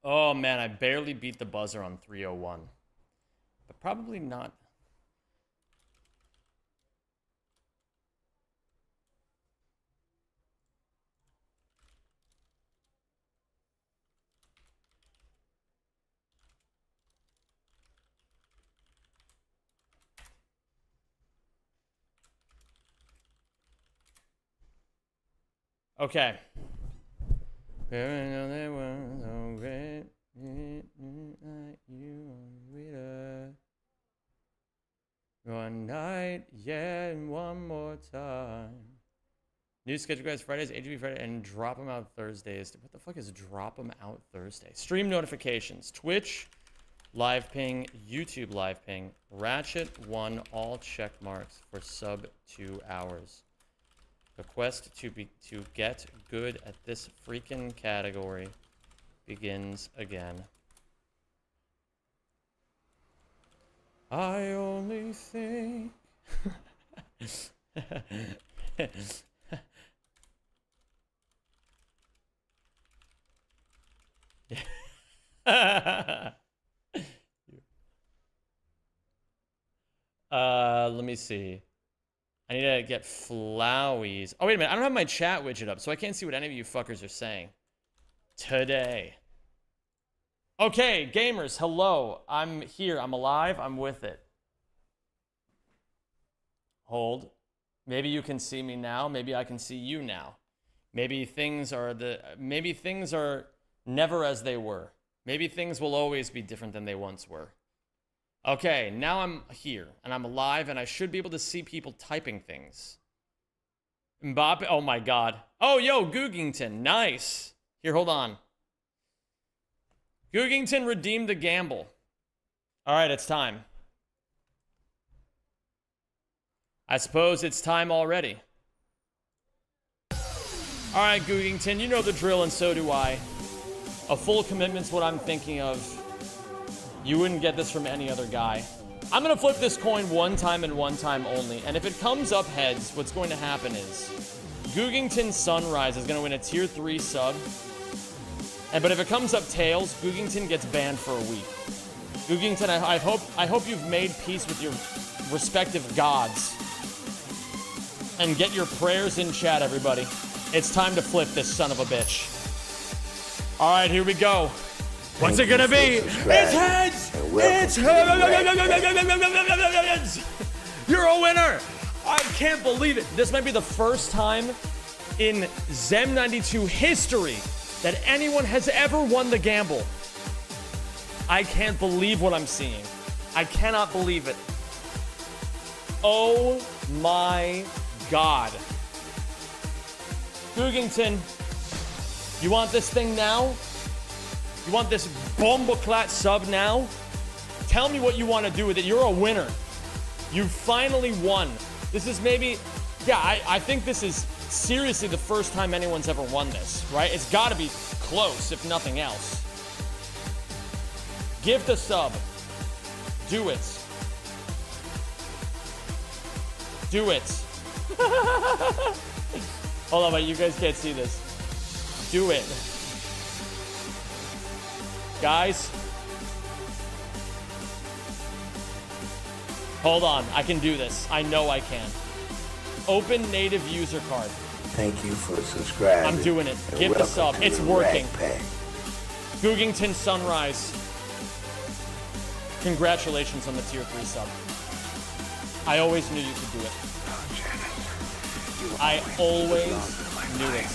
Oh, man, I barely beat the buzzer on 301. But probably not. Okay. One night, yeah, and one more time. New schedule guys Fridays, AGB Friday, and drop them out Thursdays. What the fuck is drop them out Thursday? Stream notifications. Twitch, live ping, YouTube live ping. Ratchet won all check marks for sub 2 hours. The quest to get good at this freaking category begins again. I only think let me see. I need to get Flowies. Oh, wait a minute. I don't have my chat widget up, so I can't see what any of you fuckers are saying. Today. Okay, gamers, hello. I'm here. I'm alive. I'm with it. Hold. Maybe you can see me now. Maybe I can see you now. Maybe things are never as they were. Maybe things will always be different than they once were. Okay, now I'm here, and I'm alive, and I should be able to see people typing things. Mbappe, oh my god. Oh, yo, Googington, nice. Here, hold on. Googington redeemed the gamble. All right, it's time. I suppose it's time already. All right, Googington, you know the drill, and so do I. A full commitment's what I'm thinking of. You wouldn't get this from any other guy. I'm going to flip this coin one time and one time only. And if it comes up heads, what's going to happen is Googington Sunrise is going to win a tier 3 sub. But if it comes up tails, Googington gets banned for a week. Googington, I hope you've made peace with your respective gods. And get your prayers in chat, everybody. It's time to flip this son of a bitch. All right, here we go. What's it gonna be? It's heads! It's heads! You're a winner! I can't believe it. This might be the first time in Zem92 history that anyone has ever won the gamble. I can't believe what I'm seeing. I cannot believe it. Oh my god. Googington, you want this thing now? You want this bomboclat sub now? Tell me what you want to do with it. You're a winner. You finally won. This is maybe, yeah, I think this is seriously the first time anyone's ever won this, right? It's got to be close, if nothing else. Gift a sub. Do it. Do it. Hold on, wait, you guys can't see this. Do it. Guys, hold on. I can do this. I know I can. Open native user card. Thank you for subscribing. I'm doing it. Give the sub. It's working. Googington Sunrise. Congratulations on the tier 3 sub. I always knew you could do it. I always knew it.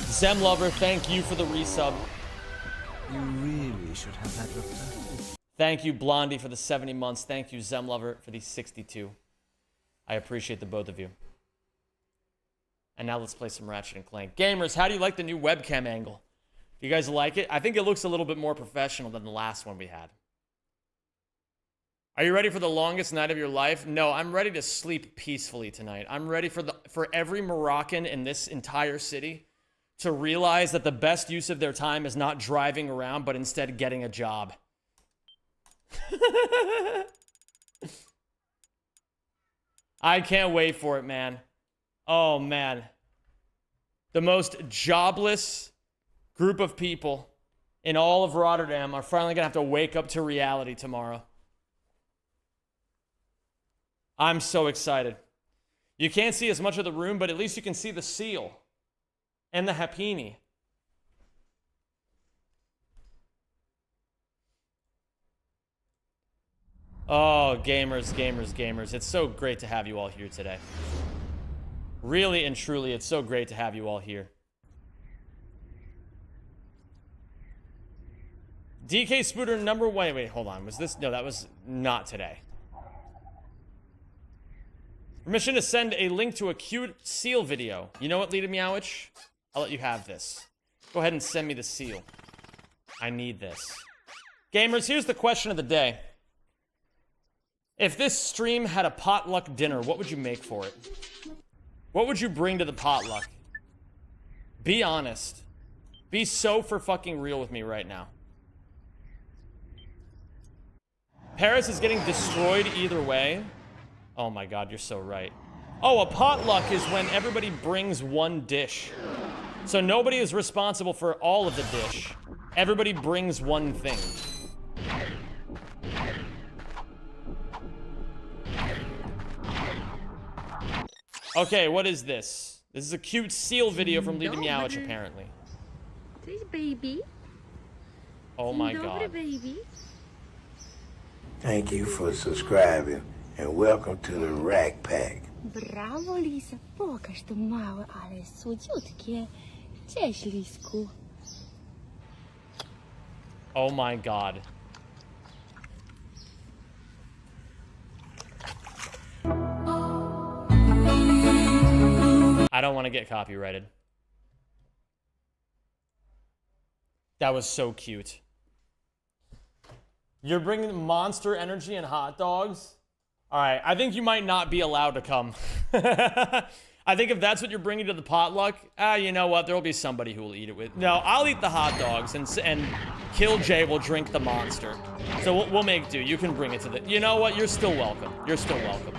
Zem Lover, thank you for the resub. You really should have that looked at. Thank you, Blondie, for the 70 months. Thank you, Zem Lover, for the 62. I appreciate the both of you. And now let's play some Ratchet and Clank. Gamers, how do you like the new webcam angle? Do you guys like it? I think it looks a little bit more professional than the last one we had. Are you ready for the longest night of your life? No, I'm ready to sleep peacefully tonight. I'm ready for every Moroccan in this entire city to realize that the best use of their time is not driving around, but instead getting a job. I can't wait for it, man. Oh, man. The most jobless group of people in all of Rotterdam are finally gonna have to wake up to reality tomorrow. I'm so excited. You can't see as much of the room, but at least you can see the seal and the Happini. Oh, gamers, gamers, gamers. It's so great to have you all here today. Really and truly, it's so great to have you all here. DK Spooter number one. Wait, hold on. Was this? No, that was not today. Permission to send a link to a cute seal video. You know what, Lita Meowich? I'll let you have this. Go ahead and send me the seal. I need this. Gamers, here's the question of the day. If this stream had a potluck dinner, what would you make for it? What would you bring to the potluck? Be honest. Be so for fucking real with me right now. Paris is getting destroyed either way. Oh my god, you're so right. Oh, a potluck is when everybody brings one dish. So nobody is responsible for all of the dish. Everybody brings one thing. Okay, what is this? This is a cute seal video from Lita Meowich, apparently. Baby. Oh my god. Baby. Thank you for subscribing and welcome to the Rack Pack. Brawo, Lisa. Pokaż to małe, ale słodziutkie. Cześć, Lisku. Oh my god. I don't want to get copyrighted. That was so cute. You're bringing Monster Energy and hot dogs? All right, I think you might not be allowed to come. I think if that's what you're bringing to the potluck, you know what? There will be somebody who will eat it with. No, I'll eat the hot dogs, and Kill Jay will drink the Monster. So we'll make do. You can bring it to the... You know what? You're still welcome. You're still welcome.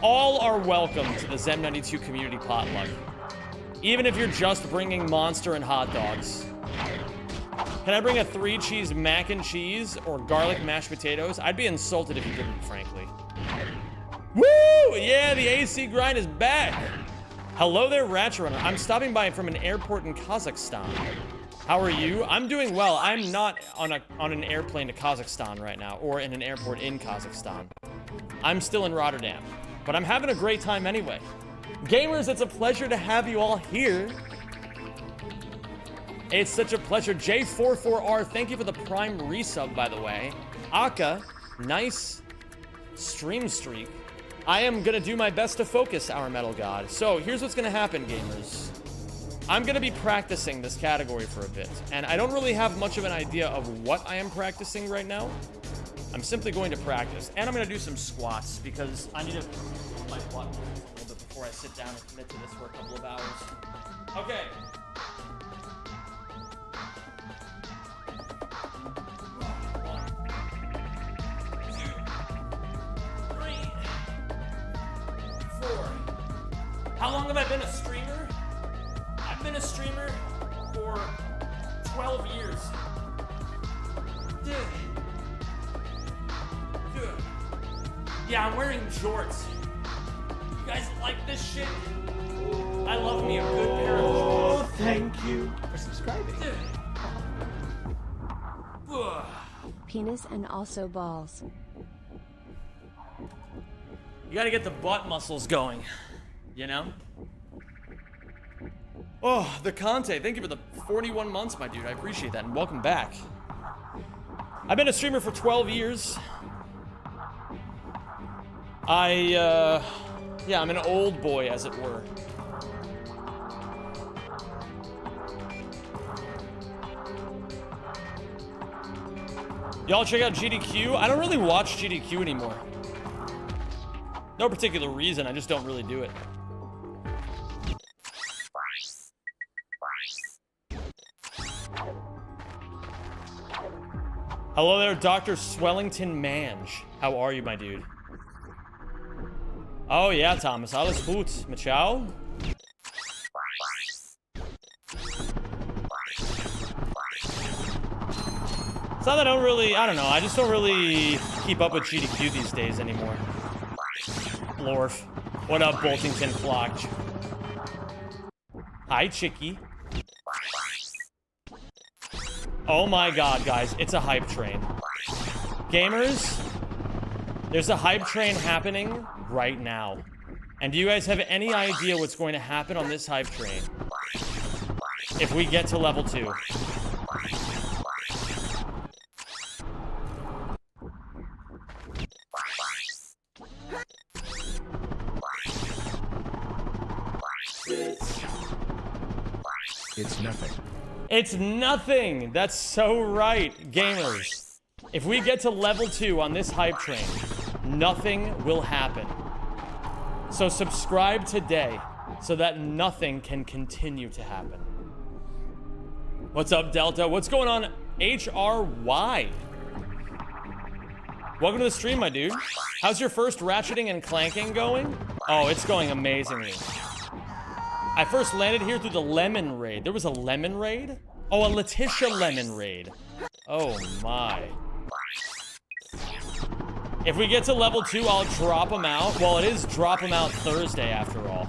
All are welcome to the Zem92 community potluck. Even if you're just bringing Monster and hot dogs. Can I bring a 3-cheese mac and cheese or garlic mashed potatoes? I'd be insulted if you didn't, frankly. Woo! Yeah, the AC grind is back. Hello there, Ratchet Runner. I'm stopping by from an airport in Kazakhstan. How are you? I'm doing well. I'm not on an airplane to Kazakhstan right now, or in an airport in Kazakhstan. I'm still in Rotterdam, but I'm having a great time anyway. Gamers, it's a pleasure to have you all here. It's such a pleasure. J44R, thank you for the prime resub, by the way. Aka, nice stream streak. I am gonna do my best to focus, our metal god. So here's what's gonna happen, gamers. I'm gonna be practicing this category for a bit, and I don't really have much of an idea of what I am practicing right now. I'm simply going to practice, and I'm gonna do some squats because I need to move my butt a little bit before I sit down and commit to this for a couple of hours. Okay. How long have I been a streamer? I've been a streamer for 12 years. Dude. Yeah, I'm wearing jorts. You guys like this shit? I love me a good pair of jorts. Oh, thank you for subscribing. Penis and also balls. You gotta get the butt muscles going. You know? Oh, the Conte. Thank you for the 41 months, my dude. I appreciate that, and welcome back. I've been a streamer for 12 years. Yeah, I'm an old boy, as it were. Y'all check out GDQ? I don't really watch GDQ anymore. No particular reason, I just don't really do it. Hello there, Dr. Swellington Mange. How are you, my dude? Oh yeah, Thomas. Alles gut. Michao? It's not that I don't know, I just don't really keep up with GDQ these days anymore. Lorf. What up, Boltington Flock? Hi, Chicky. Oh my god, guys, it's a hype train. Gamers, there's a hype train happening right now. And do you guys have any idea what's going to happen on this hype train? If we get to level 2. It's nothing. It's nothing! That's so right, gamers. If we get to level 2 on this hype train, nothing will happen. So subscribe today so that nothing can continue to happen. What's up, Delta? What's going on, HRY? Welcome to the stream, my dude. How's your first ratcheting and clanking going? Oh, it's going amazingly. I first landed here through the lemon raid. There was a lemon raid? Oh, a Letitia lemon raid. Oh my. If we get to level 2, I'll drop them out. Well, it is drop them out Thursday after all.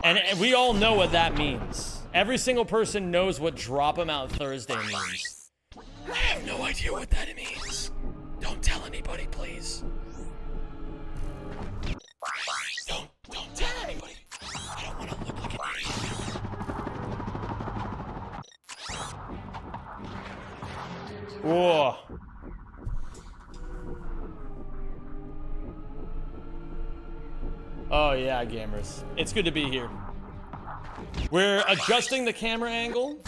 And we all know what that means. Every single person knows what drop them out Thursday means. I have no idea what that means. Don't tell anybody, please. Don't tell anybody. I don't want to look like an idiot. Whoa. Oh yeah, gamers. It's good to be here. We're adjusting the camera angle.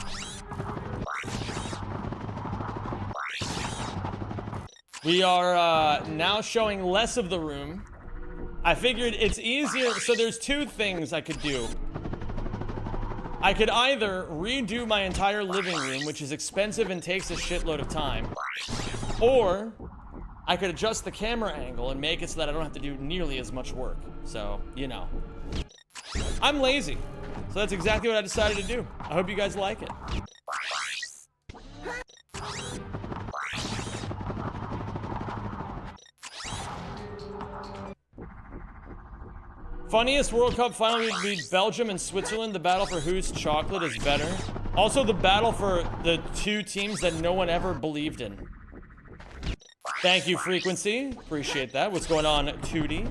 We are now showing less of the room. I figured it's easier, so there's two things I could do. I could either redo my entire living room, which is expensive and takes a shitload of time, or I could adjust the camera angle and make it so that I don't have to do nearly as much work. So, you know. I'm lazy, so that's exactly what I decided to do. I hope you guys like it. Funniest World Cup final would be Belgium and Switzerland. The battle for whose chocolate is better. Also, the battle for the two teams that no one ever believed in. Thank you, Frequency. Appreciate that. What's going on, Tootie?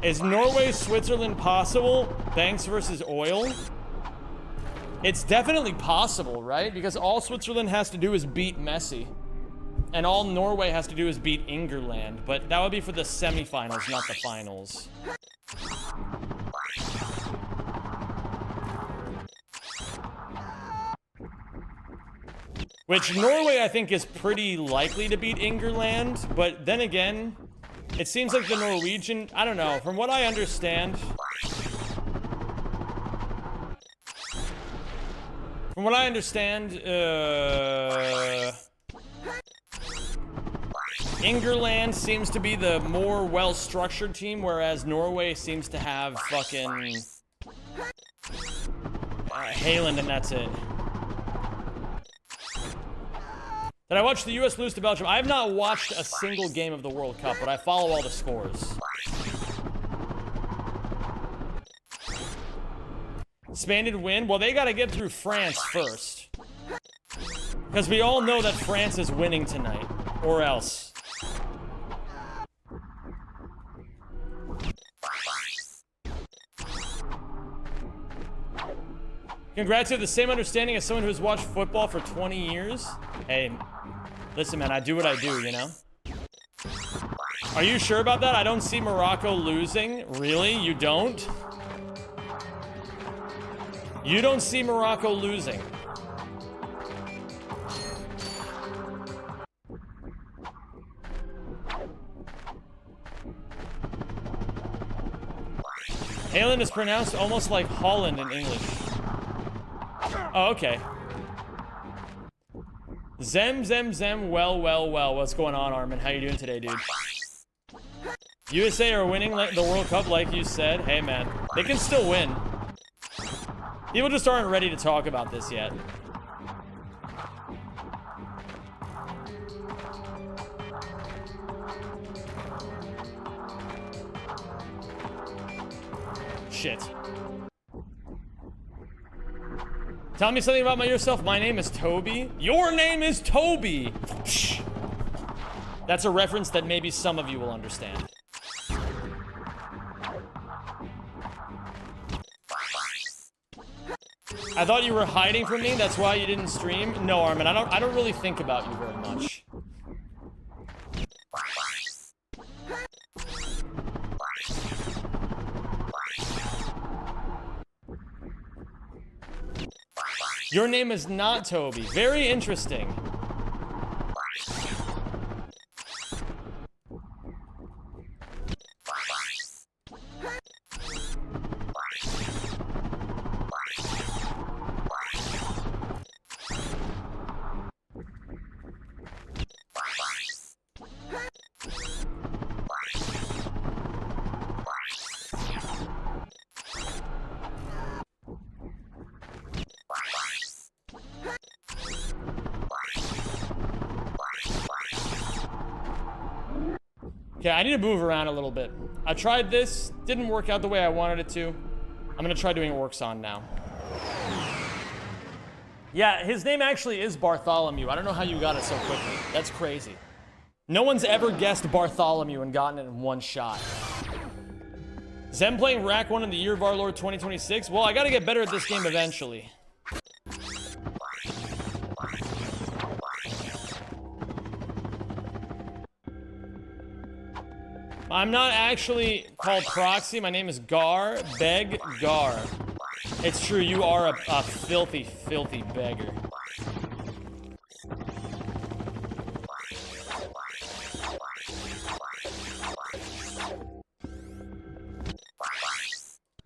Is Norway, Switzerland possible? Banks versus oil? It's definitely possible, right? Because all Switzerland has to do is beat Messi. And all Norway has to do is beat England. But that would be for the semifinals, not the finals. Which Norway, I think, is pretty likely to beat England. But then again, it seems like the Norwegian, I don't know, from what I understand. From what I understand, England seems to be the more well-structured team, whereas Norway seems to have fucking Haaland, and that's it. Did I watch the US lose to Belgium? I have not watched a single game of the World Cup, but I follow all the scores. Spain did win? Well, they gotta get through France first. Because we all know that France is winning tonight. Or else. Congrats, you have the same understanding as someone who's watched football for 20 years. Hey, listen, man, I do what I do, you know? Are you sure about that? I don't see Morocco losing. Really? You don't? You don't see Morocco losing. Haaland is pronounced almost like Holland in English. Oh, okay. Zem, well. What's going on, Armin? How you doing today, dude? USA are winning the World Cup, like you said. Hey, man. They can still win. People just aren't ready to talk about this yet. Shit. Tell me something about yourself. My name is Toby. Your name is Toby. Psh. That's a reference that maybe some of you will understand. I thought you were hiding from me. That's why you didn't stream. No, Armin. I don't really think about you very much. Your name is not Toby. Very interesting. Okay, I need to move around a little bit. I tried this, didn't work out the way I wanted it to. I'm gonna try doing Orcs on now. Yeah, his name actually is Bartholomew. I don't know how you got it so quickly. That's crazy. No one's ever guessed Bartholomew and gotten it in one shot. Zem playing Rack 1 in the Year of Our Lord 2026? Well, I gotta get better at this game eventually. I'm not actually called Proxy. My name is Gar. Beg Gar. It's true, you are a filthy, filthy beggar.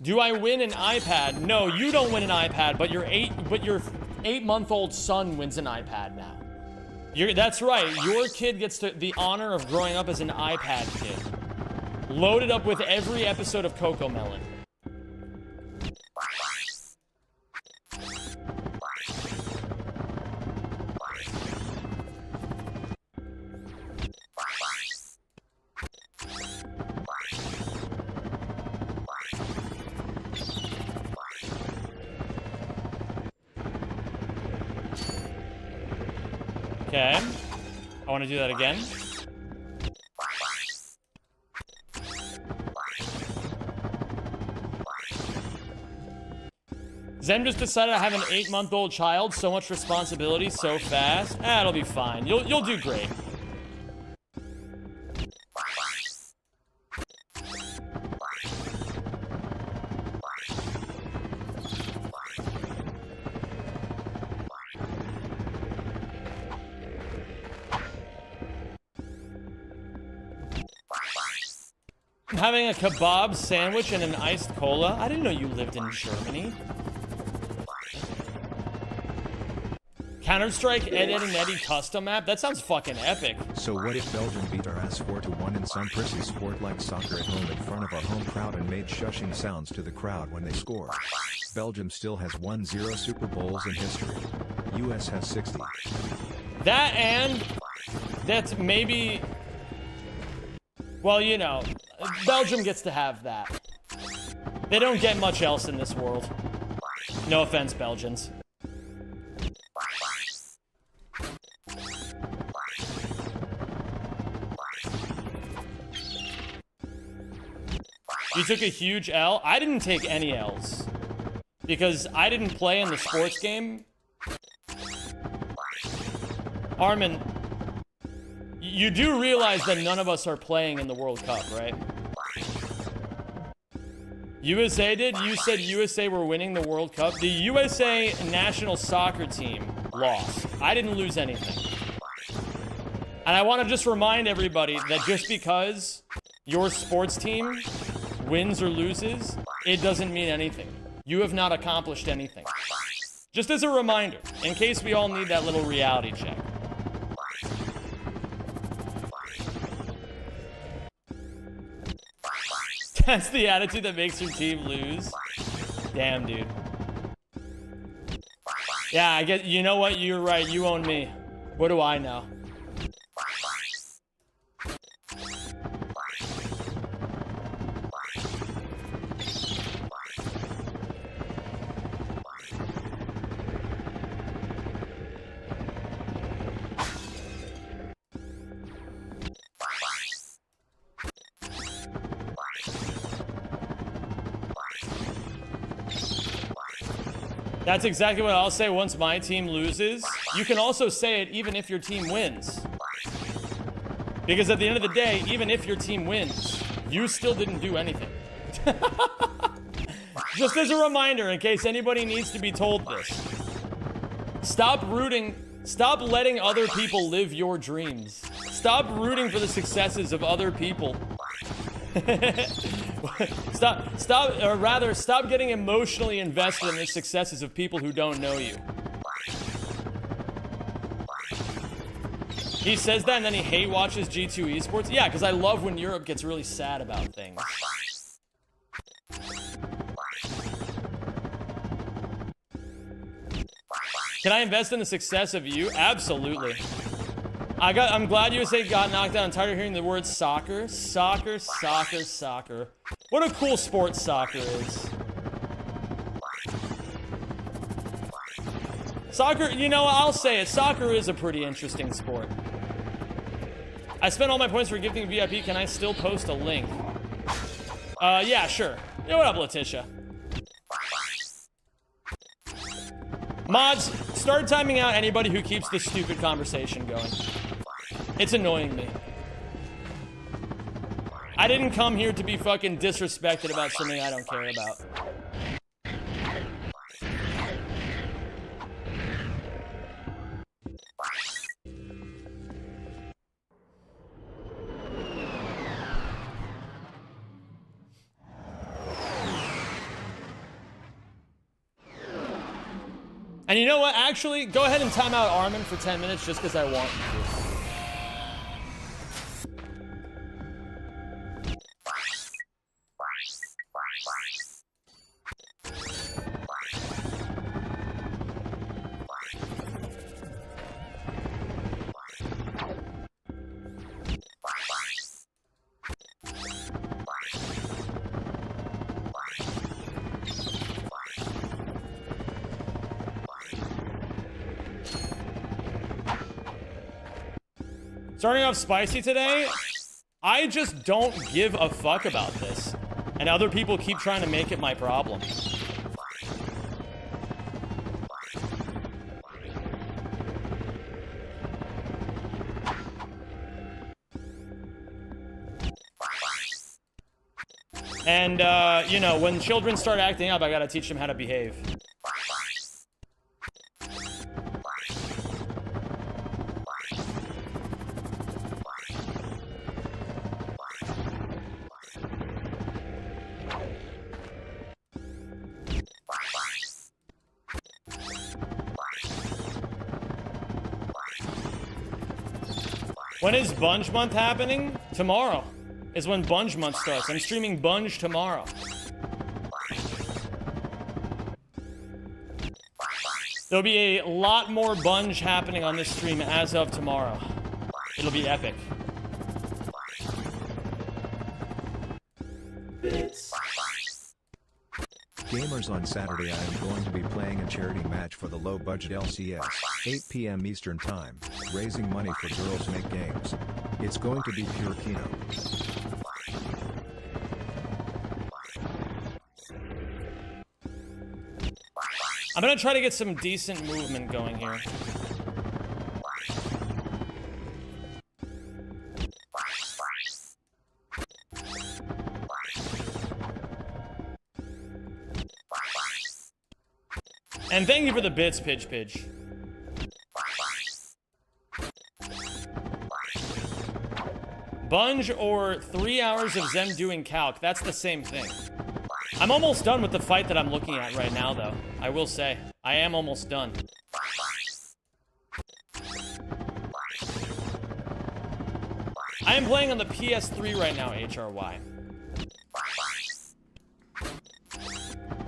Do I win an iPad? No, you don't win an iPad, but your 8-month-old son wins an iPad now. That's right. Your kid gets the honor of growing up as an iPad kid. Loaded up with every episode of Cocomelon. Okay. I want to do that again. Zem just decided to have an 8-month-old child. So much responsibility so fast. It'll be fine. You'll do great. Having a kebab sandwich and an iced cola? I didn't know you lived in Germany. Counter-Strike Ed, Ed, and Eddie custom map? That sounds fucking epic. So what if Belgium beat our ass 4-1 in some prissy sport like soccer at home in front of our home crowd and made shushing sounds to the crowd when they score? Belgium still has 1-0 Super Bowls in history. US has 60. That and... that's maybe... well, you know, Belgium gets to have that. They don't get much else in this world. No offense, Belgians. You took a huge L? I didn't take any L's. Because I didn't play in the sports game. Armin, you do realize that none of us are playing in the World Cup, right? USA did? You said USA were winning the World Cup? The USA national soccer team lost. I didn't lose anything. And I want to just remind everybody that just because your sports team wins or loses, it doesn't mean anything. You have not accomplished anything. Just as a reminder, in case we all need that little reality check. That's the attitude that makes your team lose. Damn, dude. Yeah, I get. You know what? You're right. You own me. What do I know? That's exactly what I'll say once my team loses. You can also say it even if your team wins. Because at the end of the day, even if your team wins, you still didn't do anything. Just as a reminder, in case anybody needs to be told this. Stop rooting, stop letting other people live your dreams. Stop rooting for the successes of other people. Stop getting emotionally invested in the successes of people who don't know you. He says that and then he hate watches G2 esports. Yeah, because I love when Europe gets really sad about things. Can I invest in the success of you? Absolutely. I'm glad USA got knocked out. I'm tired of hearing the word soccer. Soccer, soccer, soccer. What a cool sport soccer is. Soccer, you know, I'll say it. Soccer is a pretty interesting sport. I spent all my points for gifting VIP. Can I still post a link? Yeah, sure. Yeah, what up, Letitia? Mods, start timing out anybody who keeps this stupid conversation going. It's annoying me. I didn't come here to be fucking disrespected about something I don't care about. And you know what? Actually, go ahead and time out Armin for 10 minutes just because I want you to. Starting off spicy today, I just don't give a fuck about this. And other people keep trying to make it my problem. And, you know, when children start acting up, I gotta teach them how to behave. When is Bunge Month happening? Tomorrow is when Bunge Month starts. I'm streaming Bunge tomorrow. There'll be a lot more Bunge happening on this stream as of tomorrow. It'll be epic. Gamers, on Saturday I am going to be playing a charity match for the low-budget LCS, 8 p.m. Eastern Time, raising money for Girls Make Games. It's going to be pure Kino. I'm gonna try to get some decent movement going here. And thank you for the bits, Pidge. Bunge or 3 hours of Zen doing calc, that's the same thing. I'm almost done with the fight that I'm looking at right now, though. I will say. I am almost done. I am playing on the PS3 right now, HRY.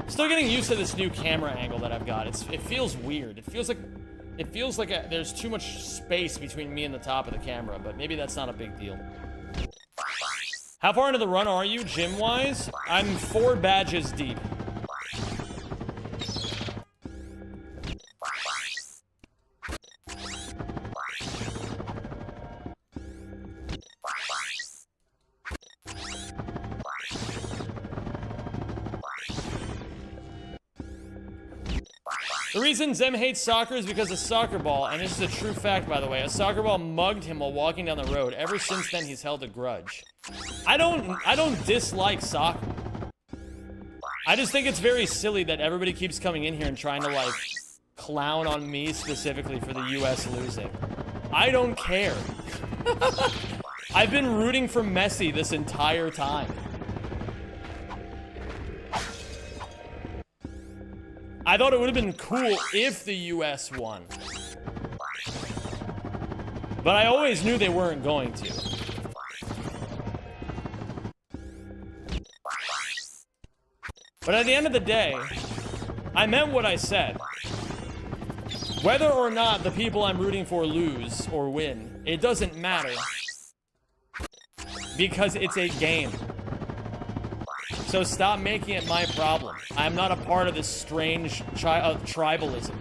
Still getting used to this new camera angle that I've got. It feels weird. It feels like there's too much space between me and the top of the camera, but maybe that's not a big deal. How far into the run are you, gym-wise? I'm 4 badges deep. The reason Zem hates soccer is because a soccer ball, and this is a true fact, by the way, a soccer ball mugged him while walking down the road. Ever since then, he's held a grudge. I don't dislike soccer. I just think it's very silly that everybody keeps coming in here and trying to, like, clown on me specifically for the US losing. I don't care. I've been rooting for Messi this entire time. I thought it would have been cool if the US won. But I always knew they weren't going to. But at the end of the day, I meant what I said. Whether or not the people I'm rooting for lose or win, it doesn't matter. Because it's a game. So stop making it my problem. I'm not a part of this strange tribalism.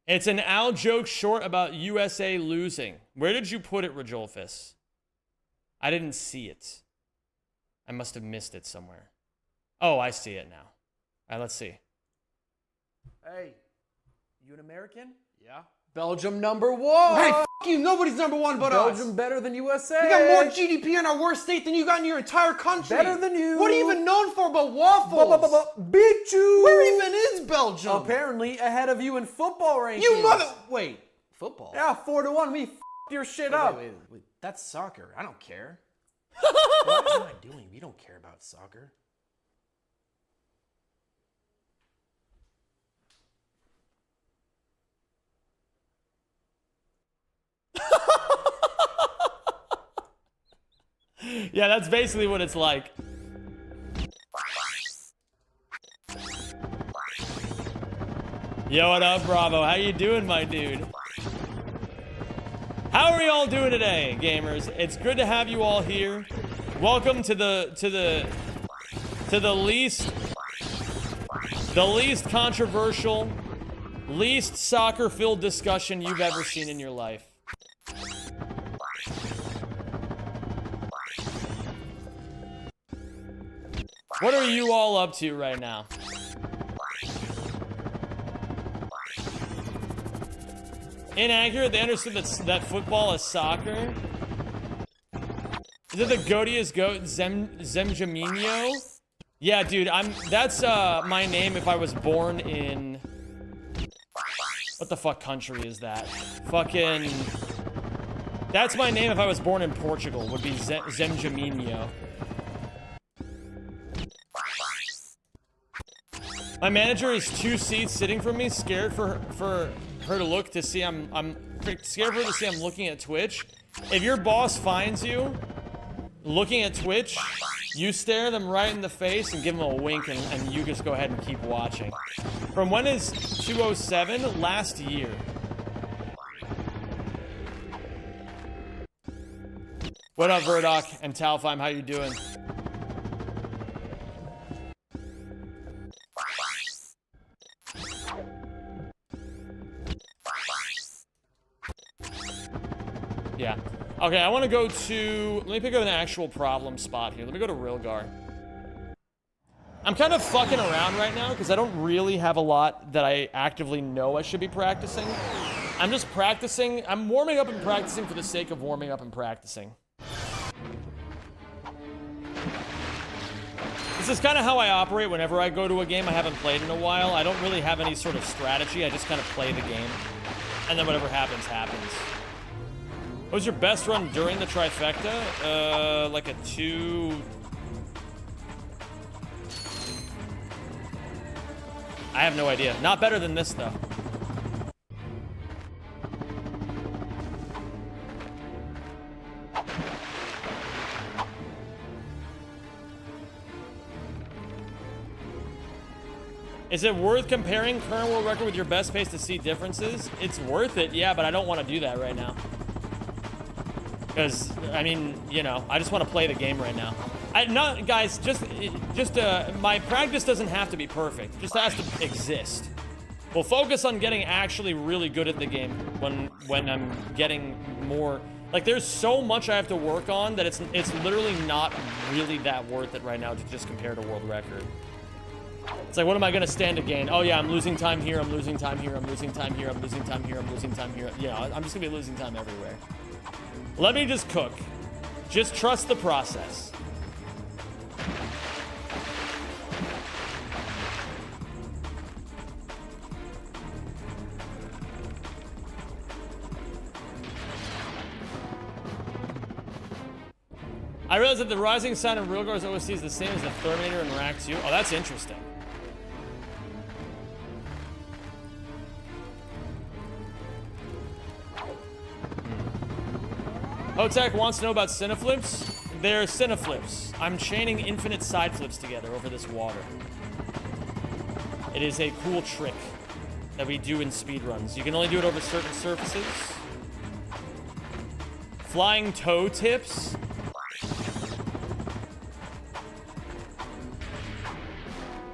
It's an Al joke short about USA losing. Where did you put it, Rajolfus? I didn't see it. I must have missed it somewhere. Oh, I see it now. All right, let's see. Hey, you an American? Yeah. Belgium #1. Hey, f you. Nobody's #1 but us. Belgium better than USA. We got more GDP in our worst state than you got in your entire country. Better than you. What are you even known for but waffles? Beat you. Where even is Belgium? Apparently ahead of you in football rankings. You mother... Wait, football? Yeah, 4-1. We f***ed your shit up. Wait. That's soccer. I don't care. What am I doing? We don't care about soccer. Yeah, that's basically what it's like. Yo, what up, Bravo? How you doing, my dude? How are y'all doing today, gamers? It's good to have you all here. Welcome to the least controversial, least soccer-filled discussion you've ever seen in your life. What are you all up to right now? Inaccurate. They understood that football is soccer. Is it the goatiest goat, Zemjaminho? Yeah, dude. That's my name if I was born in. What the fuck country is that? Fucking. That's my name if I was born in Portugal. Would be Zemjaminho. My manager is 2 seats sitting from me, scared for her to look to see I'm scared for her to see I'm looking at Twitch. If your boss finds you looking at Twitch, you stare them right in the face and give them a wink, and you just go ahead and keep watching. From when is 207? Last year. What up, Verdoc and Talfheim? How you doing? Yeah. Okay, I want to go to... Let me pick up an actual problem spot here. Let me go to Rilgar. I'm kind of fucking around right now because I don't really have a lot that I actively know I should be practicing. I'm just practicing. I'm warming up and practicing for the sake of warming up and practicing. This is kind of how I operate whenever I go to a game I haven't played in a while. I don't really have any sort of strategy. I just kind of play the game. And then whatever happens, happens. What was your best run during the trifecta? Like a 2... I have no idea. Not better than this, though. Is it worth comparing current world record with your best pace to see differences? It's worth it, yeah, but I don't want to do that right now. Because, I mean, you know, I just want to play the game right now. Guys, my practice doesn't have to be perfect. It just has to exist. We'll focus on getting actually really good at the game when I'm getting more... Like, there's so much I have to work on that it's literally not really that worth it right now to just compare to world record. It's like, what am I going to stand to gain? Oh, yeah, I'm losing time here, I'm losing time here, I'm losing time here, I'm losing time here, I'm losing time here. You know, I'm just going to be losing time everywhere. Let me just cook. Just trust the process. I realized that the rising sun in Real Guards OSC is the same as the Terminator in Rack 2. Oh, that's interesting. Hotek wants to know about cineflips. They're cineflips. I'm chaining infinite side flips together over this water. It is a cool trick that we do in speedruns. You can only do it over certain surfaces. Flying toe tips.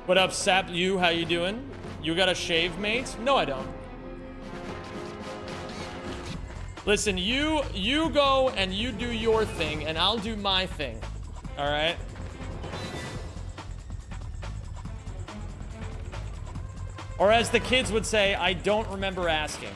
What up, Sap? You, how you doing? You got a shave, mate? No, I don't. Listen, you go and you do your thing, and I'll do my thing. All right? Or as the kids would say, I don't remember asking.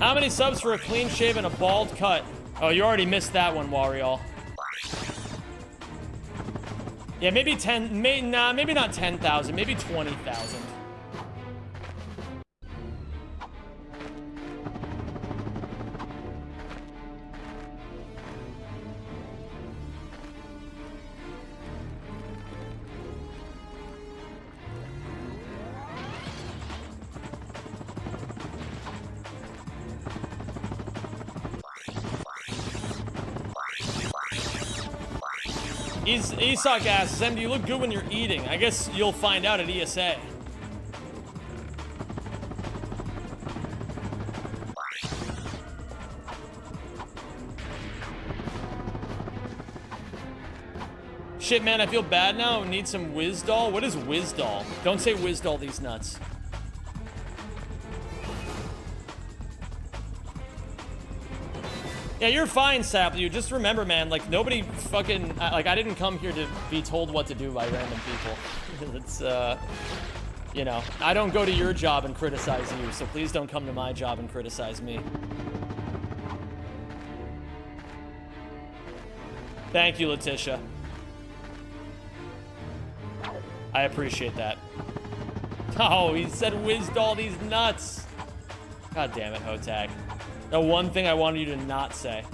How many subs for a clean shave and a bald cut? Oh, you already missed that one, Warial. Yeah, maybe 10, maybe not 10,000, maybe 20,000. Isak asks, Em, do you look good when you're eating? I guess you'll find out at ESA. Shit, man, I feel bad now. I need some Wizdall. What is Wizdall? Don't say Wizdall these nuts. Yeah, you're fine, Saplew. Just remember, man, like, nobody fucking... Like, I didn't come here to be told what to do by random people. It's, you know, I don't go to your job and criticize you, so please don't come to my job and criticize me. Thank you, Letitia. I appreciate that. Oh, he said whizzed all these nuts. God damn it, Hotag. The one thing I wanted you to not say.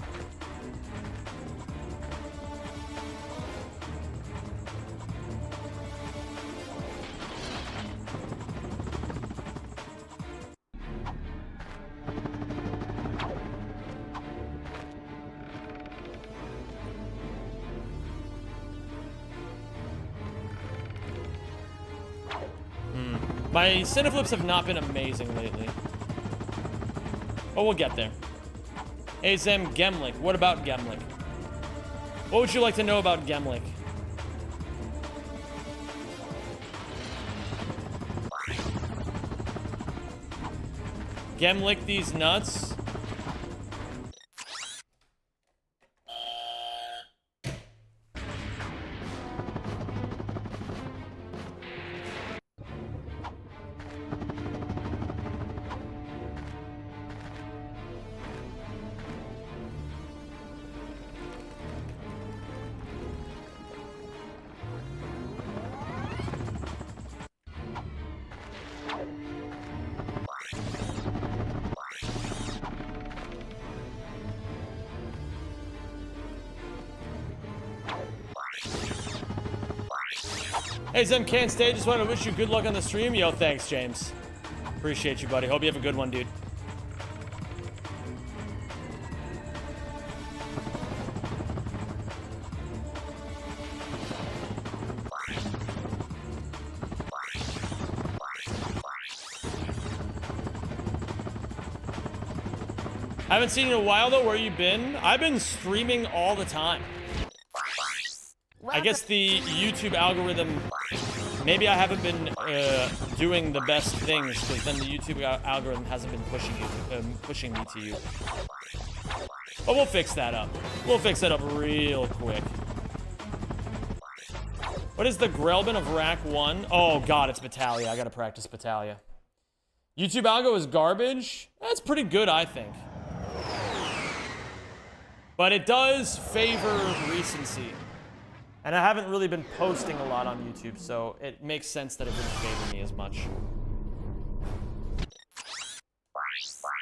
My cineflips have not been amazing lately. But we'll get there. Hey, Zem, Gemlik. What about Gemlik? What would you like to know about Gemlik? Gemlik these nuts? Hey, Zem can't stay. Just wanted to wish you good luck on the stream. Yo, thanks, James. Appreciate you, buddy. Hope you have a good one, dude. Haven't seen you in a while, though. Where you been? I've been streaming all the time. I guess the YouTube algorithm, maybe I haven't been doing the best things, because then the YouTube algorithm hasn't been pushing me to you. But we'll fix that up. We'll fix that up real quick. What is the Grelbin of Rack 1? Oh god, it's Battalia. I gotta practice Battalia. YouTube algo is garbage? That's pretty good, I think. But it does favor recency. And I haven't really been posting a lot on YouTube, so it makes sense that it didn't favor me as much.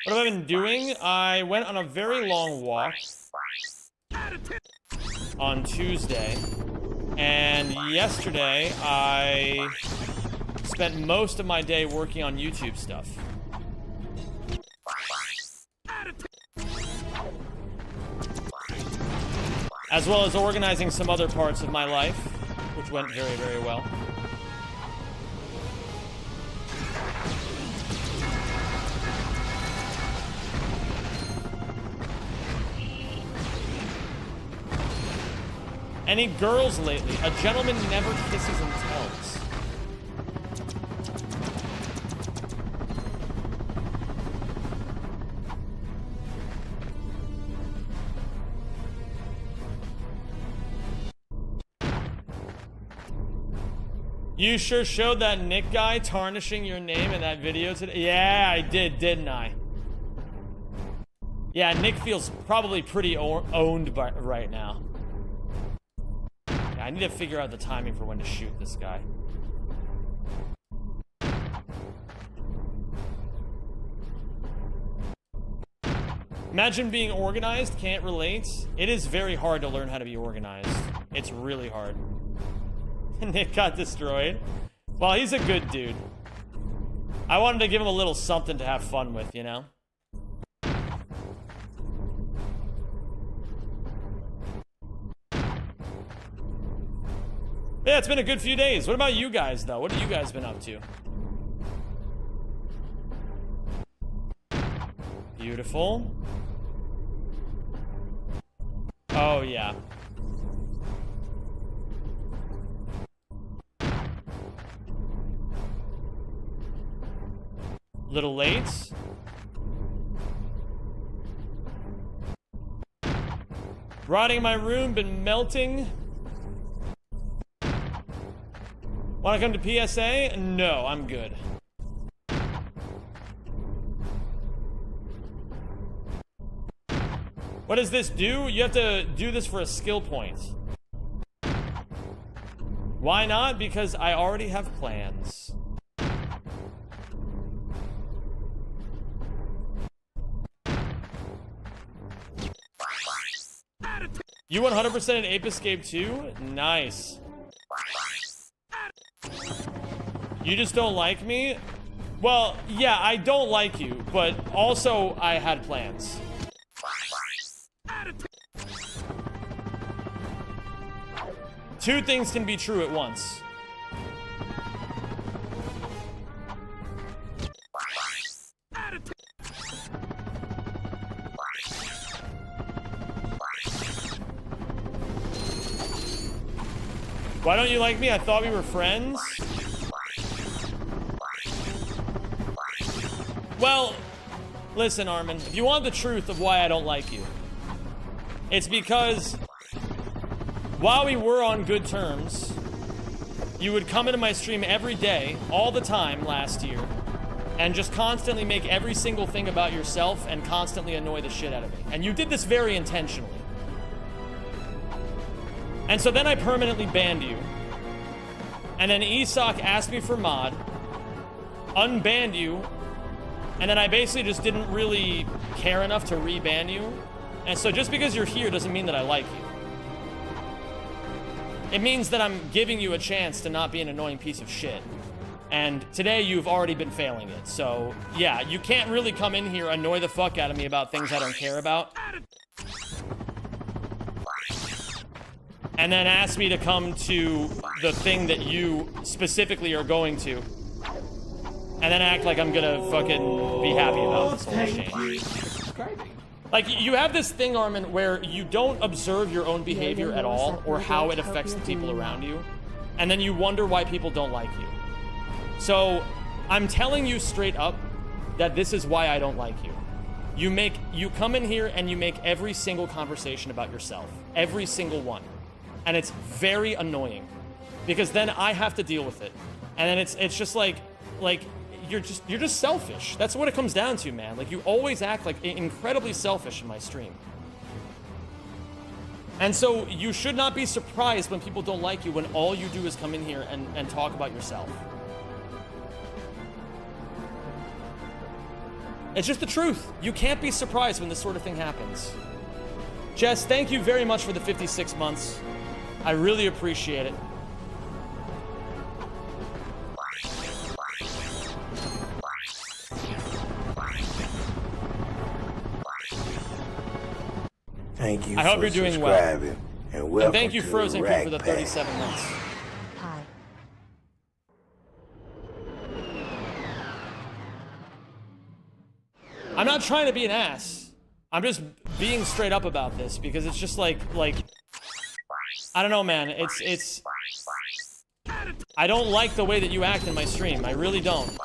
What have I been doing? I went on a very long walk on Tuesday. And yesterday, I spent most of my day working on YouTube stuff. As well as organizing some other parts of my life, which went very, very well. Any girls lately? A gentleman never kisses and tells. You sure showed that Nick guy tarnishing your name in that video today. Yeah, I did, didn't I? Yeah, Nick feels probably pretty owned by right now. Yeah, I need to figure out the timing for when to shoot this guy. Imagine being organized, can't relate. It is very hard to learn how to be organized. It's really hard. Nick got destroyed. Well, he's a good dude. I wanted to give him a little something to have fun with, you know? Yeah, it's been a good few days. What about you guys, though? What have you guys been up to? Beautiful. Oh, yeah. Little late. Rotting in my room, been melting. Want to come to PSA? No, I'm good. What does this do? You have to do this for a skill point. Why not? Because I already have plans. You 100% in Ape Escape 2? Nice. You just don't like me? Well, yeah, I don't like you, but also I had plans. Two things can be true at once. Why don't you like me? I thought we were friends. Well, listen, Armin, if you want the truth of why I don't like you, it's because while we were on good terms, you would come into my stream every day, all the time last year, and just constantly make every single thing about yourself and constantly annoy the shit out of me. And you did this very intentionally. And so then I permanently banned you. And then Isak asked me for mod, unbanned you, and then I basically just didn't really care enough to reban you. And so just because you're here doesn't mean that I like you. It means that I'm giving you a chance to not be an annoying piece of shit. And today you've already been failing it. So, yeah, you can't really come in here, annoy the fuck out of me about things I don't care about. And then ask me to come to the thing that you specifically are going to. And then act like I'm gonna fucking be happy about this whole exchange. Like, you have this thing, Armin, where you don't observe your own behavior at all, or how it affects the people around you. And then you wonder why people don't like you. So, I'm telling you straight up that this is why I don't like you. You come in here and you make every single conversation about yourself. Every single one. And it's very annoying. Because then I have to deal with it. And then it's just like you're just selfish. That's what it comes down to, man. Like, you always act like incredibly selfish in my stream. And so you should not be surprised when people don't like you when all you do is come in here and talk about yourself. It's just the truth. You can't be surprised when this sort of thing happens. Jess, thank you very much for the 56 months. I really appreciate it. Thank you I hope for you're doing well. subscribing, and welcome And thank you, to Frozen the Crew, for the Rack Pack. 37 months. Hi. I'm not trying to be an ass. I'm just being straight up about this because it's just like I don't know, man. It's I don't like the way that you act in my stream. I really don't.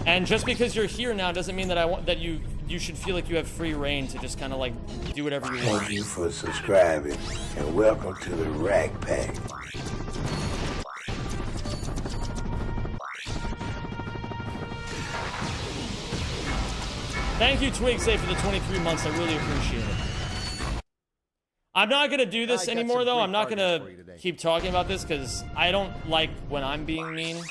And just because you're here now doesn't mean that I want that you should feel like you have free reign to just kind of like do whatever you want. Thank you for subscribing, and welcome to the Rack Pack. Thank you, Twigsay, for the 23 months. I really appreciate it. I'm not going to do this anymore, though. I'm not going to keep talking about this because I don't like when I'm being mean.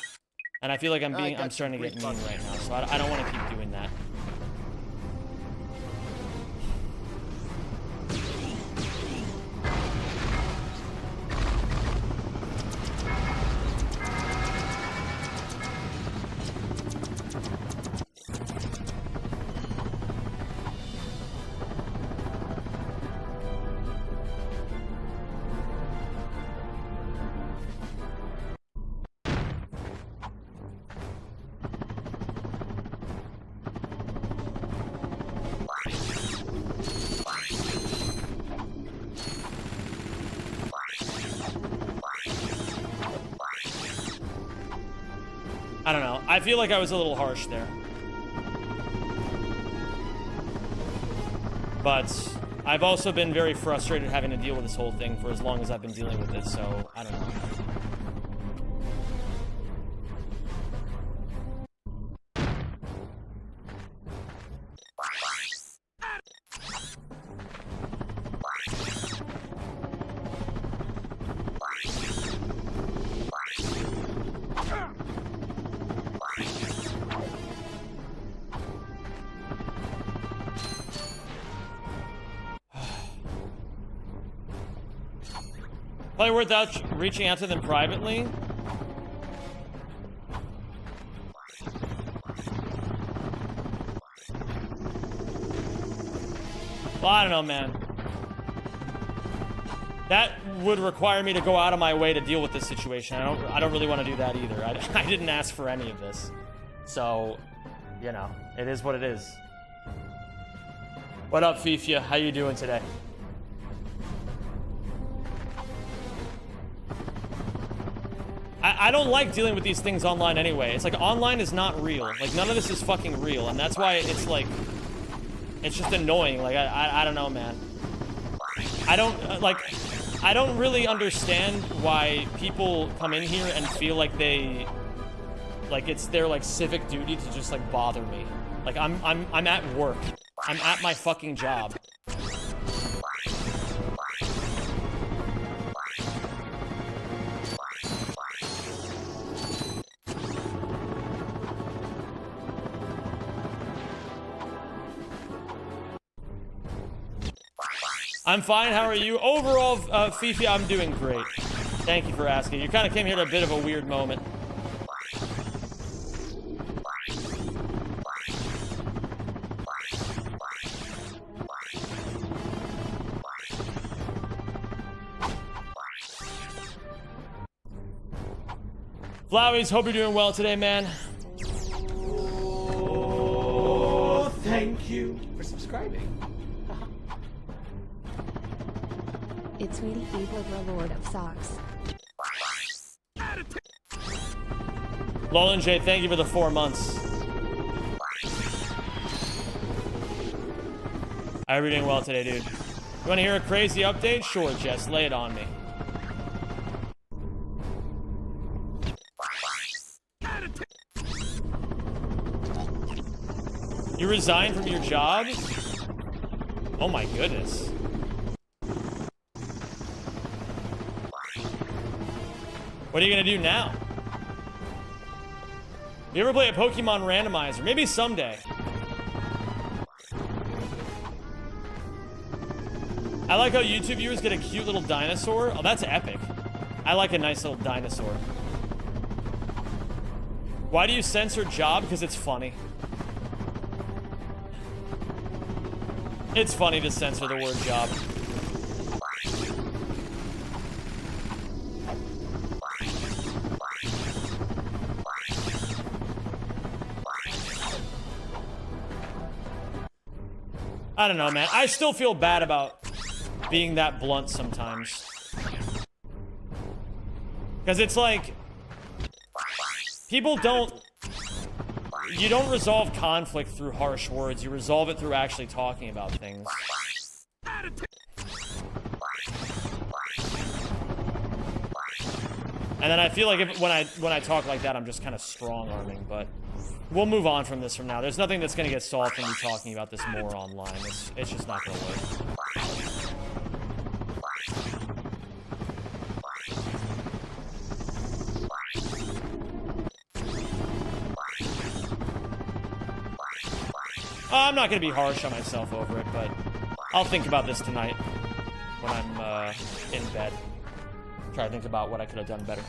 And I feel like I'm starting to get mean right now. So I don't want to keep doing that. I don't know. I feel like I was a little harsh there. But I've also been very frustrated having to deal with this whole thing for as long as I've been dealing with it, so I don't know. Probably worth reaching out to them privately. Well, I don't know, man. That would require me to go out of my way to deal with this situation. I don't really want to do that either. I didn't ask for any of this. So, you know, it is what it is. What up, Fifia? How you doing today? I don't like dealing with these things online anyway. It's like, online is not real. Like, none of this is fucking real. And that's why it's like, it's just annoying. Like, I don't know, man. I don't really understand why people come in here and feel like it's their, like, civic duty to just, like, bother me. Like, I'm at work. I'm at my fucking job. I'm fine. How are you? Overall, Fifi, I'm doing great. Thank you for asking. You kind of came here at a bit of a weird moment. Flowey's, hope you're doing well today, man. Oh, thank you for subscribing. It's Sweetie Evil, the Lord of Socks. Lolan J, thank you for the 4 months. How are you doing well today, dude? You want to hear a crazy update? Sure, Jess, lay it on me. You resigned from your job? Oh my goodness. What are you gonna do now? You ever play a Pokemon randomizer? Maybe someday. I like how YouTube viewers get a cute little dinosaur. Oh, that's epic. I like a nice little dinosaur. Why do you censor job? Because it's funny. It's funny to censor the word job. I don't know, man. I still feel bad about being that blunt sometimes. Because it's like, people don't... You don't resolve conflict through harsh words. You resolve it through actually talking about things. And then I feel like when I talk like that, I'm just kind of strong-arming, but we'll move on from this from now. There's nothing that's going to get solved from me talking about this more online. It's just not going to work. I'm not going to be harsh on myself over it, but I'll think about this tonight when I'm in bed. Try to think about what I could have done better.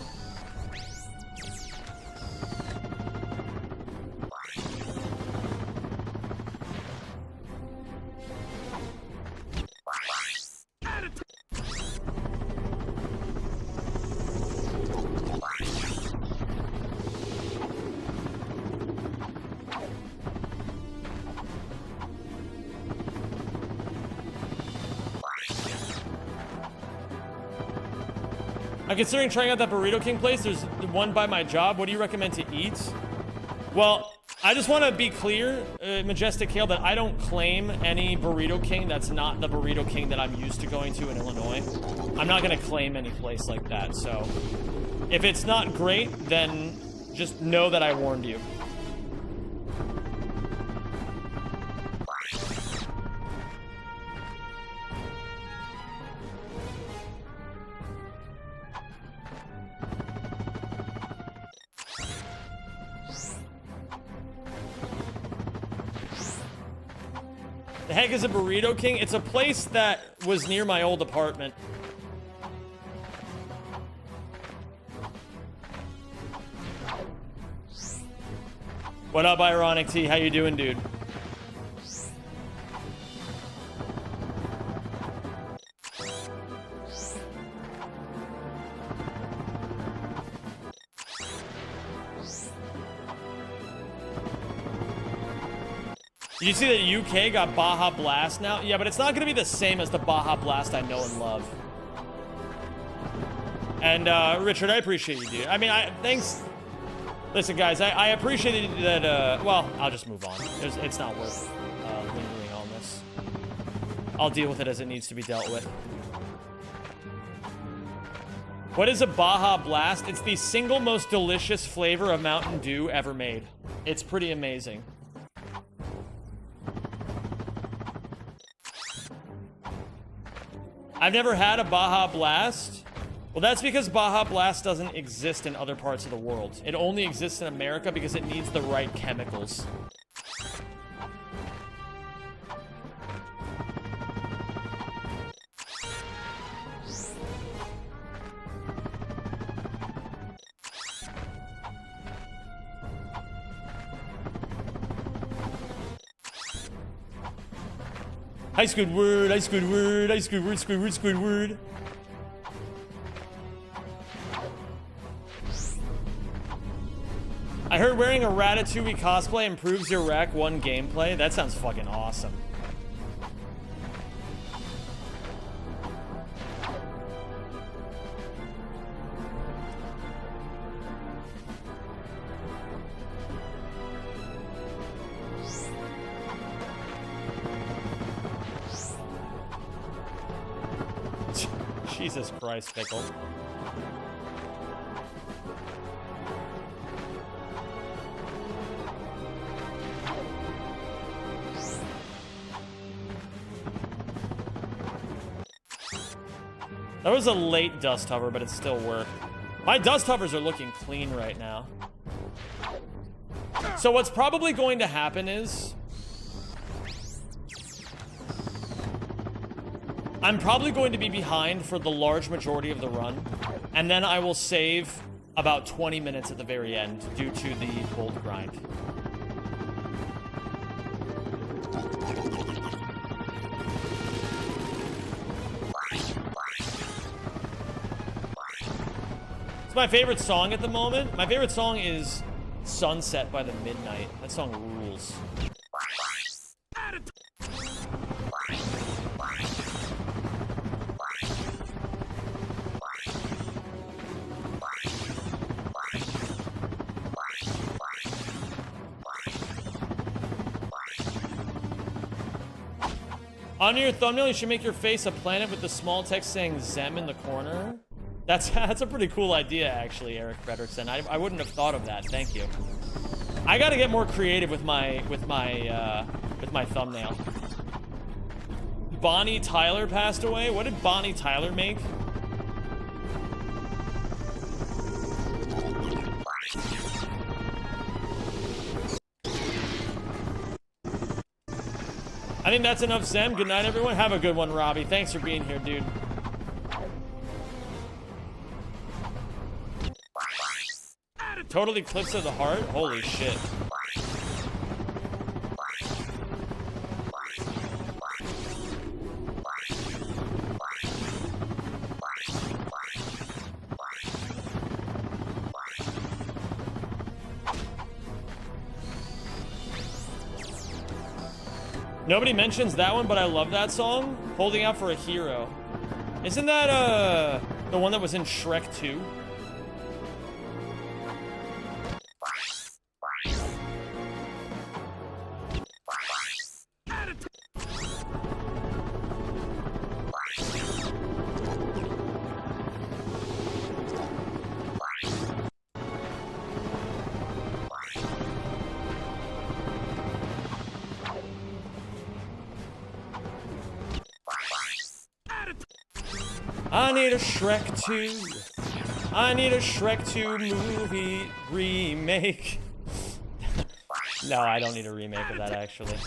I'm considering trying out that Burrito King place. There's one by my job. What do you recommend to eat? Well, I just want to be clear, Majestic Kale, that I don't claim any Burrito King that's not the Burrito King that I'm used to going to in Illinois. I'm not going to claim any place like that, so if it's not great, then just know that I warned you. The heck is a Burrito King? It's a place that was near my old apartment. What up, Ironic T? How you doing, dude? Did you see that UK got Baja Blast now? Yeah, but it's not going to be the same as the Baja Blast I know and love. And, Richard, I appreciate you, dude. I mean, thanks. Listen, guys, I appreciate that, well, I'll just move on. It's not worth lingering on this. I'll deal with it as it needs to be dealt with. What is a Baja Blast? It's the single most delicious flavor of Mountain Dew ever made. It's pretty amazing. I've never had a Baja Blast. Well, that's because Baja Blast doesn't exist in other parts of the world. It only exists in America because it needs the right chemicals. Hi, Squidward. Hi, Squidward. Hi, Squidward. Squidward. Squidward. I heard wearing a Ratatouille cosplay improves your Rack 1 gameplay. That sounds fucking awesome. Jesus Christ, Pickle. That was a late dust hover, but it still worked. My dust hovers are looking clean right now. So what's probably going to happen is I'm probably going to be behind for the large majority of the run, and then I will save about 20 minutes at the very end due to the bolt grind. It's my favorite song at the moment. My favorite song is Sunset by the Midnight. That song rules. On your thumbnail, you should make your face a planet with the small text saying Zem in the corner. That's a pretty cool idea, actually, Eric Fredrickson. I wouldn't have thought of that. Thank you. I gotta get more creative with my thumbnail. Bonnie Tyler passed away. What did Bonnie Tyler make? I think that's enough, Zem. Good night, everyone. Have a good one, Robbie. Thanks for being here, dude. Total Eclipse of the Heart? Holy shit. Nobody mentions that one, but I love that song. Holding Out for a Hero. Isn't that, the one that was in Shrek 2? I need a Shrek 2. I need a Shrek 2 movie remake. No, I don't need a remake of that, actually.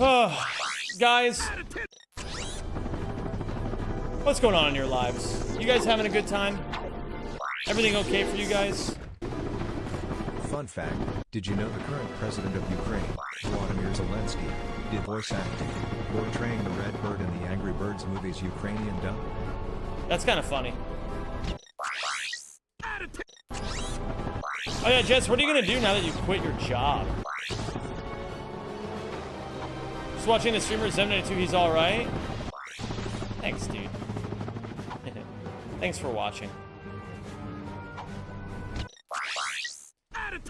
Oh, guys, what's going on in your lives? You guys having a good time? Everything okay for you guys? Fun fact, did you know the current president of Ukraine, Volodymyr Zelensky, did voice acting, portraying the Red Bird in the Angry Birds movie's Ukrainian dub? That's kind of funny. Oh yeah, Jess, what are you gonna do now that you quit your job? Just watching the streamer Zem92, he's alright? Thanks, dude. Thanks for watching.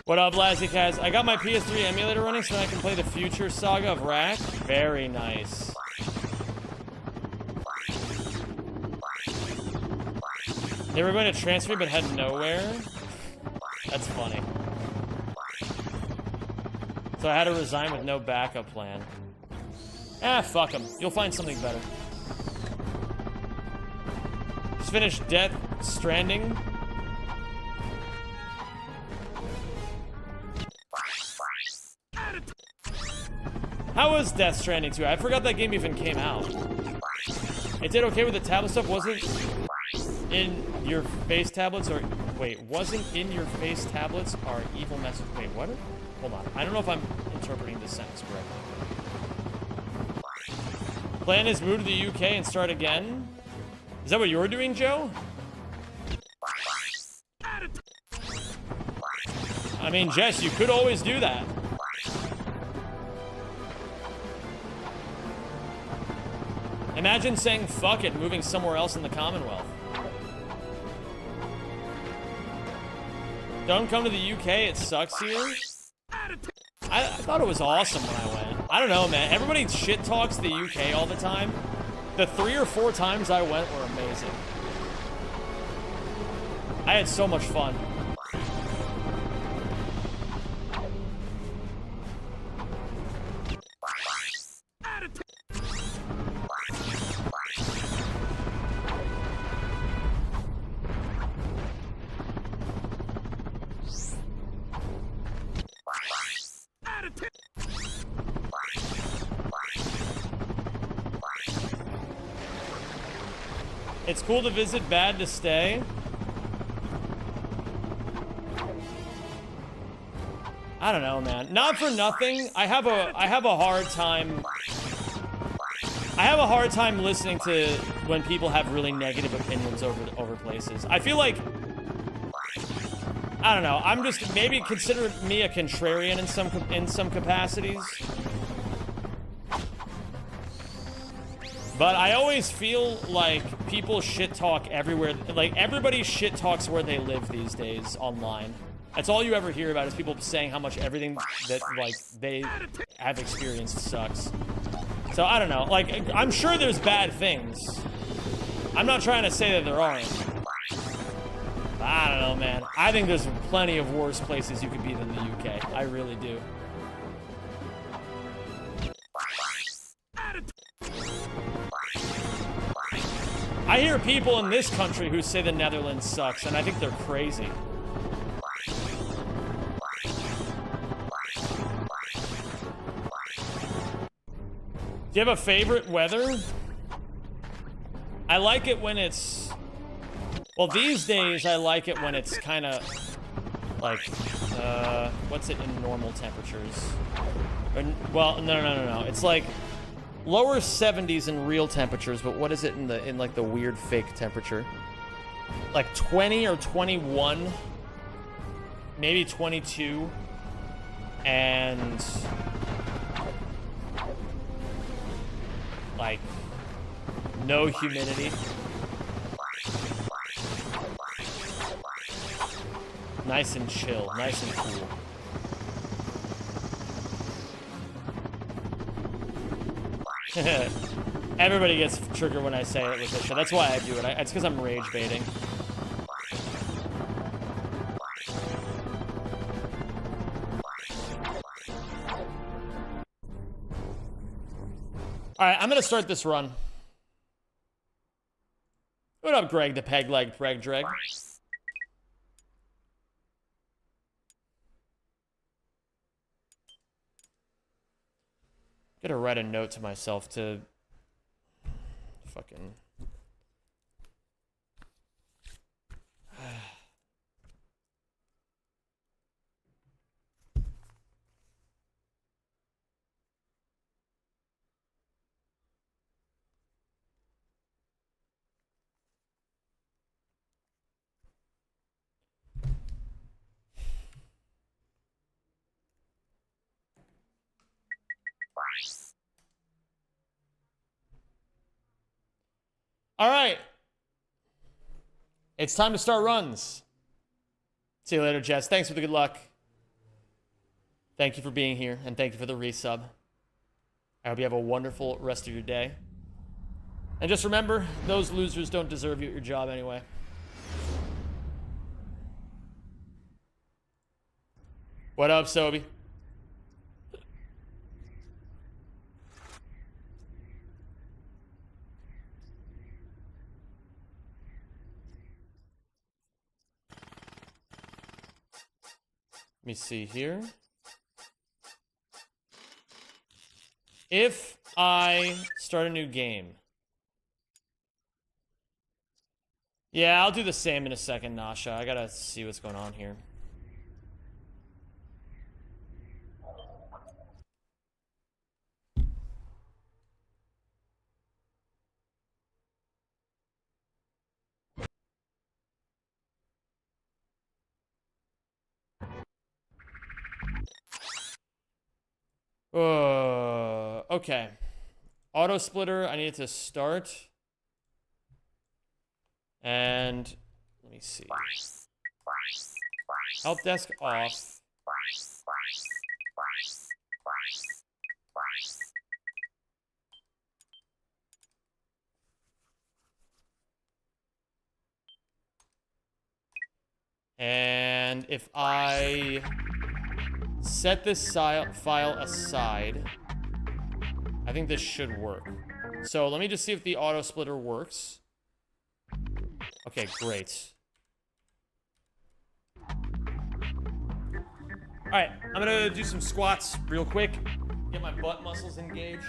What up, Lassie Cats? I got my PS3 emulator running so I can play the future saga of Rack. Very nice. They were going to transfer me but had nowhere. That's funny. So I had to resign with no backup plan. Ah, fuck them. You'll find something better. Just finished Death Stranding. How was Death Stranding 2? I forgot that game even came out. It did okay with the tablet stuff. Wasn't in your face tablets or... Wait, wasn't in your face tablets are evil message... Wait, what? Hold on. I don't know if I'm interpreting this sentence correctly. Plan is move to the UK and start again? Is that what you're doing, Joe? I mean, Jess, you could always do that. Imagine saying fuck it, moving somewhere else in the Commonwealth. Don't come to the UK, it sucks here. I thought it was awesome when I went. I don't know, man. Everybody shit talks the UK all the time. The 3 or 4 times I went were amazing. I had so much fun. It's cool to visit, bad to stay. I don't know, man. Not for nothing. I have a hard time. I have a hard time listening to when people have really negative opinions over places. I feel like, I don't know. I'm just maybe consider me a contrarian in some capacities. But I always feel like people shit talk everywhere. Like, everybody shit talks where they live these days online. That's all you ever hear about is people saying how much everything that, like, they have experienced sucks. So, I don't know. Like, I'm sure there's bad things. I'm not trying to say that there aren't. But I don't know, man. I think there's plenty of worse places you could be than the UK. I really do. I hear people in this country who say the Netherlands sucks, and I think they're crazy. Do you have a favorite weather? I like it when it's... Well, these days, I like it when it's kind of... Like, what's it in normal temperatures? Or, well, no. It's like... Lower 70s in real temperatures, but what is it in like the weird fake temperature? Like 20 or 21, maybe 22, and like no humidity. Nice and chill, nice and cool. Everybody gets triggered when I say it with this shit. That's why I do it. It's because I'm rage baiting. Alright, I'm gonna start this run. What up, Greg the Peg Leg Preg Dreg? Gotta write a note to myself to fucking... All right. It's time to start runs. See you later, Jess. Thanks for the good luck. Thank you for being here, and thank you for the resub. I hope you have a wonderful rest of your day. And just remember, those losers don't deserve you at your job anyway. What up, Sobi? Let me see here. If I start a new game. Yeah, I'll do the same in a second, Nasha. I gotta see what's going on here. Okay. Auto splitter, I need to start. And let me see. Help desk off. And if I set this file aside, I think this should work. So let me just see if the auto splitter works. Okay, great. All right, I'm gonna do some squats real quick. Get my butt muscles engaged.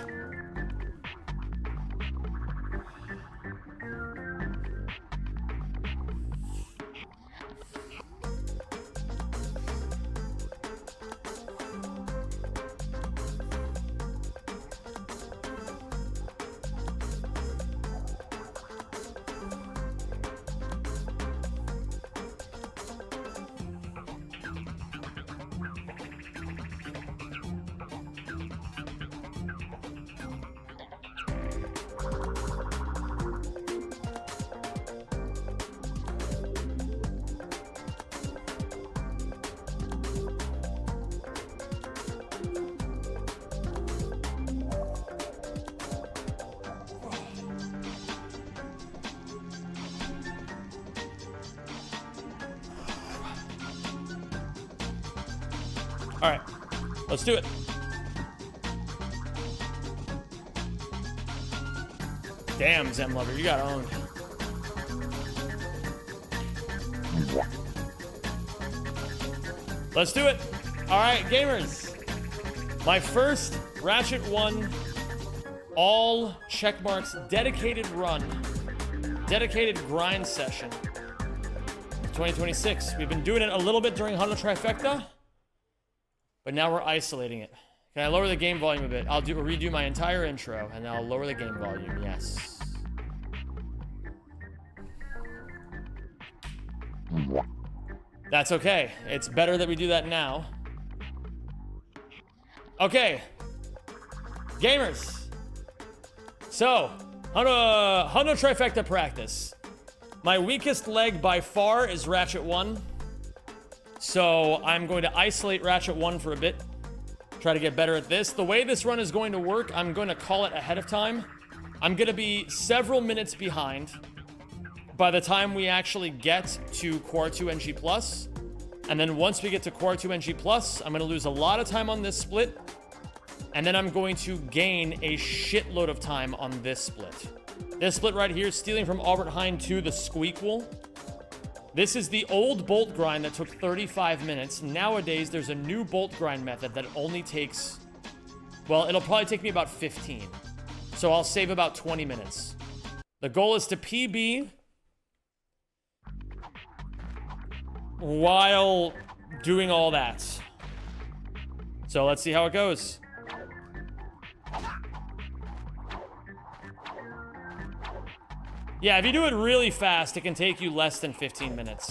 All right, let's do it. Damn, Zem Lover, you got owned. Let's do it. All right, gamers. My first Ratchet 1 all checkmarks dedicated run, dedicated grind session. 2026. We've been doing it a little bit during Hundo Trifecta, but now we're isolating it. Can I lower the game volume a bit? I'll redo my entire intro, and I'll lower the game volume, yes. That's okay. It's better that we do that now. Okay. Gamers. So, Hundo Trifecta practice. My weakest leg by far is Ratchet 1. So I'm going to isolate Ratchet 1 for a bit. Try to get better at this. The way this run is going to work, I'm going to call it ahead of time. I'm going to be several minutes behind by the time we actually get to Core 2 NG+. And then once we get to Core 2 NG+, I'm going to lose a lot of time on this split. And then I'm going to gain a shitload of time on this split. This split right here, stealing from Albert Heijn to the Squeakquel. This is the old bolt grind that took 35 minutes. Nowadays, there's a new bolt grind method that only takes, well, it'll probably take me about 15. So I'll save about 20 minutes. The goal is to PB while doing all that. So let's see how it goes. Yeah, if you do it really fast, it can take you less than 15 minutes.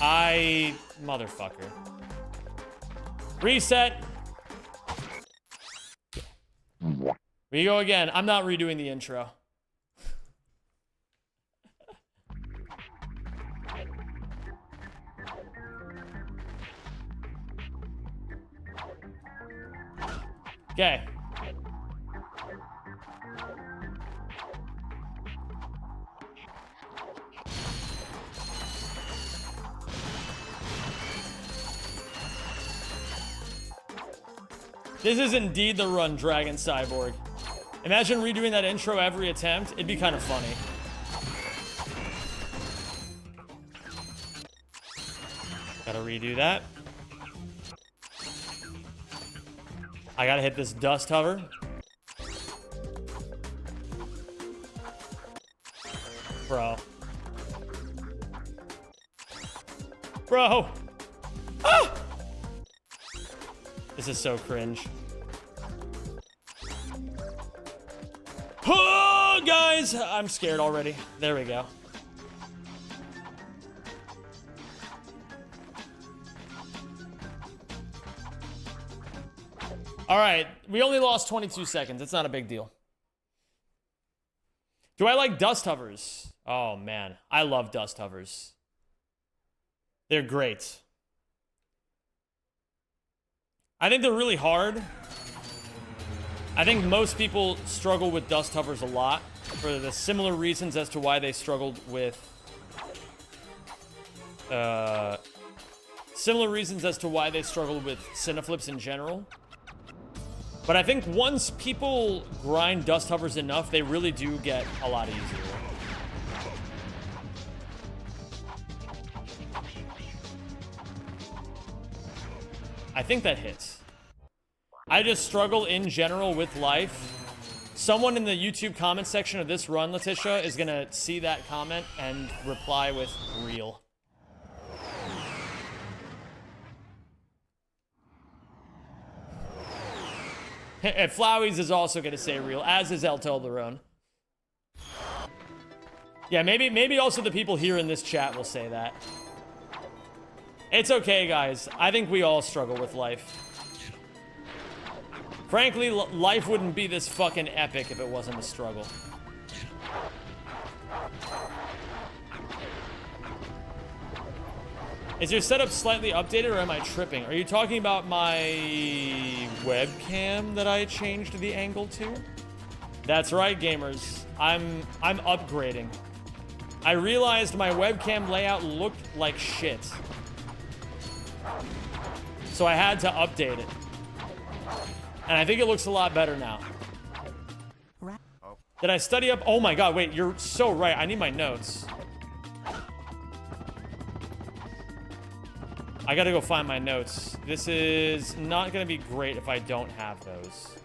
Motherfucker. Reset. Here you go again. I'm not redoing the intro. Okay. This is indeed the run, Dragon Cyborg. Imagine redoing that intro every attempt. It'd be kind of funny. Gotta redo that. I gotta hit this dust hover. Bro. Bro! Ah! This is so cringe. Oh, guys! I'm scared already. There we go. All right, we only lost 22 seconds. It's not a big deal. Do I like dust hovers? Oh, man. I love dust hovers. They're great. I think they're really hard. I think most people struggle with dust hovers a lot for the similar reasons as to why they struggled with... similar reasons as to why they struggled with cineflips in general. But I think once people grind dust hovers enough, they really do get a lot easier. I think that hits. I just struggle in general with life. Someone in the YouTube comment section of this run, Letitia, is gonna see that comment and reply with real. And Flowey's is also gonna say real, as is El Toblerone. Yeah, maybe also the people here in this chat will say that. It's okay, guys. I think we all struggle with life. Frankly, life wouldn't be this fucking epic if it wasn't a struggle. Is your setup slightly updated or am I tripping? Are you talking about my webcam that I changed the angle to? That's right, gamers. I'm upgrading. I realized my webcam layout looked like shit. So I had to update it. And I think it looks a lot better now. Did I study up? Oh my god, wait, you're so right. I need my notes. I gotta go find my notes. This is not gonna be great if I don't have those.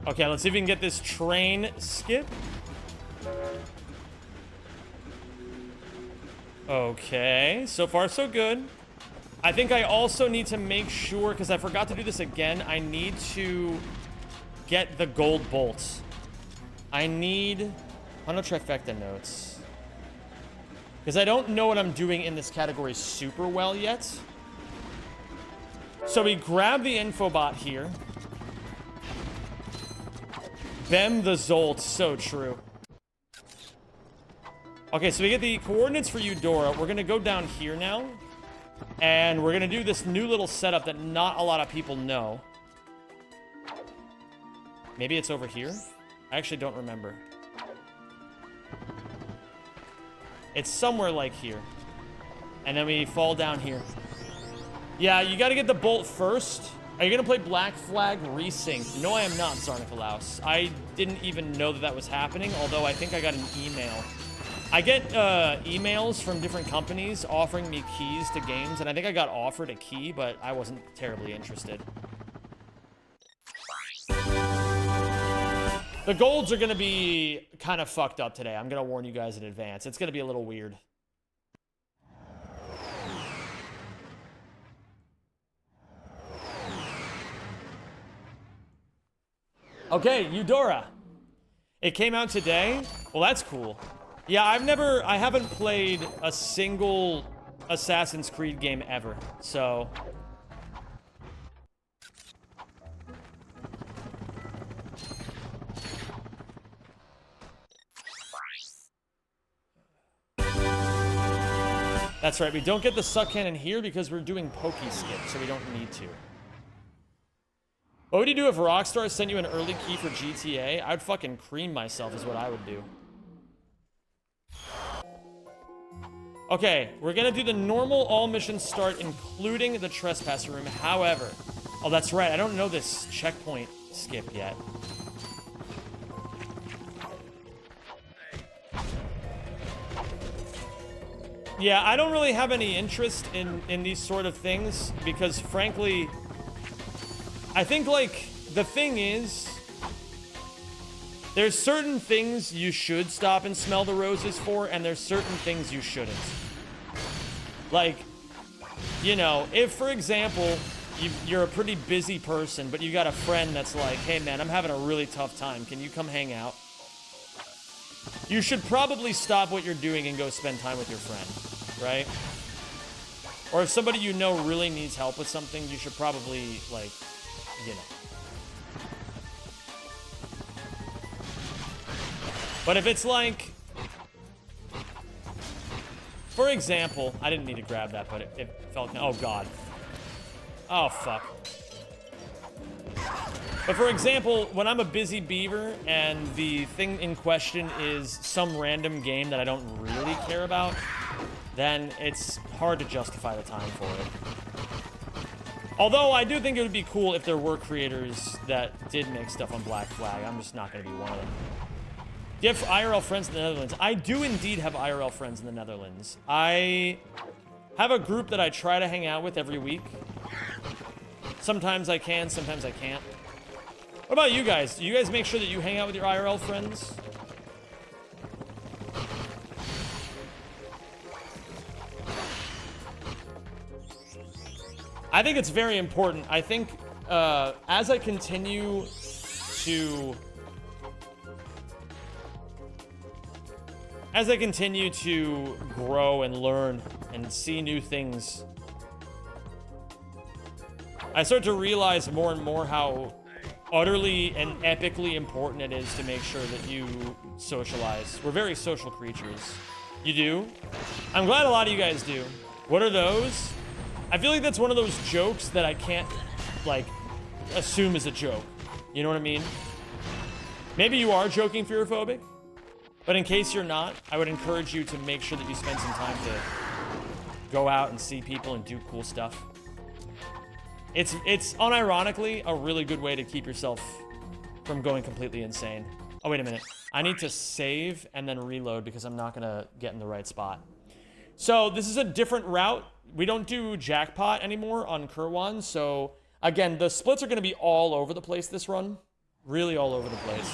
Okay, let's see if we can get this train skip. Okay, so far so good. I think I also need to make sure, because I forgot to do this again, I need to get the gold bolts. I need Hundo Trifecta notes. Because I don't know what I'm doing in this category super well yet. So we grab the infobot here. Bem the Zolt, so true. Okay, so we get the coordinates for Eudora. We're gonna go down here now. And we're gonna do this new little setup that not a lot of people know. Maybe it's over here? I actually don't remember. It's somewhere like here. And then we fall down here. Yeah, you gotta get the bolt first. Are you gonna play Black Flag Resync? No, I am not, Zarnicolaus. I didn't even know that that was happening, although I think I got an email. I get emails from different companies offering me keys to games, and I think I got offered a key, but I wasn't terribly interested. The golds are gonna be kind of fucked up today. I'm gonna warn you guys in advance. It's gonna be a little weird. Okay, Eudora. It came out today? Well, that's cool. Yeah, I haven't played a single Assassin's Creed game ever, so... That's right, we don't get the suck cannon here because we're doing pokey skip, so we don't need to. What would you do if Rockstar sent you an early key for GTA? I'd fucking cream myself is what I would do. Okay, we're gonna do the normal all missions start, including the trespasser room. However, oh, that's right, I don't know this checkpoint skip yet. Yeah, I don't really have any interest in these sort of things because, frankly, I think, like, the thing is, there's certain things you should stop and smell the roses for, and there's certain things you shouldn't. Like, you know, if, for example, you're a pretty busy person, but you got a friend that's like, hey, man, I'm having a really tough time. Can you come hang out? You should probably stop what you're doing and go spend time with your friend, right? Or if somebody you know really needs help with something, you should probably, like, you know. But if it's like, for example, I didn't need to grab that, but it felt, oh God. Oh, fuck. But for example, when I'm a busy beaver and the thing in question is some random game that I don't really care about, then it's hard to justify the time for it. Although I do think it would be cool if there were creators that did make stuff on Black Flag. I'm just not going to be one of them. Do you have IRL friends in the Netherlands? I do indeed have IRL friends in the Netherlands. I have a group that I try to hang out with every week. Sometimes I can, sometimes I can't. What about you guys? Do you guys make sure that you hang out with your IRL friends? I think it's very important. I think as I continue to grow and learn and see new things, I start to realize more and more how utterly and epically important it is to make sure that you socialize. We're very social creatures. You do? I'm glad a lot of you guys do. What are those? I feel like that's one of those jokes that I can't, like, assume is a joke. You know what I mean? Maybe you are joking fearophobic, but in case you're not, I would encourage you to make sure that you spend some time to go out and see people and do cool stuff. It's unironically a really good way to keep yourself from going completely insane. Oh, wait a minute. I need to save and then reload because I'm not gonna get in the right spot. So this is a different route. We don't do jackpot anymore on Kirwan. So again, the splits are gonna be all over the place this run. Really all over the place.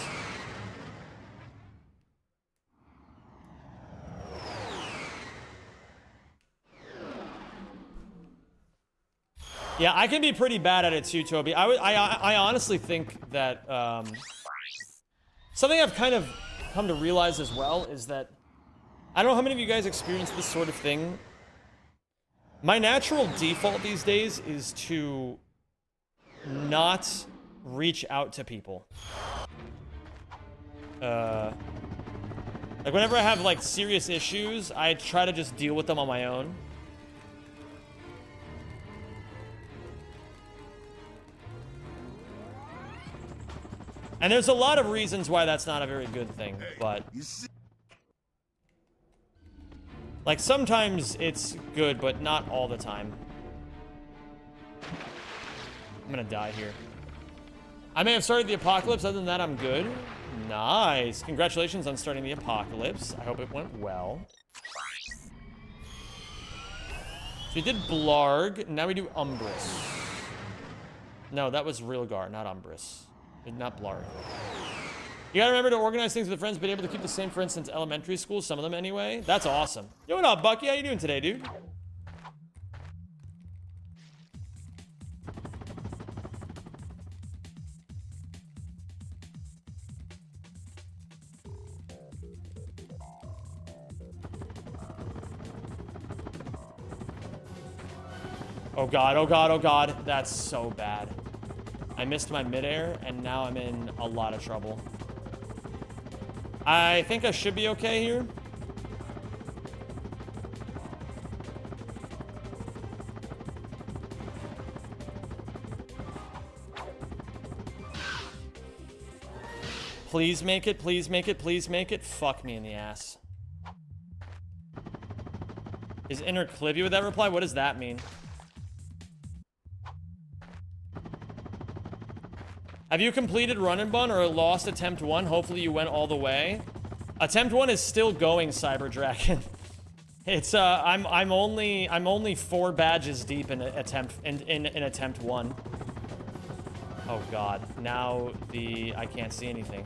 Yeah, I can be pretty bad at it too, Toby. I honestly think that something I've kind of come to realize as well is that I don't know how many of you guys experience this sort of thing. My natural default these days is to not reach out to people. Like whenever I have like serious issues, I try to just deal with them on my own. And there's a lot of reasons why that's not a very good thing, but like sometimes it's good, but not all the time. I'm gonna die here. I may have started the apocalypse, other than that I'm good. Nice. Congratulations on starting the apocalypse. I hope it went well. So we did Blarg, now we do Umbrus. No, that was Rilgar, not Umbrus. Not Blarg. You gotta remember to organize things with friends, but able to keep the same friends since elementary school, some of them anyway. That's awesome. Yo, what up, Bucky? How you doing today, dude? Oh god, oh god, oh god. That's so bad. I missed my midair, and now I'm in a lot of trouble. I think I should be okay here. Please make it, please make it, please make it. Fuck me in the ass. Is interclivy with that reply? What does that mean? Have you completed run and bun or lost attempt 1? Hopefully you went all the way. Attempt 1 is still going, Cyber Dragon. It's I'm only 4 badges deep in attempt attempt 1. Oh god. Now I can't see anything.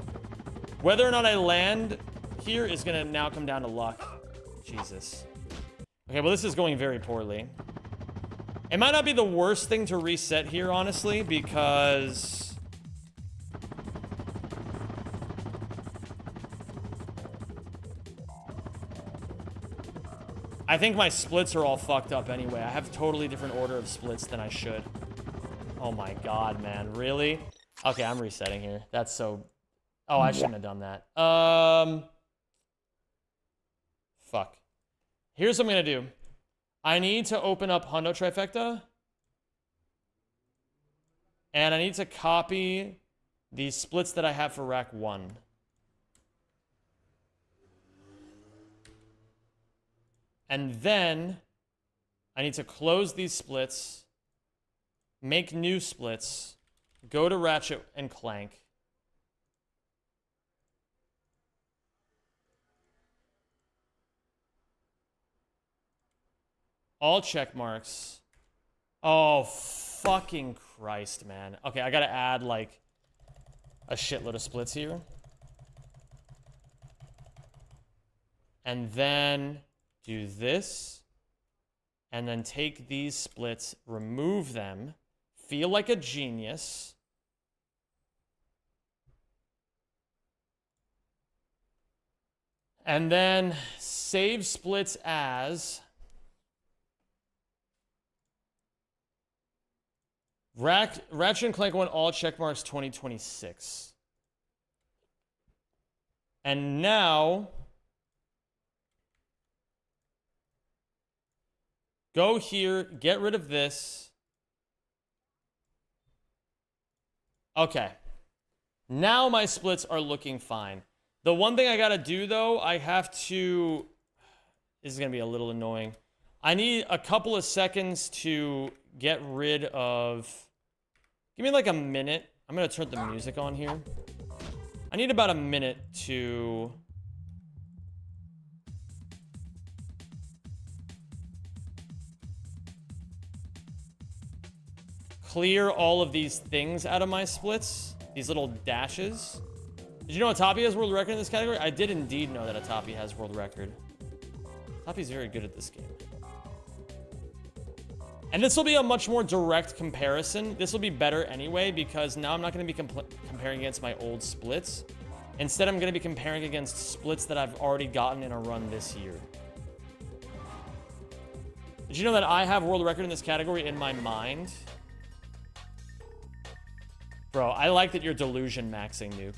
Whether or not I land here is gonna now come down to luck. Jesus. Okay, well this is going very poorly. It might not be the worst thing to reset here, honestly, because I think my splits are all fucked up anyway. I have totally different order of splits than I should. Oh my god, man. Really? Okay, I'm resetting here. That's so... Oh, I shouldn't have done that. Fuck. Here's what I'm gonna do. I need to open up Hundo Trifecta. And I need to copy the splits that I have for rack 1. And then I need to close these splits, make new splits, go to Ratchet and Clank. All check marks. Oh, fucking Christ, man. Okay, I gotta add, like, a shitload of splits here. And then do this. And then take these splits, remove them, feel like a genius. And then save splits as Ratchet and Clank 1 all checkmarks 2026. And now go here, get rid of this. Okay. Now my splits are looking fine. The one thing I gotta do though, I have to... This is gonna be a little annoying. I need a couple of seconds to get rid of... Give me like a minute. I'm gonna turn the music on here. I need about a minute to... clear all of these things out of my splits. These little dashes. Did you know Atapi has world record in this category? I did indeed know that Atapi has world record. Atapi's very good at this game. And this will be a much more direct comparison. This will be better anyway, because now I'm not going to be comparing against my old splits. Instead, I'm going to be comparing against splits that I've already gotten in a run this year. Did you know that I have world record in this category in my mind? Bro, I like that you're delusion maxing, Nuke.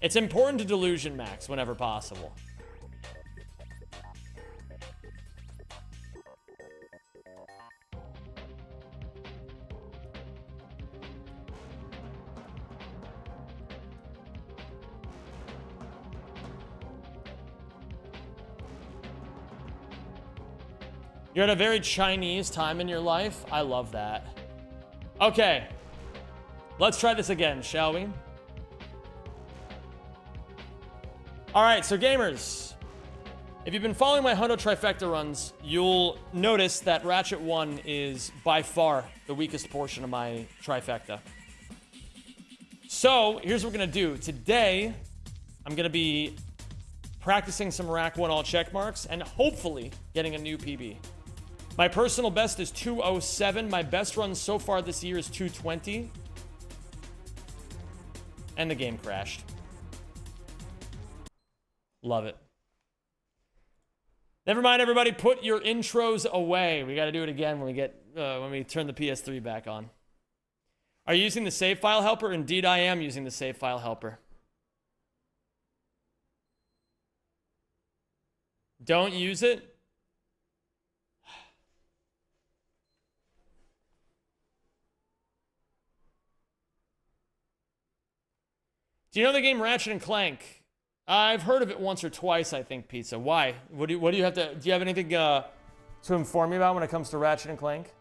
It's important to delusion max whenever possible. You're at a very Chinese time in your life. I love that. Okay. Let's try this again, shall we? All right, so gamers, if you've been following my Hundo Trifecta runs, you'll notice that Ratchet 1 is by far the weakest portion of my Trifecta. So here's what we're gonna do. Today, I'm gonna be practicing some rack 1 all check marks and hopefully getting a new PB. My personal best is 207. My best run so far this year is 220. And the game crashed. Love it. Never mind, everybody. Put your intros away. We got to do it again when we get when we turn the PS3 back on. Are you using the save file helper? Indeed, I am using the save file helper. Don't use it? Do you know the game Ratchet and Clank? I've heard of it once or twice, I think, Pizza. Why? What do you have to... Do you have anything to inform me about when it comes to Ratchet and Clank?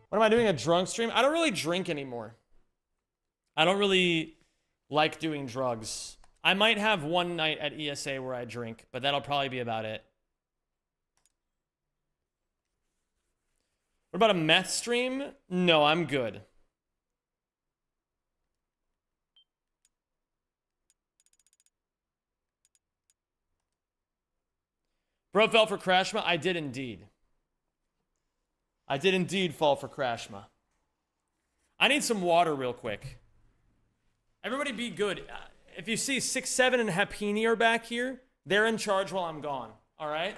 What am I doing, a drunk stream? I don't really drink anymore. I don't really like doing drugs. I might have one night at ESA where I drink, but that'll probably be about it. What about a meth stream? No, I'm good. Bro fell for Crashma? I did indeed. I did indeed fall for Crashma. I need some water real quick. Everybody be good. If you see 6, 7, and Happini are back here, they're in charge while I'm gone. All right?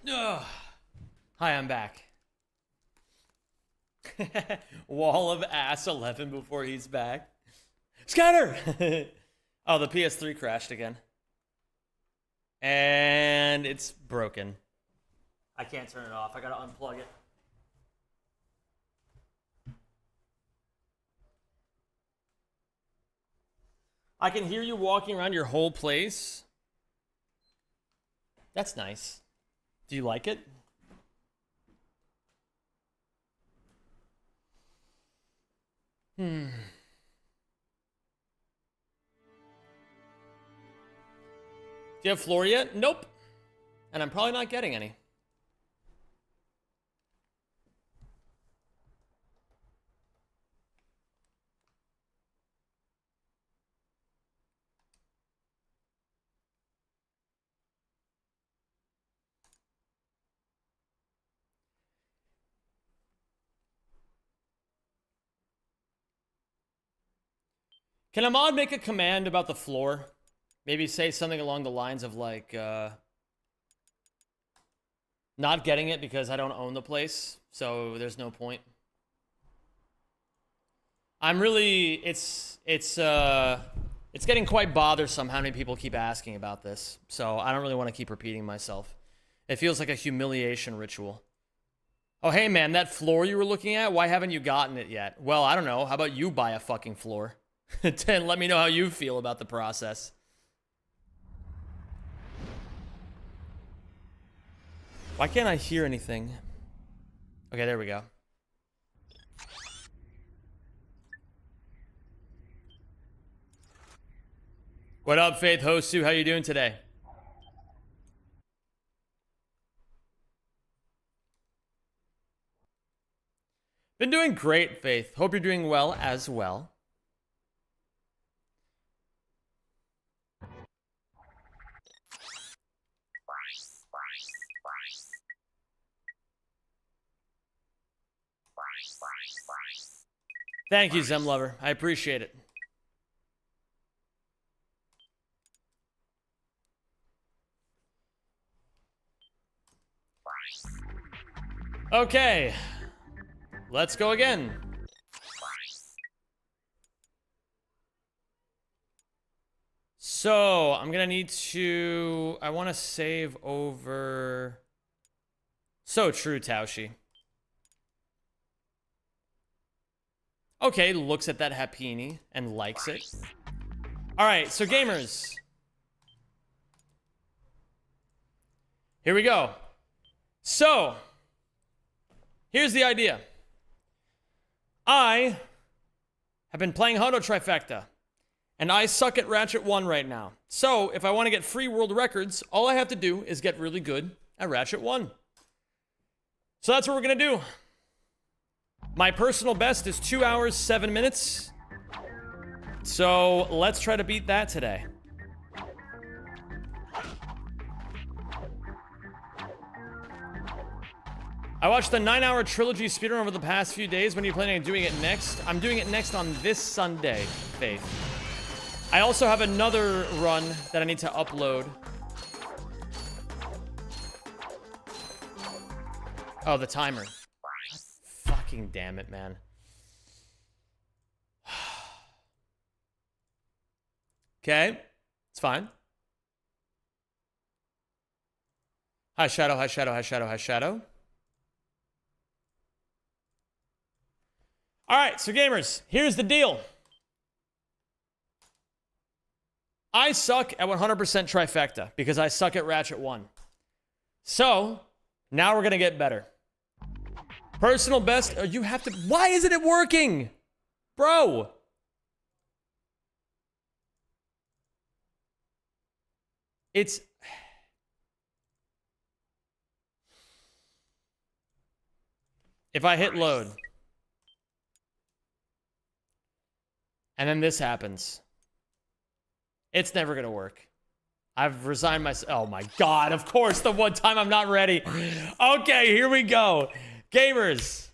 Ugh. Hi, I'm back. Wall of ass 11 before he's back. Scatter! Oh, the PS3 crashed again. And it's broken. I can't turn it off. I gotta unplug it. I can hear you walking around your whole place. That's nice. Do you like it? Do you have floor yet? Nope. And I'm probably not getting any. Can a mod make a command about the floor? Maybe say something along the lines of like, not getting it because I don't own the place, so there's no point. I'm really, it's getting quite bothersome how many people keep asking about this, so I don't really want to keep repeating myself. It feels like a humiliation ritual. Oh, hey man, that floor you were looking at, why haven't you gotten it yet? Well, I don't know, how about you buy a fucking floor? And let me know how you feel about the process. Why can't I hear anything? Okay, there we go. What up, Faith Hostu? How you doing today? Been doing great, Faith. Hope you're doing well as well. Thank you, Zemlover. I appreciate it. Okay. Let's go again. So, I'm gonna need to... I want to save over... So true, Taushi. Okay, looks at that Happini and likes it. Alright, so gamers. Here we go. So, here's the idea. I have been playing Hondo Trifecta, And I suck at Ratchet 1 right now. So, if I want to get free world records, all I have to do is get really good at Ratchet 1. So that's what we're going to do. My personal best is 2 hours, 7 minutes. So, let's try to beat that today. I watched the 9-hour trilogy speedrun over the past few days. When are you planning on doing it next? I'm doing it next on this Sunday, Faith. I also have another run that I need to upload. Oh, the timer. Fucking damn it, man. Okay, it's fine. Hi, Shadow, hi, Shadow, hi, Shadow, hi, Shadow. All right, so gamers, here's the deal. I suck at 100% trifecta because I suck at Ratchet 1. So, now we're going to get better. Personal best, you have to... Why isn't it working? Bro. It's... If I hit load... And then this happens. It's never gonna work. I've resigned myself. Oh my god, of course, the one time I'm not ready. Okay, here we go. Gamers.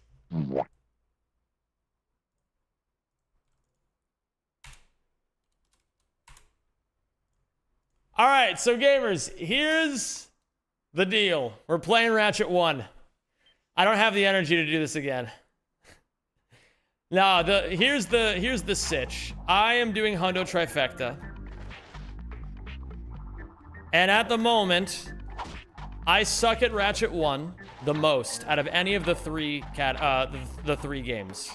Alright, so gamers, here's the deal. We're playing Ratchet 1. I don't have the energy to do this again. No, here's the sitch. I am doing Hundo Trifecta. And at the moment, I suck at Ratchet 1 the most out of any of the three games.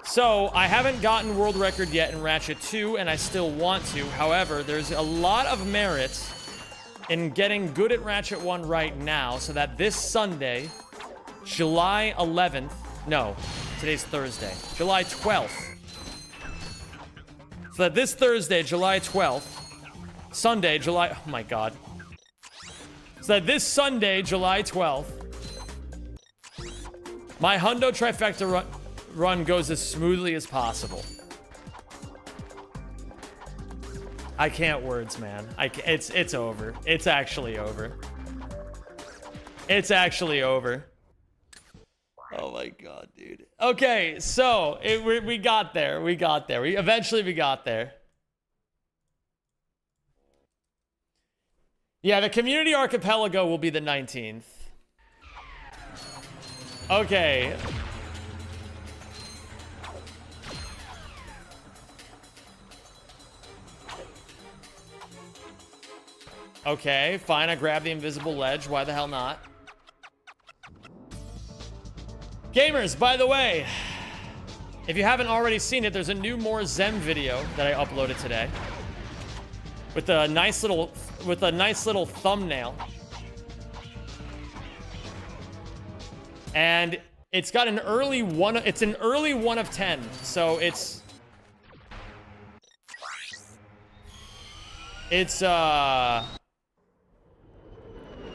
So, I haven't gotten world record yet in Ratchet 2, and I still want to. However, there's a lot of merit in getting good at Ratchet 1 right now, so that this Sunday, July 11th, no, today's Thursday, July 12th. So that this Thursday, July 12th, Sunday, July, oh my god. So that this Sunday, July 12th, my Hundo Trifecta run goes as smoothly as possible. I can't words, man. It's over. It's actually over. It's actually over. Oh my god, dude. Okay, so we got there. We got there. We eventually got there. Yeah, the community archipelago will be the 19th. Okay. Okay, fine. I grabbed the invisible ledge. Why the hell not? Gamers, by the way, if you haven't already seen it, there's a new More Zem video that I uploaded today with a nice little thumbnail, and it's got an early one. It's an early 1 of 10, so it's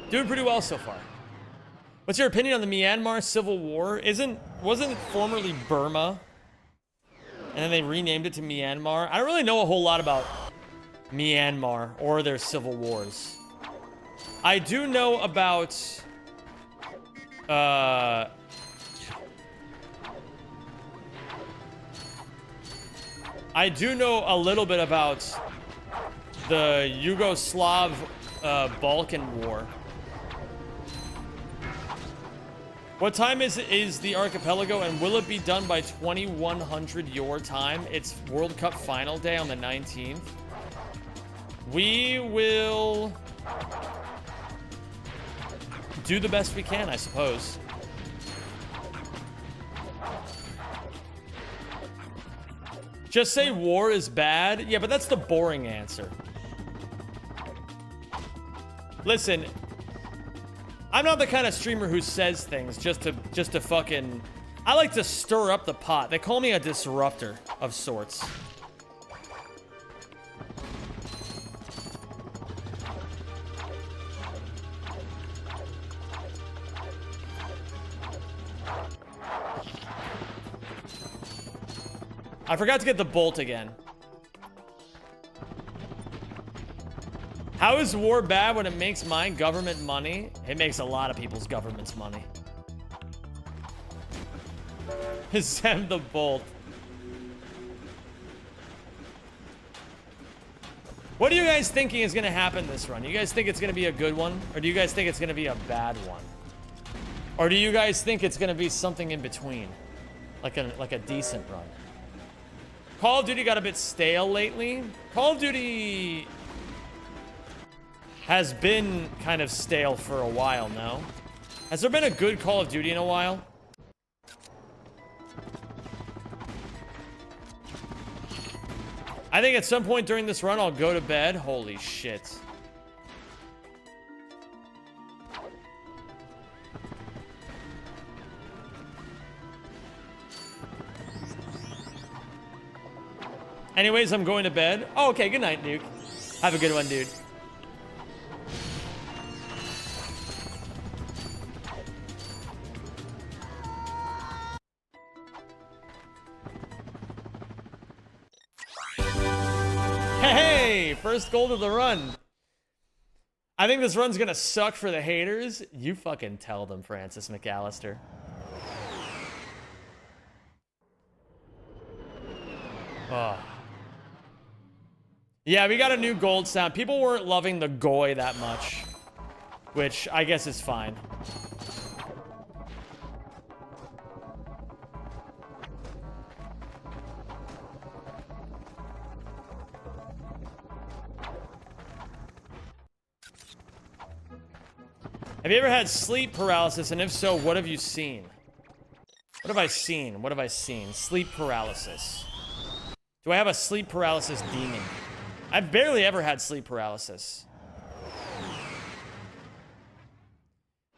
doing pretty well so far. What's your opinion on the Myanmar Civil War? Wasn't it formerly Burma? And then they renamed it to Myanmar? I don't really know a whole lot about Myanmar or their civil wars. I do know about... I do know a little bit about the Yugoslav Balkan War. What time is the archipelago, and will it be done by 2100 your time? It's World Cup final day on the 19th. We will do the best we can, I suppose. Just say war is bad? Yeah, but that's the boring answer. Listen, I'm not the kind of streamer who says things just to fucking... I like to stir up the pot. They call me a disruptor of sorts. I forgot to get the bolt again. How is war bad when it makes my government money? It makes a lot of people's government's money. Send the bolt. What are you guys thinking is going to happen this run? You guys think it's going to be a good one? Or do you guys think it's going to be a bad one? Or do you guys think it's going to be something in between? Like a decent run? Call of Duty got a bit stale lately. Call of Duty has been kind of stale for a while now. Has there been a good Call of Duty in a while? I think at some point during this run, I'll go to bed. Holy shit. Anyways, I'm going to bed. Oh, okay, good night, Duke. Have a good one, dude. Hey, first goal of the run. I think this run's gonna suck for the haters. You fucking tell them, Francis McAllister. Oh. Yeah, we got a new gold sound. People weren't loving the goy that much, which I guess is fine. Have you ever had sleep paralysis? And if so, what have you seen? What have I seen? What have I seen? Sleep paralysis. Do I have a sleep paralysis demon? I've barely ever had sleep paralysis.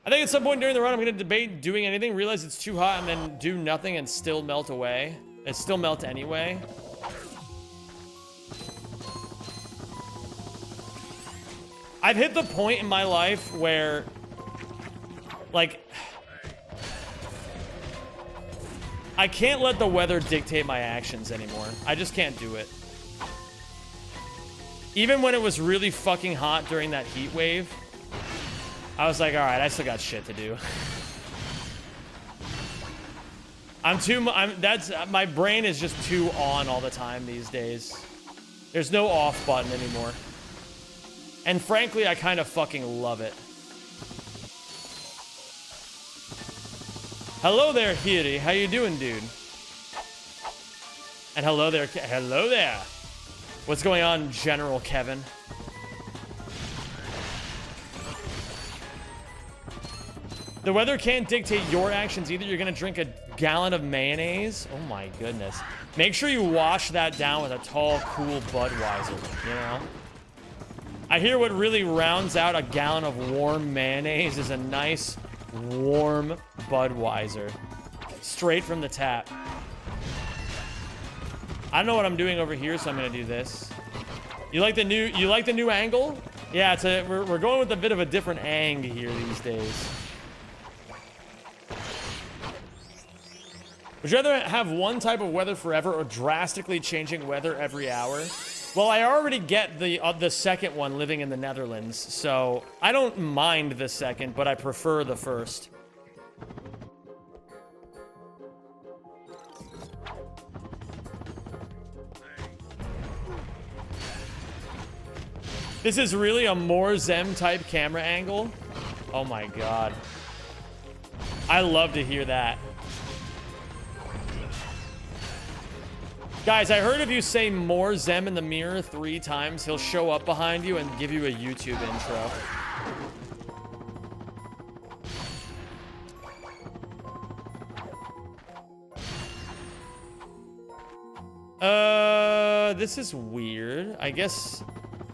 I think at some point during the run, I'm going to debate doing anything, realize it's too hot, and then do nothing and still melt away. It still melt anyway. I've hit the point in my life where, like, I can't let the weather dictate my actions anymore. I just can't do it. Even when it was really fucking hot during that heat wave, I was like, all right, I still got shit to do. My brain is just too on all the time these days. There's no off button anymore. And frankly, I kind of fucking love it. Hello there, Hiri. How you doing, dude? And hello there. Hello there. What's going on, General Kevin? The weather can't dictate your actions either. You're gonna drink a gallon of mayonnaise? Oh my goodness. Make sure you wash that down with a tall, cool Budweiser, you know? I hear what really rounds out a gallon of warm mayonnaise is a nice, warm Budweiser. Straight from the tap. I don't know what I'm doing over here, so I'm gonna do this. You like the new angle? Yeah, we're going with a bit of a different ang here these days. Would you rather have one type of weather forever or drastically changing weather every hour? Well, I already get the second one living in the Netherlands, so I don't mind the second, but I prefer the first. This is really a more Zem type camera angle. Oh my god. I love to hear that. Guys, I heard if you say more Zem in the mirror 3 times, he'll show up behind you and give you a YouTube intro. This is weird. I guess...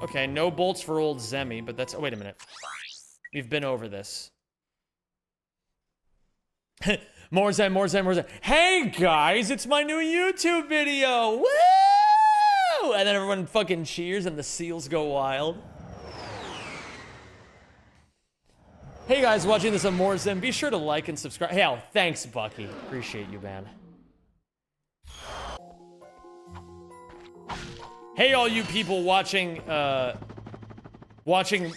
Okay, no bolts for old Zemi, but that's... Oh, wait a minute. We've been over this. More Zen, more Zen, more Zen. Hey, guys, it's my new YouTube video. Woo! And then everyone fucking cheers and the seals go wild. Hey, guys, watching this on More Zen. Be sure to like and subscribe. Hey, thanks, Bucky. Appreciate you, man. Hey, all you people watching, watching...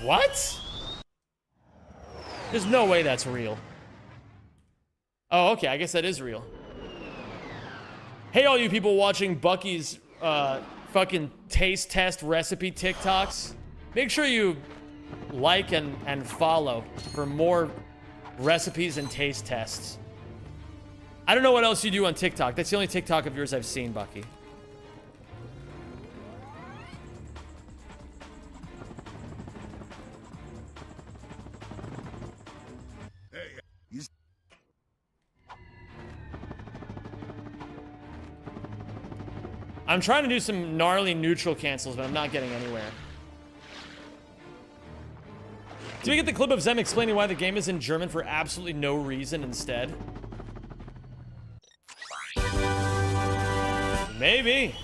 What? There's no way that's real. Oh, okay, I guess that is real. Hey, all you people watching Bucky's, fucking taste test recipe TikToks. Make sure you like and follow for more recipes and taste tests. I don't know what else you do on TikTok. That's the only TikTok of yours I've seen, Bucky. I'm trying to do some gnarly neutral cancels, but I'm not getting anywhere. Did we get the clip of Zem explaining why the game is in German for absolutely no reason instead? Maybe.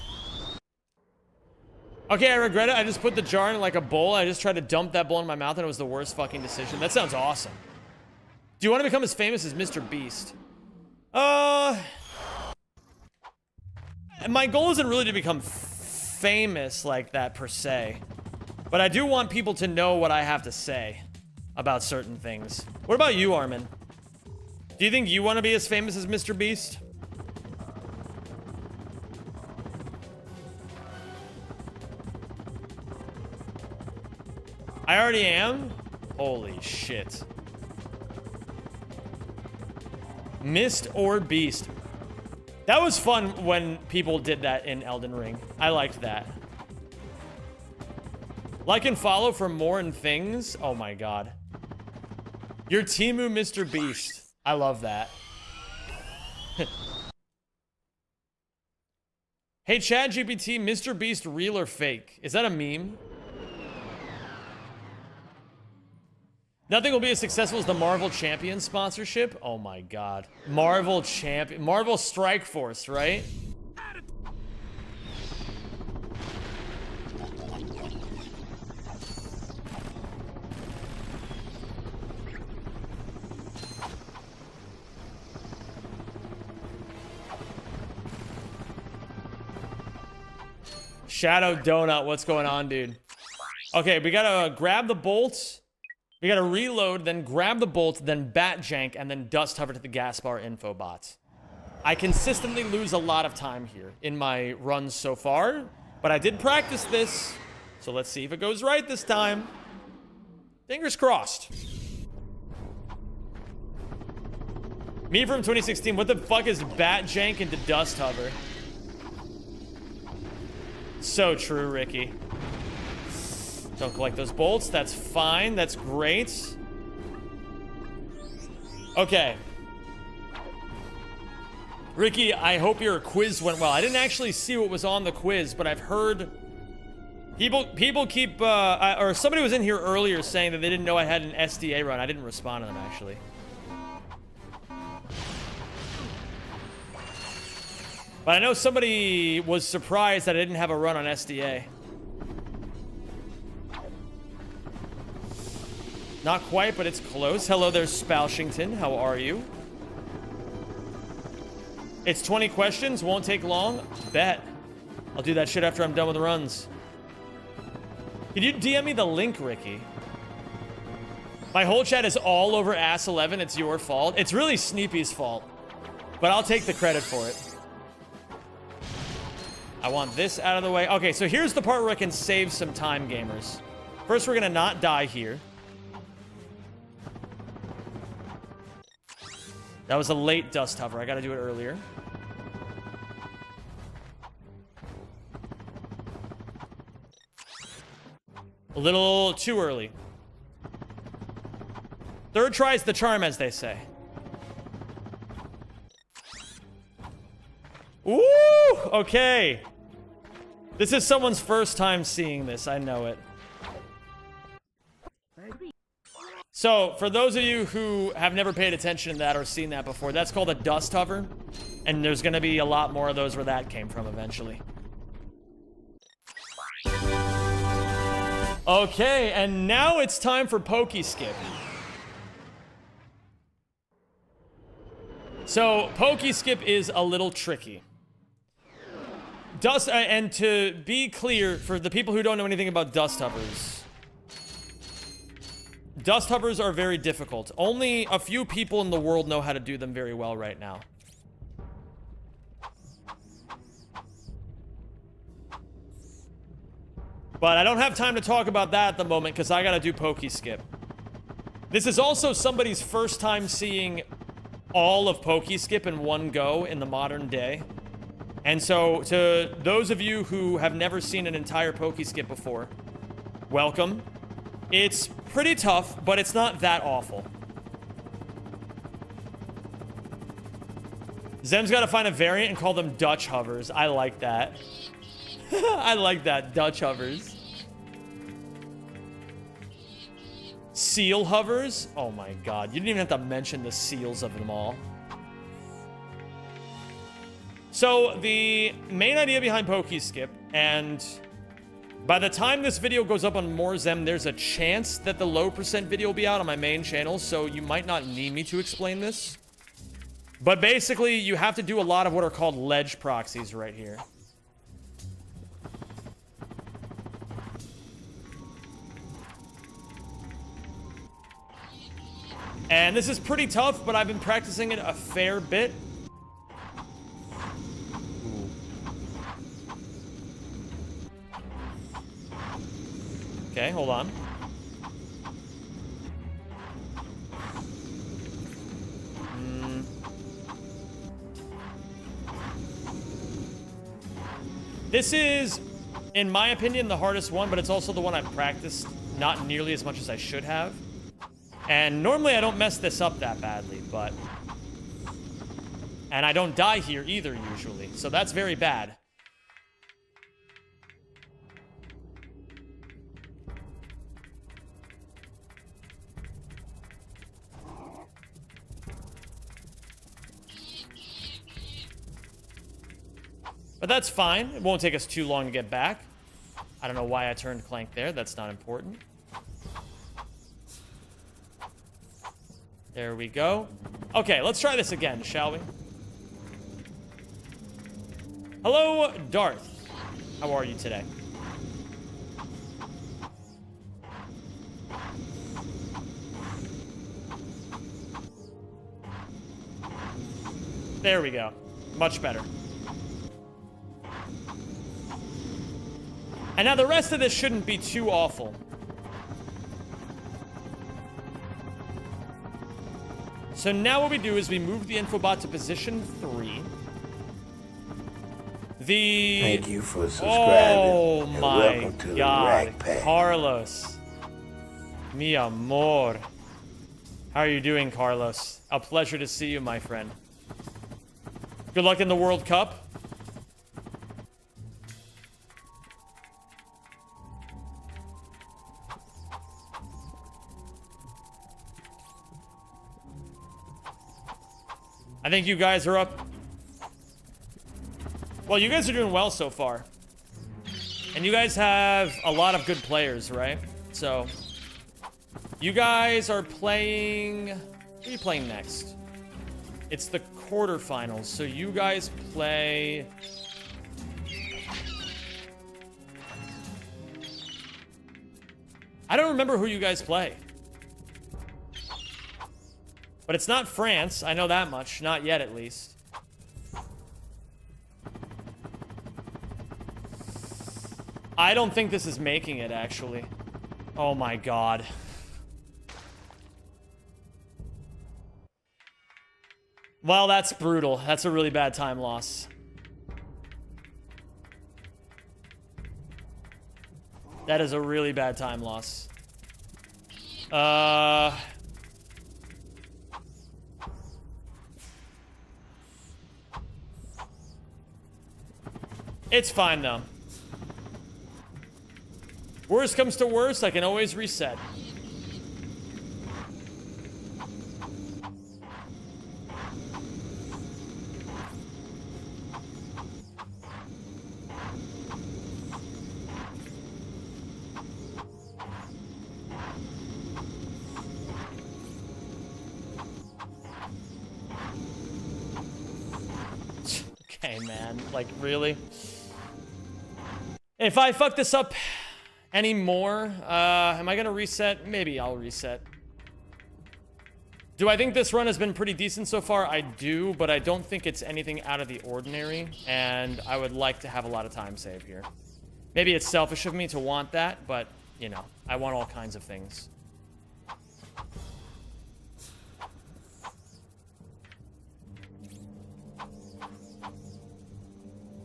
Okay, I regret it. I just put the jar in like a bowl. I just tried to dump that bowl in my mouth and it was the worst fucking decision. That sounds awesome. Do you want to become as famous as Mr. Beast? My goal isn't really to become famous like that per se. But I do want people to know what I have to say about certain things. What about you, Armin? Do you think you want to be as famous as Mr. Beast? I already am? Holy shit. Mist or Beast? That was fun when people did that in Elden Ring. I liked that. Like and follow for more and things. Oh my god. You're Timu Mr. Beast. I love that. Hey ChatGPT, Mr. Beast real or fake? Is that a meme? Nothing will be as successful as the Marvel Champion sponsorship. Oh my god. Marvel Champion. Marvel Strike Force, right? Shadow Donut, what's going on, dude? Okay, we gotta grab the bolts. We gotta reload, then grab the bolt, then bat jank, and then dust hover to the gas bar info bots. I consistently lose a lot of time here in my runs so far, but I did practice this, so let's see if it goes right this time. Fingers crossed. Me from 2016, what the fuck is bat jank into dust hover? So true, Ricky. Don't collect those bolts. That's fine. That's great. Okay. Ricky, I hope your quiz went well. I didn't actually see what was on the quiz, but I've heard people keep, or somebody was in here earlier saying that they didn't know I had an SDA run. I didn't respond to them, actually. But I know somebody was surprised that I didn't have a run on SDA. Not quite, but it's close. Hello there, Spoushington. How are you? It's 20 questions. Won't take long. Bet. I'll do that shit after I'm done with the runs. Can you DM me the link, Ricky? My whole chat is all over Ass 11. It's your fault. It's really Sneepy's fault. But I'll take the credit for it. I want this out of the way. Okay, so here's the part where I can save some time, gamers. First, we're gonna not die here. That was a late dust hover. I gotta do it earlier. A little too early. Third try's the charm, as they say. Ooh, okay. This is someone's first time seeing this. I know it. So, for those of you who have never paid attention to that or seen that before, that's called a dust hover. And there's going to be a lot more of those where that came from eventually. Okay, and now it's time for Pokey Skip. So, Pokey Skip is a little tricky. Dust, and to be clear, for the people who don't know anything about dust hovers are very difficult. Only a few people in the world know how to do them very well right now. But I don't have time to talk about that at the moment because I gotta do Pokeskip. This is also somebody's first time seeing all of Pokeskip in one go in the modern day. And so, to those of you who have never seen an entire Pokeskip before, welcome. It's pretty tough, but it's not that awful. Zem's gotta find a variant and call them Dutch hovers. I like that. I like that, Dutch hovers. Seal hovers? Oh my god, you didn't even have to mention the seals of them all. So, the main idea behind Pokeskip, and by the time this video goes up on More Zem, there's a chance that the low percent video will be out on my main channel, so you might not need me to explain this. But basically, you have to do a lot of what are called ledge proxies right here. And this is pretty tough, but I've been practicing it a fair bit. Okay, hold on. This is, in my opinion, the hardest one, but it's also the one I've practiced not nearly as much as I should have. And normally I don't mess this up that badly, but... And I don't die here either, usually, so that's very bad. But that's fine. It won't take us too long to get back. I don't know why I turned Clank there. That's not important. There we go. Okay, let's try this again, shall we? Hello, Darth. How are you today? There we go. Much better. And now the rest of this shouldn't be too awful. So now what we do is we move the infobot to position 3. Thank you for subscribing. Oh and my welcome to god, the Rack Pack. Carlos. Mi amor. How are you doing, Carlos? A pleasure to see you, my friend. Good luck in the World Cup. I think you guys are up. Well, you guys are doing well so far. And you guys have a lot of good players, right? So, you guys are playing... What are you playing next? It's the quarterfinals, so you guys play... I don't remember who you guys play. But it's not France, I know that much. Not yet, at least. I don't think this is making it, actually. Oh my god. Well, that's brutal. That's a really bad time loss. That is a really bad time loss. It's fine, though. Worst comes to worst, I can always reset. Okay, man. Like, really? If I fuck this up anymore, am I gonna reset? Maybe I'll reset. Do I think this run has been pretty decent so far? I do, but I don't think it's anything out of the ordinary, and I would like to have a lot of time saved here. Maybe it's selfish of me to want that, but, you know, I want all kinds of things.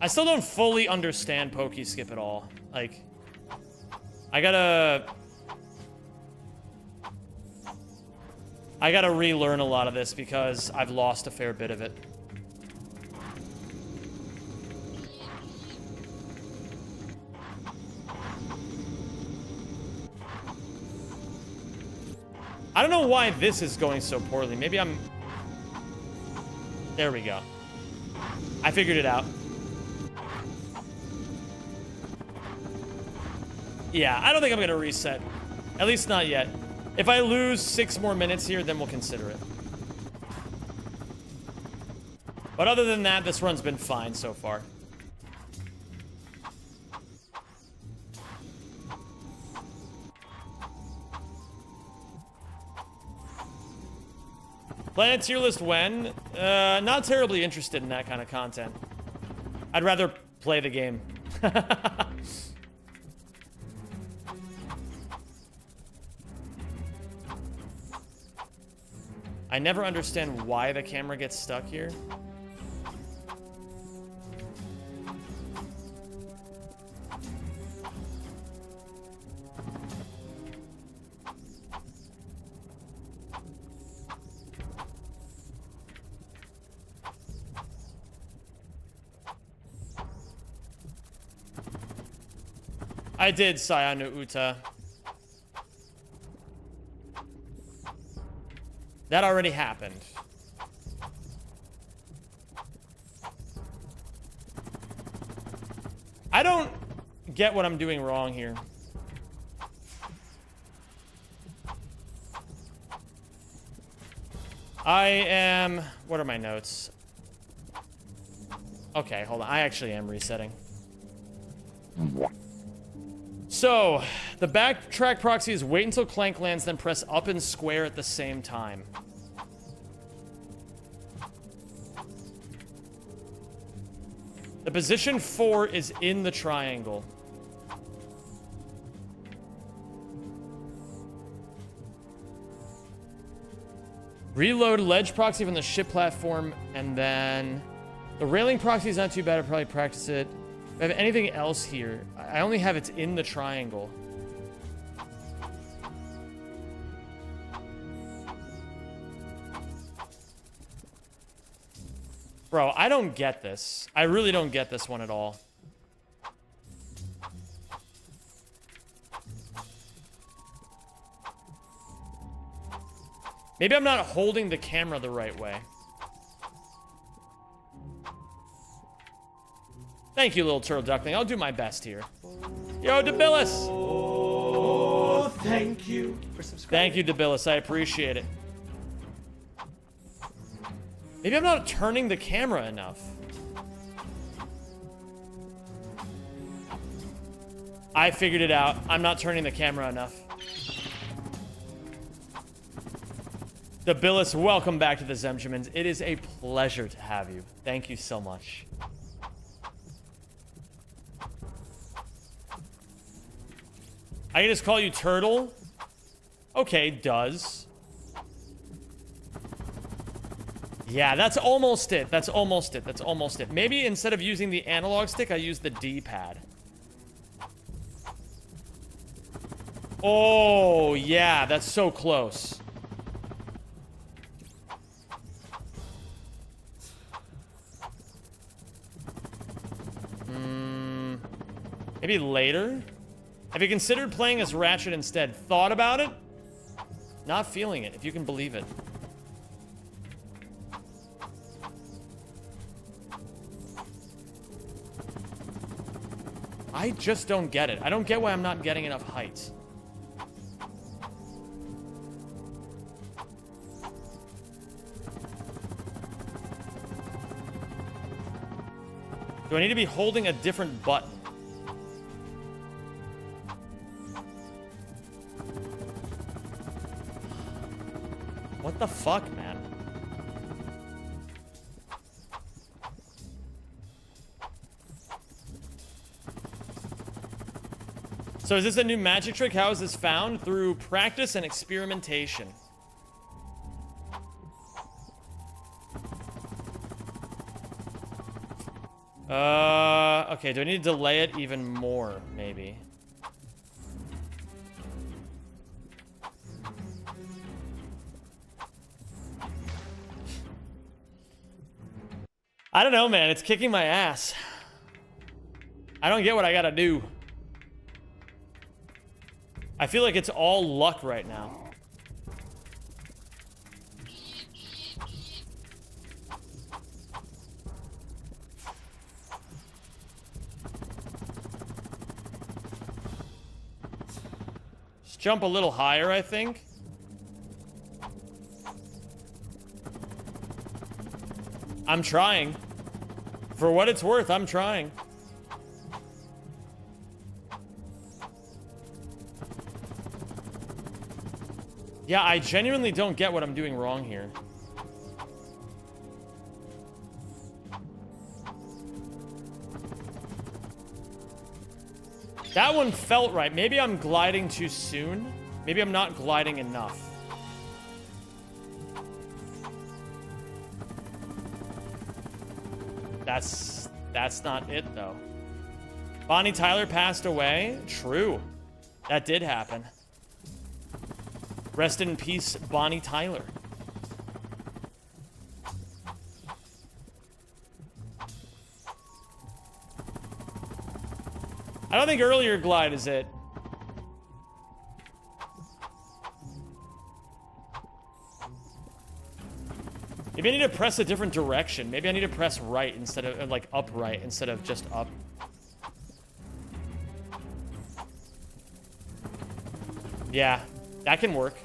I still don't fully understand Pokeskip at all. Like, I gotta relearn a lot of this because I've lost a fair bit of it. I don't know why this is going so poorly. Maybe I'm... There we go. I figured it out. Yeah, I don't think I'm gonna reset. At least not yet. If I lose 6 more minutes here, then we'll consider it. But other than that, this run's been fine so far. Plan a tier list when? Not terribly interested in that kind of content. I'd rather play the game. I never understand why the camera gets stuck here. I did Sayanu Uta. That already happened. I don't get what I'm doing wrong here. I am... What are my notes? Okay, hold on. I actually am resetting. So, the backtrack proxy is wait until Clank lands, then press up and square at the same time. The position 4 is in the triangle. Reload ledge proxy from the ship platform, and then... The railing proxy is not too bad, I'll probably practice it. If I have anything else here, I only have it's in the triangle. Bro, I don't get this. I really don't get this one at all. Maybe I'm not holding the camera the right way. Thank you, little turtle duckling. I'll do my best here. Yo, Debillis! Oh, thank you for subscribing. Thank you, Debillis. I appreciate it. Maybe I'm not turning the camera enough. I figured it out. I'm not turning the camera enough. Debillis, welcome back to the Zemjamins. It is a pleasure to have you. Thank you so much. I can just call you Turtle? Okay, does. Yeah, that's almost it. That's almost it. That's almost it. Maybe instead of using the analog stick, I use the D-pad. Oh, yeah, that's so close. Maybe later? Have you considered playing as Ratchet instead? Thought about it? Not feeling it, if you can believe it. I just don't get it. I don't get why I'm not getting enough height. Do I need to be holding a different button? What the fuck, man? So is this a new magic trick? How is this found? Through practice and experimentation. Okay, do I need to delay it even more, maybe? I don't know, man. It's kicking my ass. I don't get what I gotta do. I feel like it's all luck right now. Just jump a little higher, I think. I'm trying. For what it's worth, I'm trying. Yeah, I genuinely don't get what I'm doing wrong here. That one felt right. Maybe I'm gliding too soon. Maybe I'm not gliding enough. That's not it, though. Bonnie Tyler passed away. True. That did happen. Rest in peace, Bonnie Tyler. I don't think earlier glide is it. Maybe I need to press a different direction. Maybe I need to press right instead of, like, upright instead of just up. Yeah, that can work.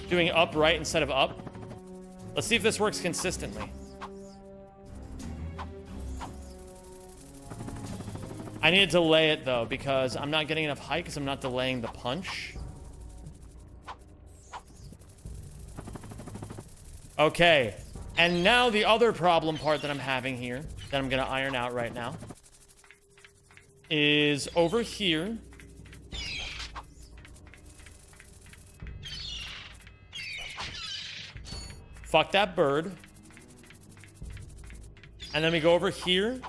Doing upright instead of up. Let's see if this works consistently. I need to delay it, though, because I'm not getting enough height because I'm not delaying the punch. Okay. And now the other problem part that I'm having here, that I'm going to iron out right now, is over here. Fuck that bird. And then we go over here.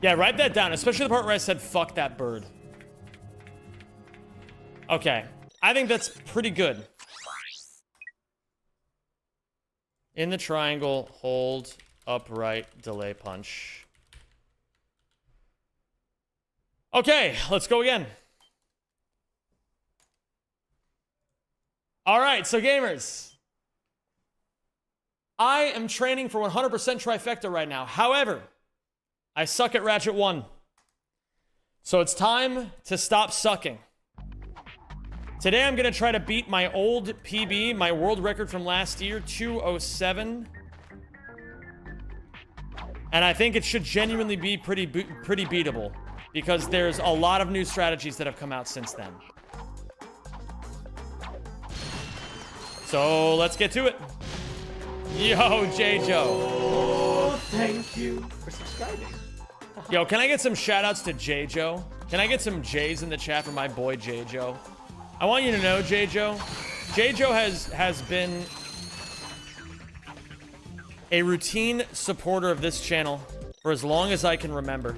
Yeah, write that down, especially the part where I said, fuck that bird. Okay. I think that's pretty good. In the triangle, hold, upright, delay punch. Okay, let's go again. All right, so gamers. I am training for 100% trifecta right now. However, I suck at Ratchet 1. So it's time to stop sucking. Today I'm going to try to beat my old PB, my world record from last year, 207. And I think it should genuinely be pretty beatable. Because there's a lot of new strategies that have come out since then. So let's get to it. Yo, J-Joe. Thank you for subscribing. Yo, can I get some shout-outs to J-Joe? Can I get some J's in the chat for my boy J-Joe? I want you to know, J-Joe. J-Joe has been a routine supporter of this channel for as long as I can remember.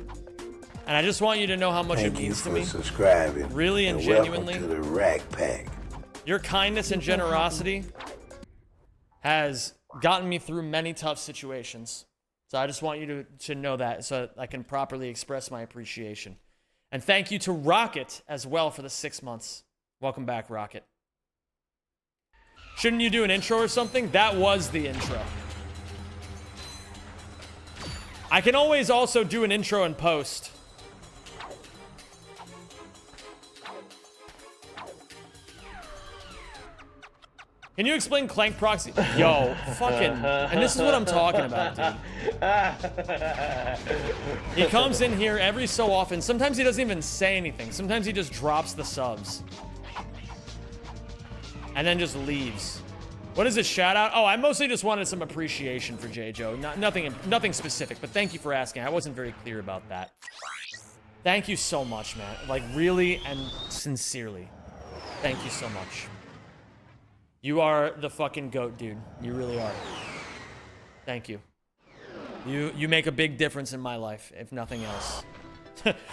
And I just want you to know how much it means to me. Thank you for subscribing. Really and genuinely. Welcome to the Rack Pack. Your kindness and generosity has gotten me through many tough situations. So I just want you to know that so that I can properly express my appreciation. And thank you to Rocket as well for the 6 months. Welcome back, Rocket. Shouldn't you do an intro or something? That was the intro. I can always also do an intro and post. Can you explain Clank Proxy? Yo, fucking, and this is what I'm talking about, dude. He comes in here every so often. Sometimes he doesn't even say anything. Sometimes he just drops the subs. And then just leaves. What is this shout out? Oh, I mostly just wanted some appreciation for J-Joe. Nothing specific, but thank you for asking. I wasn't very clear about that. Thank you so much, man. Like, really and sincerely. Thank you so much. You are the fucking GOAT, dude. You really are. Thank you. You make a big difference in my life, if nothing else.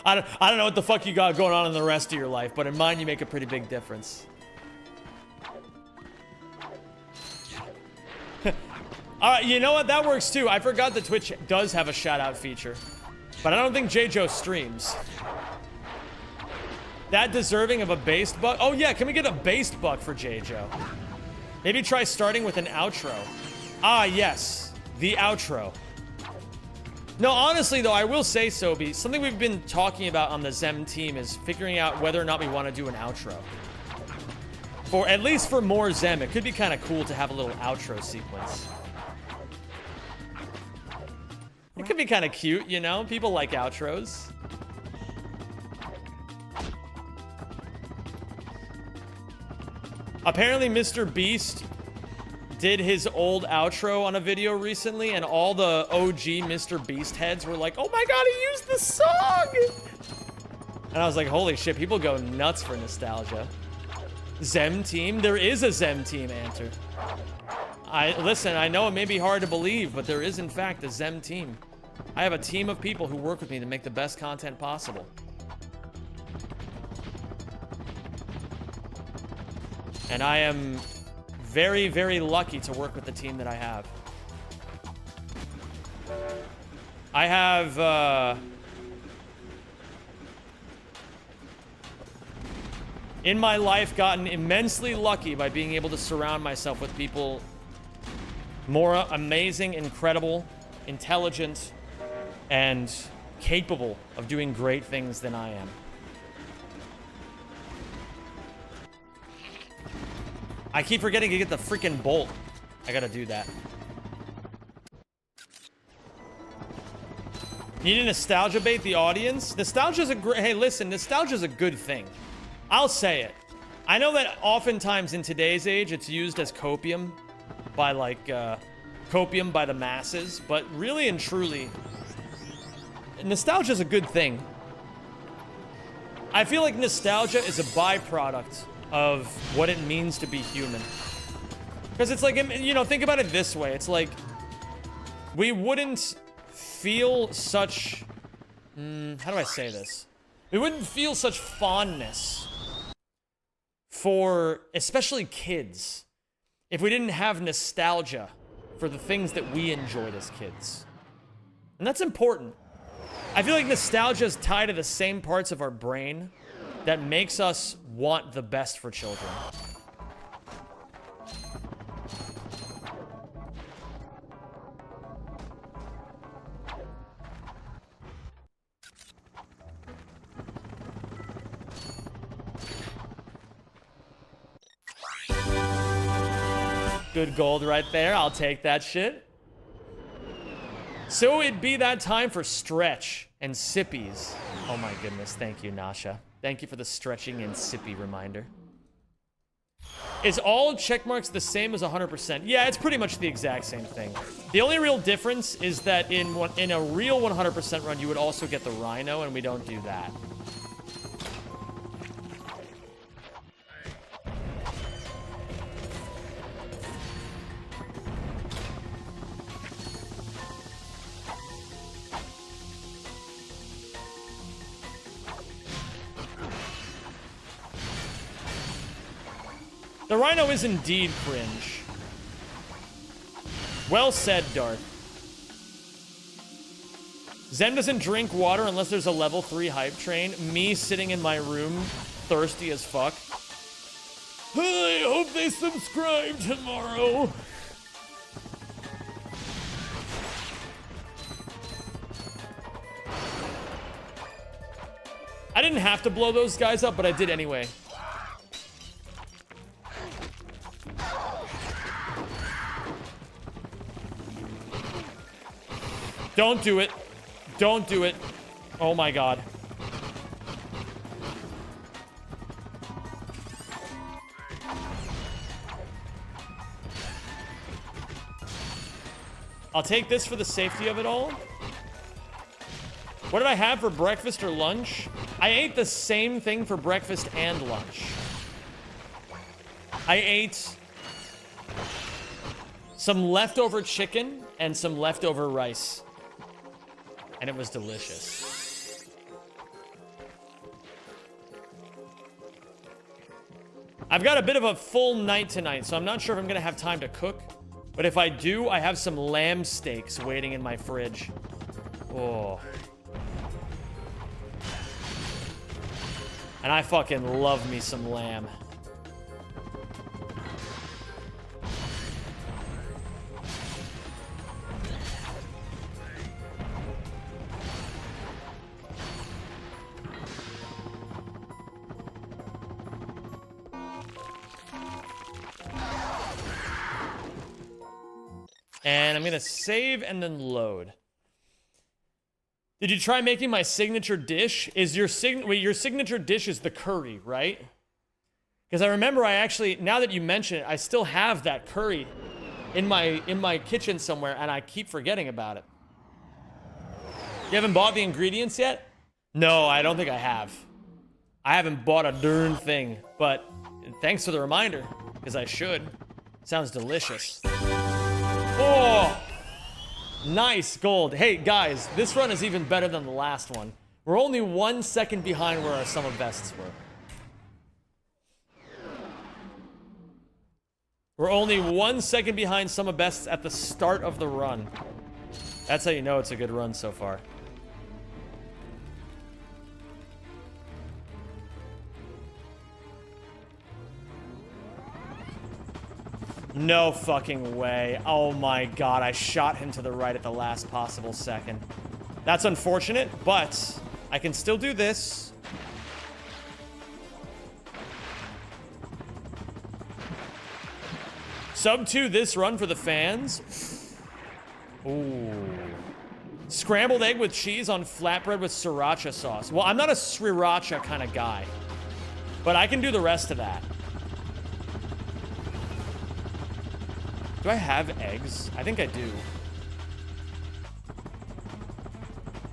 I don't know what the fuck you got going on in the rest of your life, but in mine you make a pretty big difference. Alright, you know what? That works too. I forgot that Twitch does have a shout-out feature. But I don't think J-Joe streams. That deserving of a based buck? Oh yeah, can we get a based buck for J-Joe? Maybe try starting with an outro. Ah, yes. The outro. No, honestly, though, I will say, Sobi, something we've been talking about on the Zem team is figuring out whether or not we want to do an outro. For at least for more Zem, it could be kind of cool to have a little outro sequence. It could be kind of cute, you know? People like outros. Apparently, Mr. Beast did his old outro on a video recently, and all the OG Mr. Beast heads were like, oh my god, he used the song! And I was like, holy shit, people go nuts for nostalgia. Zem team? There is a Zem team, Answer. Listen, I know it may be hard to believe, but there is in fact a Zem team. I have a team of people who work with me to make the best content possible. And I am very, very lucky to work with the team that I have. I have, in my life, gotten immensely lucky by being able to surround myself with people more amazing, incredible, intelligent, and capable of doing great things than I am. I keep forgetting to get the freaking bolt. I gotta do that. Need to nostalgia bait the audience? Nostalgia's a great... Hey, listen, nostalgia's a good thing. I'll say it. I know that oftentimes in today's age, it's used as copium by, like, copium by the masses, but really and truly, nostalgia's a good thing. I feel like nostalgia is a byproduct of what it means to be human. Because it's like, you know, think about it this way. It's like, we wouldn't feel such... how do I say this? We wouldn't feel such fondness for, especially kids, if we didn't have nostalgia for the things that we enjoyed as kids. And that's important. I feel like nostalgia is tied to the same parts of our brain that makes us want the best for children. Good gold right there. I'll take that shit. So it'd be that time for stretch and sippies. Oh my goodness. Thank you, Nasha. Thank you for the stretching and sippy reminder. Is all checkmarks the same as 100%? Yeah, it's pretty much the exact same thing. The only real difference is that in a real 100% run, you would also get the rhino, and we don't do that. The rhino is indeed cringe. Well said, Darth. Zen doesn't drink water unless there's a level 3 hype train. Me sitting in my room, thirsty as fuck. I hope they subscribe tomorrow. I didn't have to blow those guys up, but I did anyway. Don't do it. Don't do it. Oh my god. I'll take this for the safety of it all. What did I have for breakfast or lunch? I ate the same thing for breakfast and lunch. I ate some leftover chicken and some leftover rice. And it was delicious. I've got a bit of a full night tonight, so I'm not sure if I'm gonna have time to cook. But if I do, I have some lamb steaks waiting in my fridge. Oh. And I fucking love me some lamb. And I'm gonna save and then load. Did you try making my signature dish? Is your your signature dish is the curry, right? Because I remember I actually, now that you mention it, I still have that curry in my kitchen somewhere, and I keep forgetting about it. You haven't bought the ingredients yet? No, I don't think I have. I haven't bought a darn thing, but thanks for the reminder, because I should. Sounds delicious. Oh, nice gold. Hey, guys, this run is even better than the last one. We're only 1 second behind where our summer bests were. We're only 1 second behind summer bests at the start of the run. That's how you know it's a good run so far. No fucking way. Oh my god, I shot him to the right at the last possible second. That's unfortunate, but I can still do this. Sub 2 this run for the fans. Ooh. Scrambled egg with cheese on flatbread with sriracha sauce. Well, I'm not a sriracha kind of guy, but I can do the rest of that. Do I have eggs? I think I do.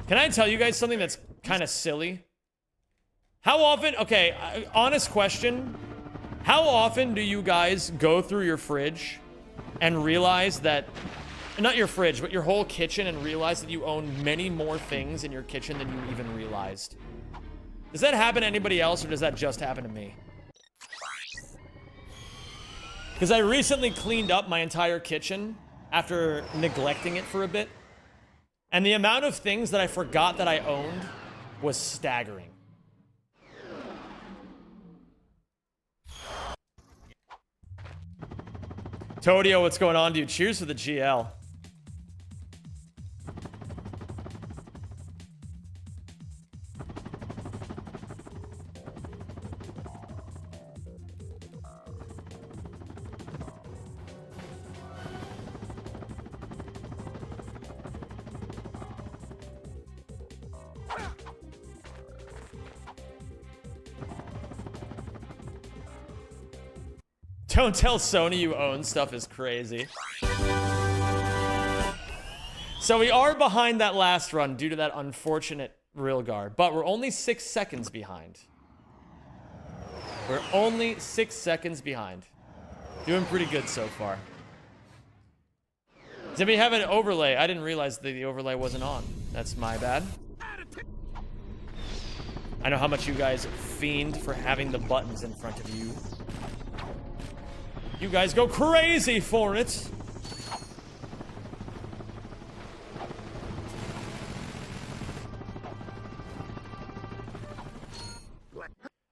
Can I tell you guys something that's kind of silly? How often, okay, honest question. How often do you guys go through your fridge and realize that, not your fridge, but your whole kitchen, and realize that you own many more things in your kitchen than you even realized? Does that happen to anybody else, or does that just happen to me? Because I recently cleaned up my entire kitchen after neglecting it for a bit. And the amount of things that I forgot that I owned was staggering. Todio, what's going on, dude? Cheers for the GL. Don't tell Sony you own stuff is crazy. So we are behind that last run due to that unfortunate real guard, but we're only 6 seconds behind. We're only 6 seconds behind. Doing pretty good so far. Does anybody have an overlay? I didn't realize that the overlay wasn't on. That's my bad. I know how much you guys fiend for having the buttons in front of you. You guys go crazy for it.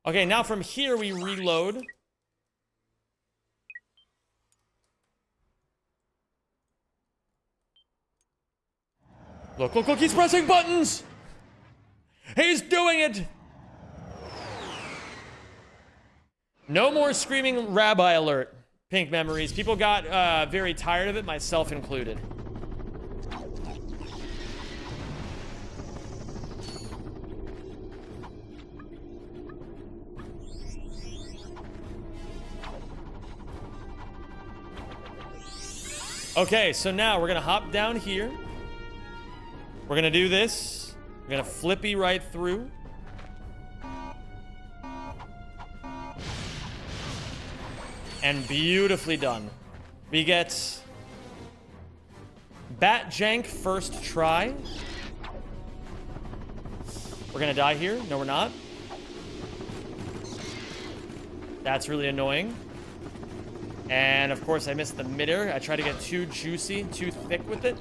Okay, now from here we reload. Look, look, look, he's pressing buttons! He's doing it! No more screaming rabbi alert. Pink memories. People got very tired of it, myself included. Okay, so now we're gonna hop down here. We're gonna do this. We're gonna flippy right through. And beautifully done. We get Bat Jank first try. We're gonna die here. No, we're not. That's really annoying. And of course I missed the midair. I tried to get too juicy, too thick with it.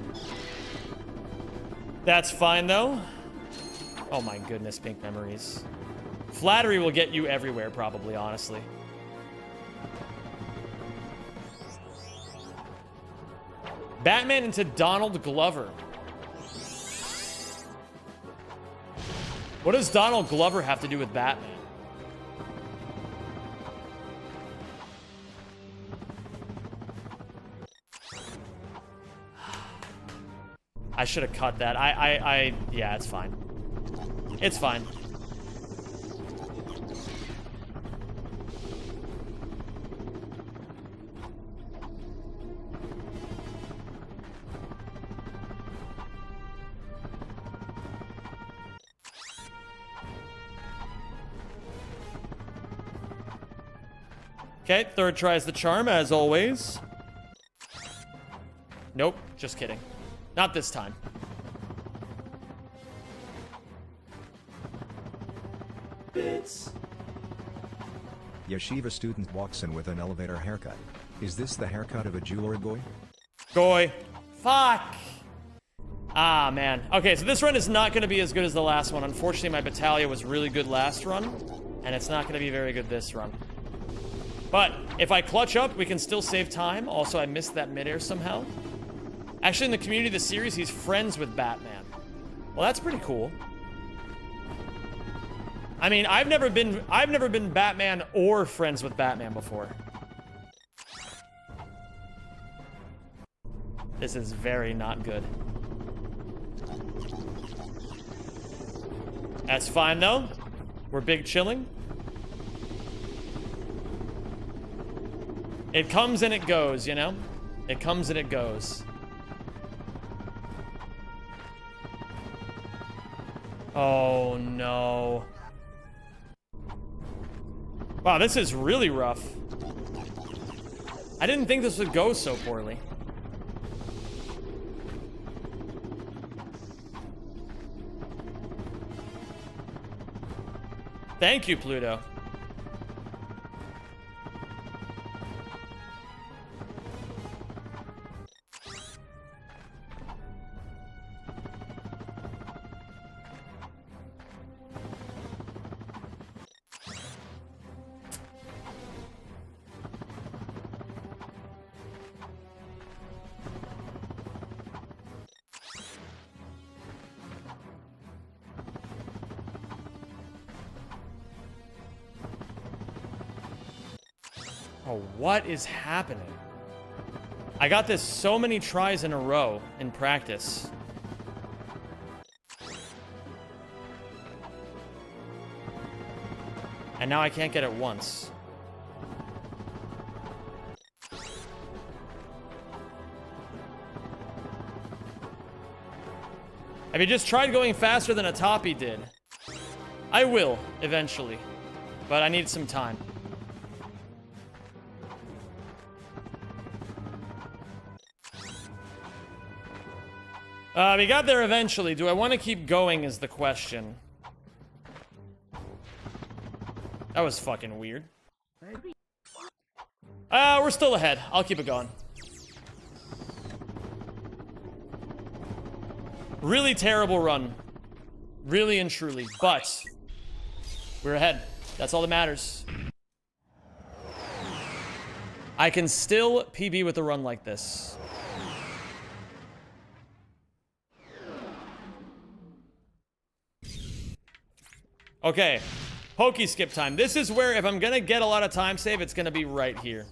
That's fine though. Oh my goodness, pink memories. Flattery will get you everywhere probably, honestly. Batman into Donald Glover. What does Donald Glover have to do with Batman? I should have cut that. Yeah, it's fine. It's fine. Okay, third tries the charm, as always. Nope, just kidding. Not this time. Bits. Yeshiva student walks in with an elevator haircut. Is this the haircut of a jewelry boy? Goy. Fuck. Ah, man. Okay, so this run is not going to be as good as the last one. Unfortunately, my Battaglia was really good last run, and it's not going to be very good this run. But if I clutch up, we can still save time. Also, I missed that midair somehow. Actually, in the community of the series, he's friends with Batman. Well, that's pretty cool. I mean, I've never been Batman or friends with Batman before. This is very not good. That's fine though. We're big chilling. It comes and it goes, you know? It comes and it goes. Oh no. Wow, this is really rough. I didn't think this would go so poorly. Thank you, Pluto. Oh, what is happening? I got this so many tries in a row in practice. And now I can't get it once. Have you just tried going faster than a Toppy did? I will, eventually. But I need some time. We got there eventually. Do I want to keep going is the question. That was fucking weird. We're still ahead. I'll keep it going. Really terrible run. Really and truly. But we're ahead. That's all that matters. I can still PB with a run like this. Okay, Pokey skip time. This is where if I'm gonna get a lot of time save, it's gonna be right here.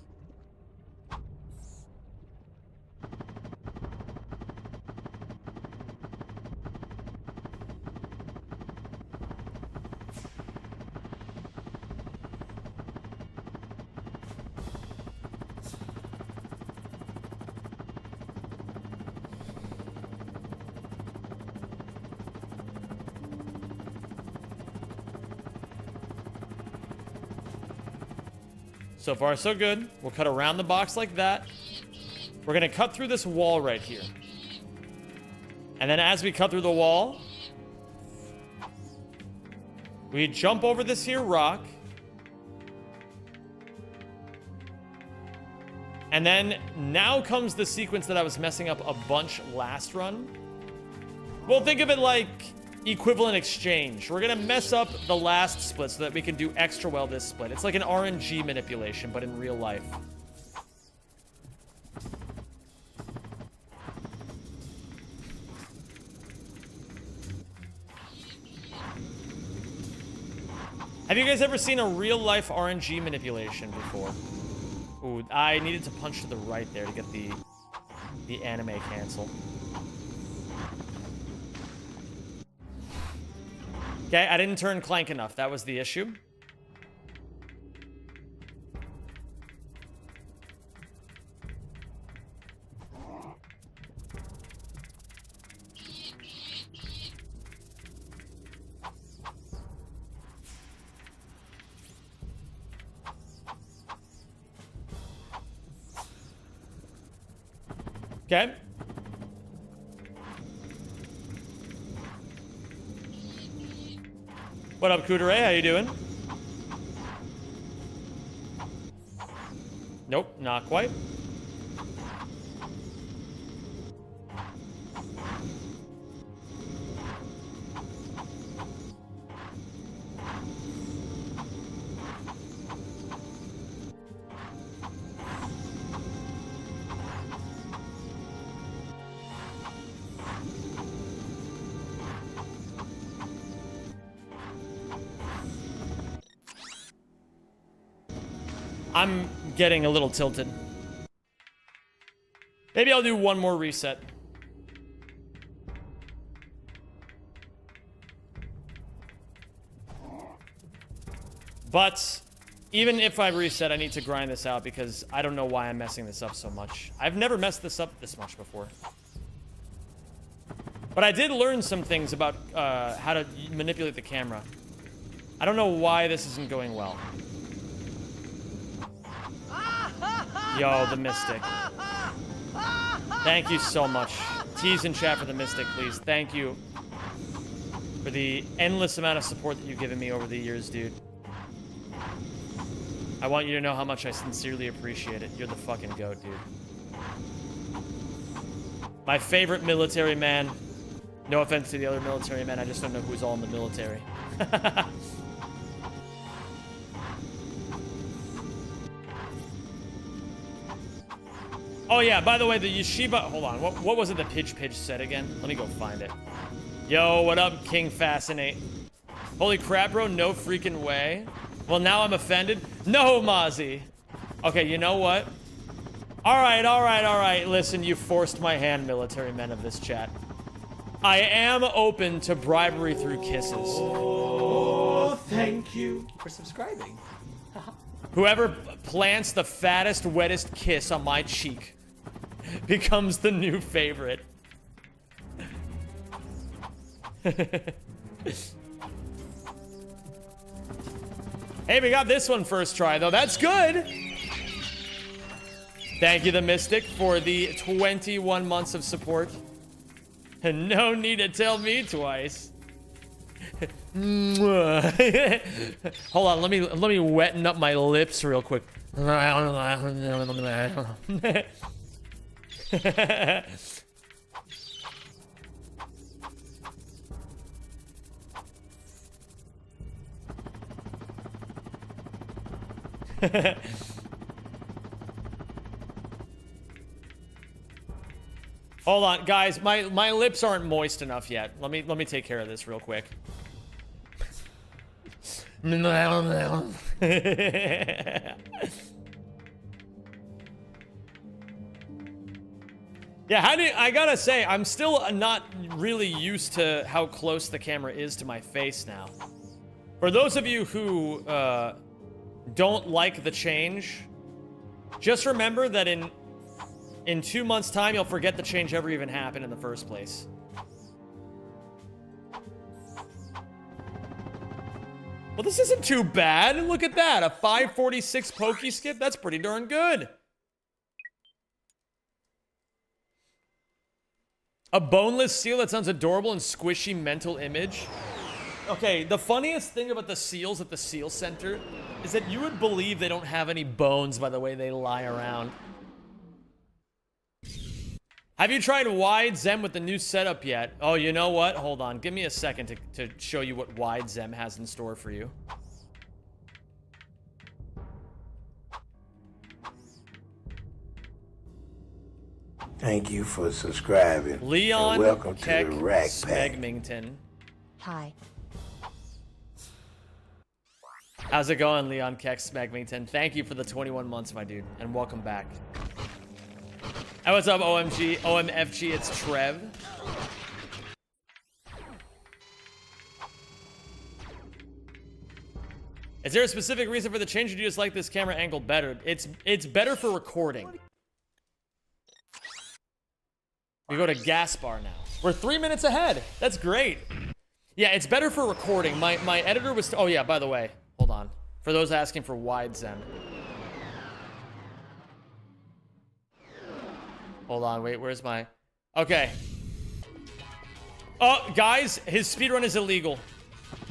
So far, so good. We'll cut around the box like that. We're going to cut through this wall right here. And then as we cut through the wall, we jump over this here rock. And then now comes the sequence that I was messing up a bunch last run. Well, think of it like equivalent exchange. We're going to mess up the last split so that we can do extra well this split. It's like an RNG manipulation, but in real life. Have you guys ever seen a real life RNG manipulation before? Ooh, I needed to punch to the right there to get the anime cancel. Okay, I didn't turn Clank enough. That was the issue. Okay. What up, Cooteray? How you doing? Nope, not quite. I'm getting a little tilted. Maybe I'll do one more reset. But even if I reset, I need to grind this out because I don't know why I'm messing this up so much. I've never messed this up this much before. But I did learn some things about how to manipulate the camera. I don't know why this isn't going well. Yo, the Mystic. Thank you so much. Tease in chat for the Mystic, please. Thank you for the endless amount of support that you've given me over the years, dude. I want you to know how much I sincerely appreciate it. You're the fucking GOAT, dude. My favorite military man. No offense to the other military men, I just don't know who's all in the military. Oh yeah, by the way, the Yeshiva... Hold on, what was it the Pidge said again? Let me go find it. Yo, what up, King Fascinate? Holy crap, bro, no freaking way. Well, now I'm offended. No, Mozzie. Okay, you know what? Alright. Listen, you forced my hand, military men of this chat. I am open to bribery through kisses. Oh, thank you for subscribing. Whoever plants the fattest, wettest kiss on my cheek becomes the new favorite. Hey, we got this one first try, though. That's good. Thank you, the Mystic, for the 21 months of support. And no need to tell me twice. Hold on, let me wetten up my lips real quick. Hold on, guys. My lips aren't moist enough yet. Let me take care of this real quick. Yeah, I gotta say, I'm still not really used to how close the camera is to my face now. For those of you who don't like the change, just remember that in 2 months' time, you'll forget the change ever even happened in the first place. Well, this isn't too bad. Look at that. A 546 pokey skip. That's pretty darn good. A boneless seal. That sounds adorable and squishy mental image. Okay, the funniest thing about the seals at the seal center is that you would believe they don't have any bones by the way they lie around. Have you tried Wide Zem with the new setup yet? Oh, you know what? Hold on. Give me a second to show you what Wide Zem has in store for you. Thank you for subscribing. Leon and welcome Keck to the Rack Pack. Smegmington. Hi. How's it going, Leon Keck Smegmington? Thank you for the 21 months, my dude, and welcome back. Hey, what's up, OMG? OMFG, it's Trev. Is there a specific reason for the change, or do you just like this camera angle better? It's better for recording. We go to Gaspar now. We're 3 minutes ahead. That's great. Yeah, it's better for recording. My editor was... Oh, yeah, by the way. Hold on. For those asking for Wide Zen. Hold on, wait, where's my... Okay. Oh, guys, his speedrun is illegal.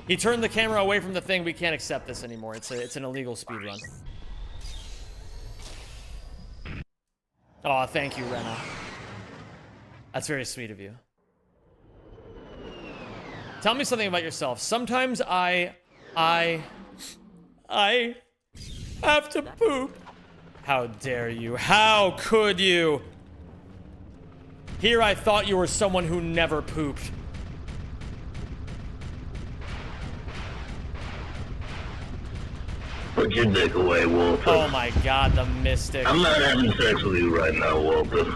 He turned the camera away from the thing. We can't accept this anymore. It's an illegal speedrun. Oh, thank you, Rena. That's very sweet of you. Tell me something about yourself. Sometimes I have to poop. How dare you? How could you? Here I thought you were someone who never pooped. Put your dick away, Walter. Oh my god, the mystic. I'm not having sex with you right now, Walter.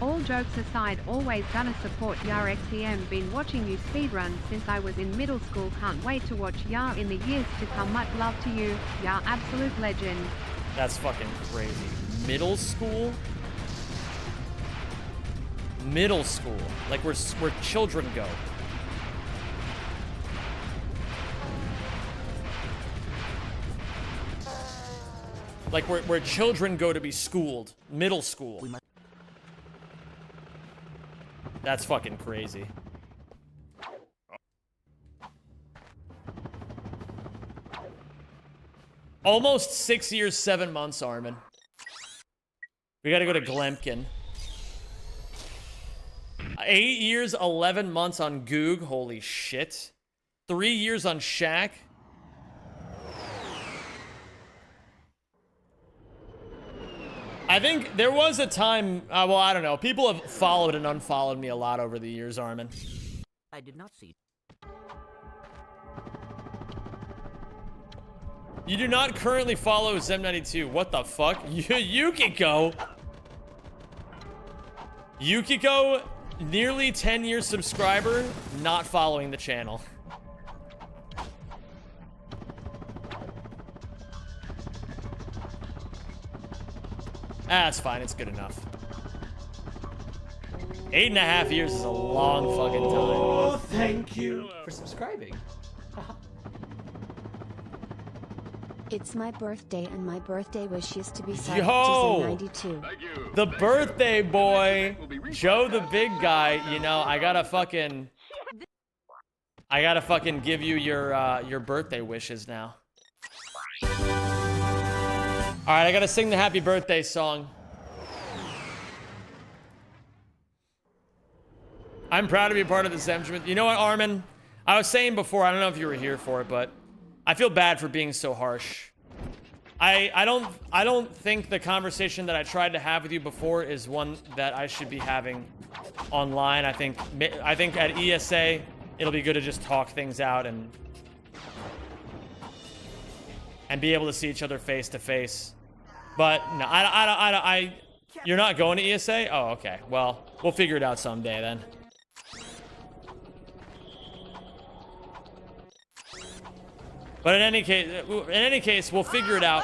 All jokes aside, always gonna support Yar XEM. Been watching you speedrun since I was in middle school. Can't wait to watch Yar in the years to come. Much love to you, Yar, absolute legend. That's fucking crazy. Middle school? Middle school. Like where children go. Like where children go to be schooled. Middle school. That's fucking crazy. Almost 6 years, 7 months, Armin. We gotta go to Glemkin. 8 years, 11 months on Goog. Holy shit. 3 years on Shaq. I think there was a time, well, I don't know. People have followed and unfollowed me a lot over the years, Armin. I did not see. You do not currently follow Zem92. What the fuck? Yukiko. Yukiko, nearly 10-year subscriber, not following the channel. That's fine, it's good enough. 8.5 years is a long fucking time. Oh, thank you for subscribing. It's my birthday, and my birthday wish is to be Yo! 92. The birthday boy, Joe the big guy. You know, I gotta fucking give you your birthday wishes now. All right, I gotta sing the happy birthday song. I'm proud to be a part of this Zemshman. You know what, Armin? I was saying before, I don't know if you were here for it, but I feel bad for being so harsh. I don't think the conversation that I tried to have with you before is one that I should be having online. I think at ESA it'll be good to just talk things out and be able to see each other face to face. But no, you're not going to ESA? Oh, okay. Well, we'll figure it out someday then. But in any case, we'll figure it out.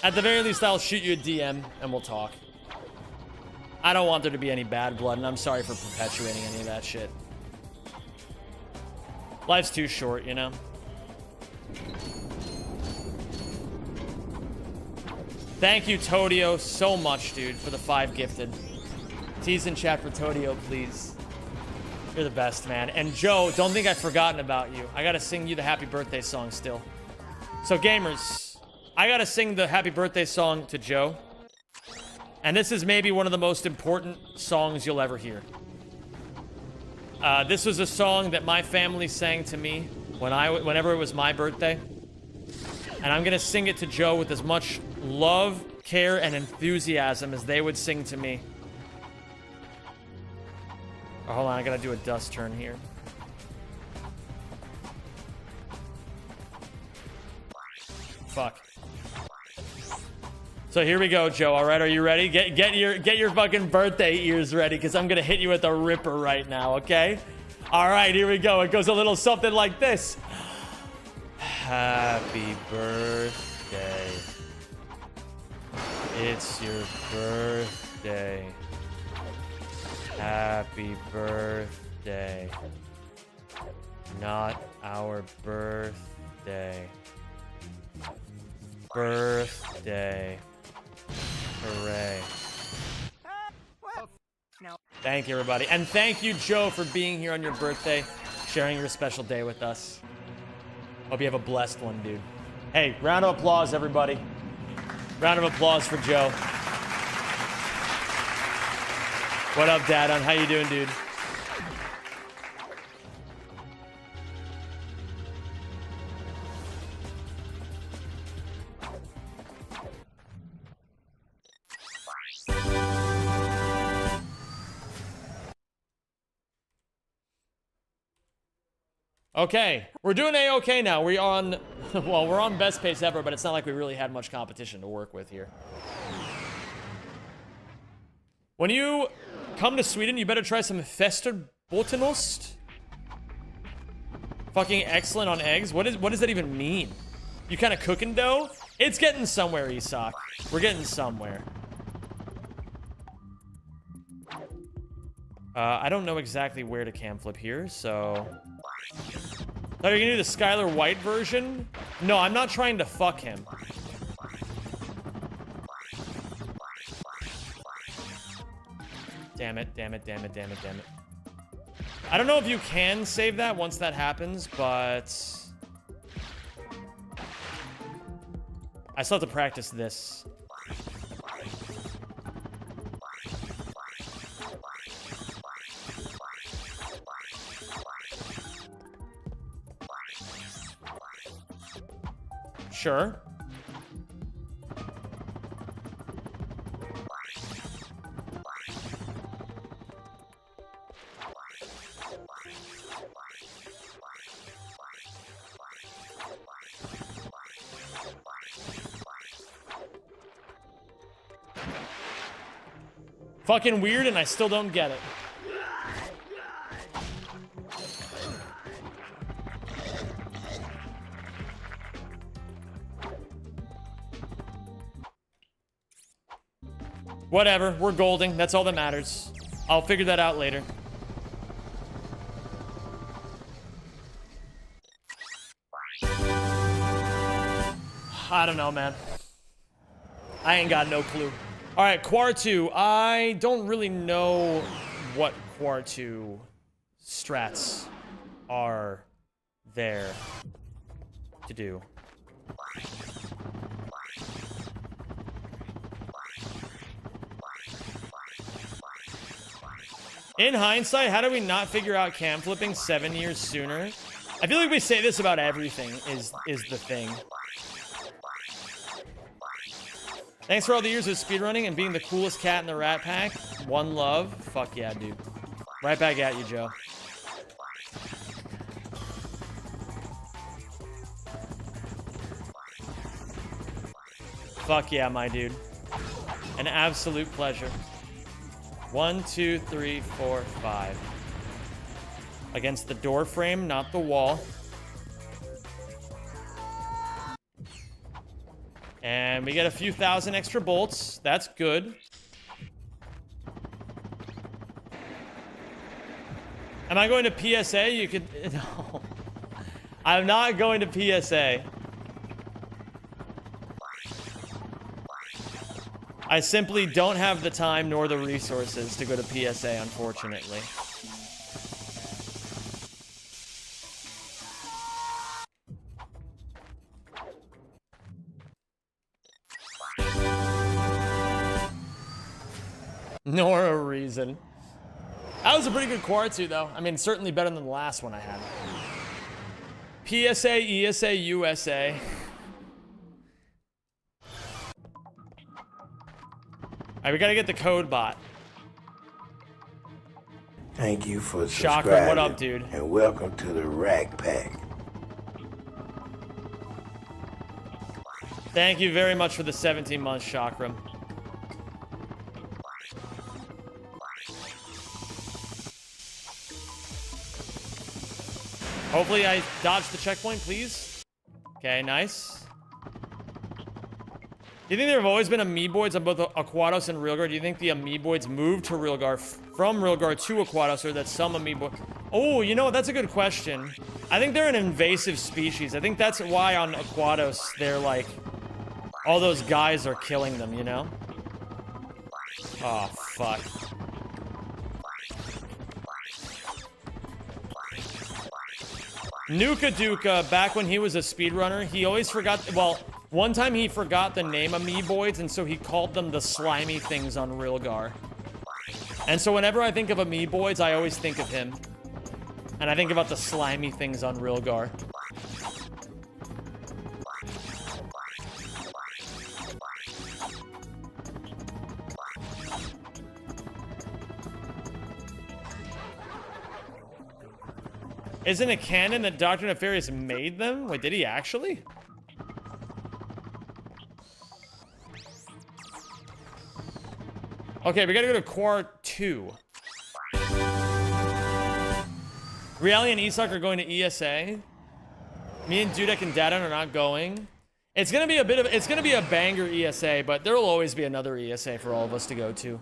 At the very least, I'll shoot you a DM and we'll talk. I don't want there to be any bad blood, and I'm sorry for perpetuating any of that shit. Life's too short, you know? Thank you, Todio, so much, dude, for the 5 gifted. Tease in chat for Todio, please. You're the best, man. And Joe, don't think I've forgotten about you. I gotta sing you the happy birthday song still. So, gamers, I gotta sing the happy birthday song to Joe. And this is maybe one of the most important songs you'll ever hear. This was a song that my family sang to me whenever it was my birthday. And I'm gonna sing it to Joe with as much love, care, and enthusiasm as they would sing to me. Oh, hold on, I gotta do a dust turn here. Fuck. So here we go, Joe. All right, are you ready? Get your fucking birthday ears ready, because I'm gonna hit you with a ripper right now. Okay? All right, here we go. It goes a little something like this. Happy birthday. It's your birthday. Happy birthday. Not our birthday. Birthday. Hooray. Thank you, everybody. And thank you, Joe, for being here on your birthday, sharing your special day with us. Hope you have a blessed one, dude. Hey, round of applause, everybody. Round of applause for Joe. What up, Dadon? How you doing, dude? Okay, we're doing A-okay now. We're on, well, we're on best pace ever, but it's not like we really had much competition to work with here. When you come to Sweden, you better try some Västerbottenost. Fucking excellent on eggs. What does that even mean? You kind of cooking dough? It's getting somewhere, Isak. We're getting somewhere. I don't know exactly where to cam flip here, so... Are you gonna do the Skylar White version? No, I'm not trying to fuck him. Damn it, damn it, damn it, damn it, damn it. I don't know if you can save that once that happens, but... I still have to practice this. Sure. Fucking weird, and I still don't get it. Whatever, we're golding. That's all that matters. I'll figure that out later. I don't know, man. I ain't got no clue. All right, Quartu. I don't really know what Quartu strats are there to do. In hindsight, how do we not figure out cam flipping 7 years sooner? I feel like we say this about everything, is the thing. Thanks for all the years of speedrunning and being the coolest cat in the Rat Pack. One love. Fuck yeah, dude. Right back at you, Joe. Fuck yeah, my dude. An absolute pleasure. 1, 2, 3, 4, 5. Against the door frame, not the wall. And we get a few thousand extra bolts. That's good. Am I going to PSA? You could... No. I'm not going to PSA. I simply don't have the time nor the resources to go to PSA, unfortunately. Nor a reason. That was a pretty good Quartu, though. I mean, certainly better than the last one I had. PSA, ESA, USA. Alright, we gotta get the code bot. Thank you for Chakra, subscribing. what up, dude? And welcome to the Rack Pack. Thank you very much for the 17 months, Chakra. Hopefully I dodged the checkpoint, please. Okay, nice. Do you think there have always been Amoeboids on both Aquados and Realgar? Do you think the Amoeboids moved to Realgar from Realgar to Aquados, or that some Amoeboids... Oh, you know what? That's a good question. I think they're an invasive species. I think that's why on Aquados, they're like... All those guys are killing them, you know? Oh, fuck. Nuka Duka, back when he was a speedrunner, he always forgot... Well, one time he forgot the name Amoeboids, and so he called them the slimy things on Realgar. And so whenever I think of Amoeboids, I always think of him. And I think about the slimy things on Realgar. Isn't it canon that Dr. Nefarious made them? Wait, did he actually? Okay, we gotta go to Quar 2. Reality and Isak are going to ESA. Me and Dudek and Dadan are not going. It's gonna be it's gonna be a banger ESA, but there will always be another ESA for all of us to go to.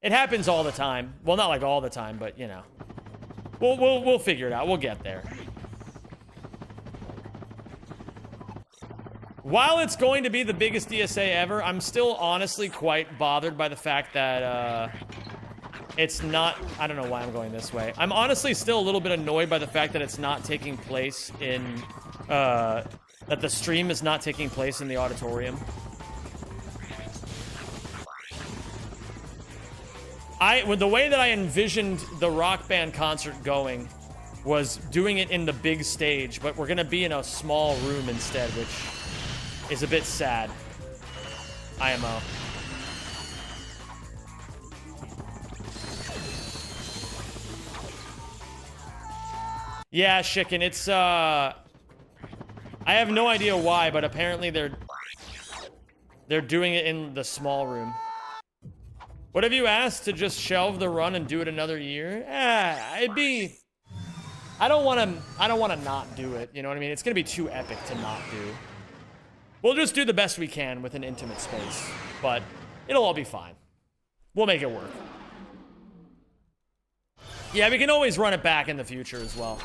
It happens all the time. Well, not like all the time, but you know. We'll figure it out. We'll get there. While it's going to be the biggest ESA ever, I'm still honestly quite bothered by the fact that it's not... I don't know why I'm going this way. I'm honestly still a little bit annoyed by the fact that it's not taking place in... that the stream is not taking place in the auditorium. With the way that I envisioned the Rock Band concert going was doing it in the big stage, but we're gonna be in a small room instead, which is a bit sad. IMO. Yeah, Chicken, it's I have no idea why, but apparently they're doing it in the small room. What have you asked, to just shelve the run and do it another year? It'd be... I don't want to not do it, you know what I mean? It's going to be too epic to not do. We'll just do the best we can with an intimate space, but it'll all be fine. We'll make it work. Yeah, we can always run it back in the future as well.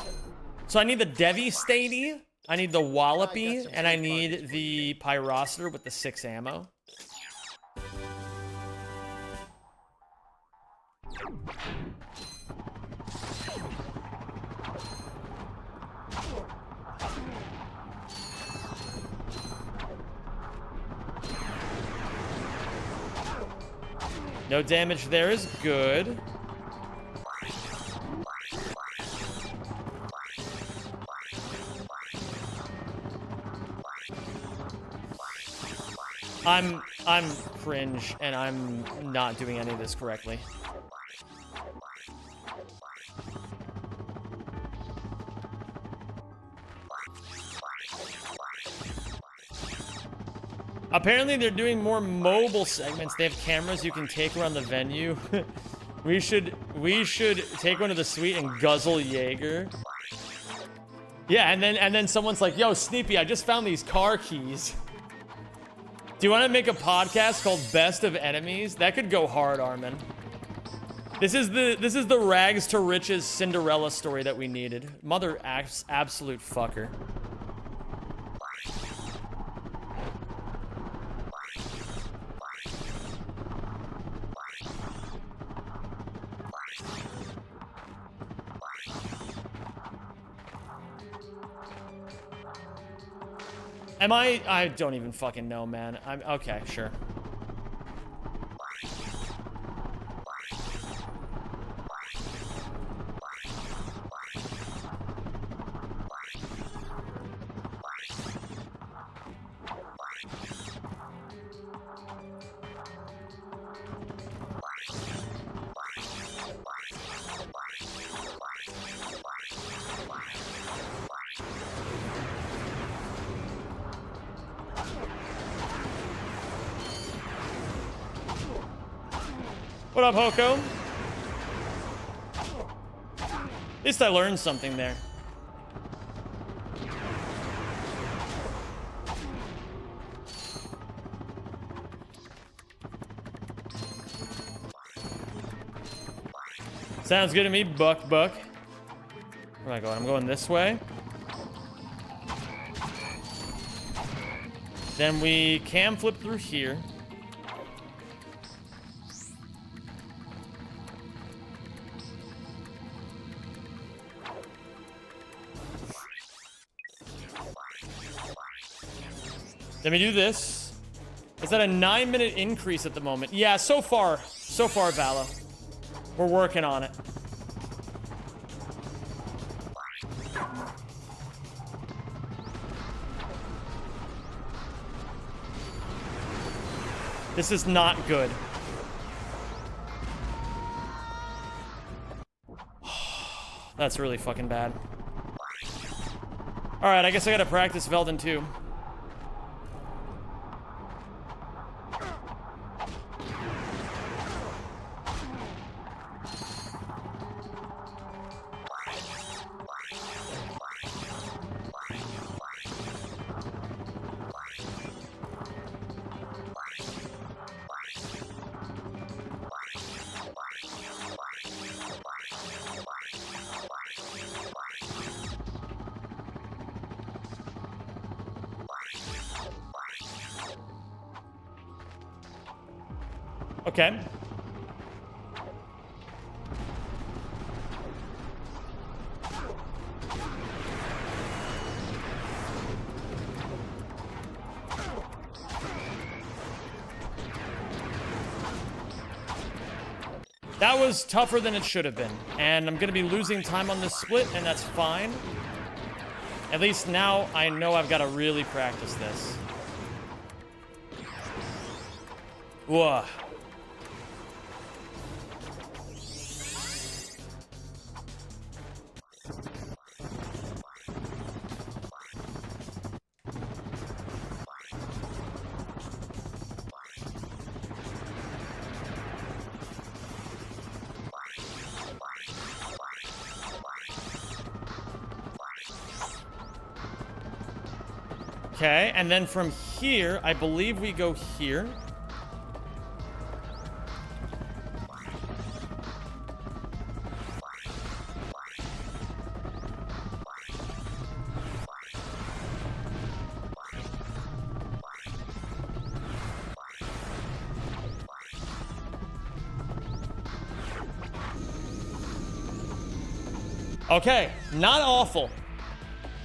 So I need the Devastaty, I need the Wallopy, and I need the Pyroster with the 6 ammo. No damage there is good. I'm cringe, and I'm not doing any of this correctly. Apparently they're doing more mobile segments. They have cameras you can take around the venue. we should take one to the suite and guzzle Jaeger. Yeah, and then someone's like, "Yo, Sneepy, I just found these car keys. Do you want to make a podcast called Best of Enemies?" That could go hard, Armin. This is the rags to riches Cinderella story that we needed. Mother absolute fucker. Am I don't even fucking know, man. I'm okay, sure. What up, Hoko? At least I learned something there. Sounds good to me, Buck. Where am I going? I'm going this way. Then we cam flip through here. Let me do this. Is that a 9-minute increase at the moment? Yeah, so far, Vala. We're working on it. This is not good. That's really fucking bad. Alright, I guess I gotta practice Velden too. Okay. That was tougher than it should have been, and I'm gonna be losing time on this split, and that's fine. At least now I know I've got to really practice this. Whoa. Okay, and then from here, I believe we go here. Okay, not awful.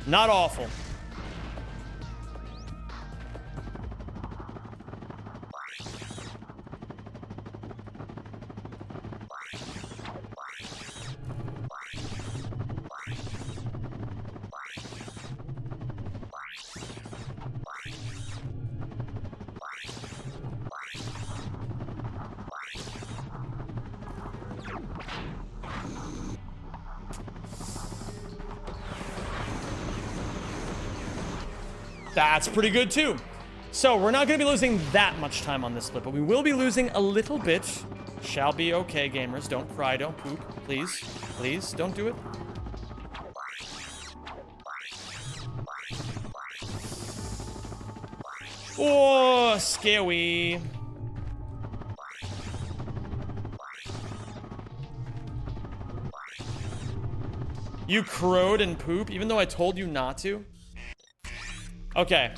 Not awful. That's pretty good too. So we're not going to be losing that much time on this split, but we will be losing a little bit. Shall be okay, gamers. Don't cry, don't poop. Please, please, don't do it. Oh, scary. You crowed and poop, even though I told you not to? Okay.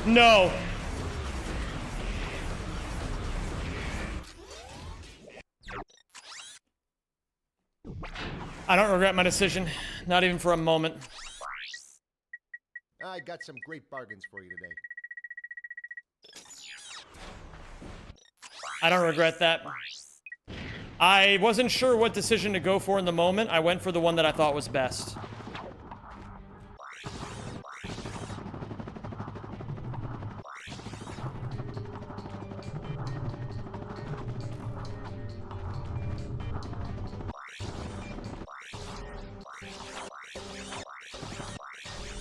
No. I don't regret my decision, not even for a moment. I got some great bargains for you today. I don't regret that. I wasn't sure what decision to go for in the moment. I went for the one that I thought was best.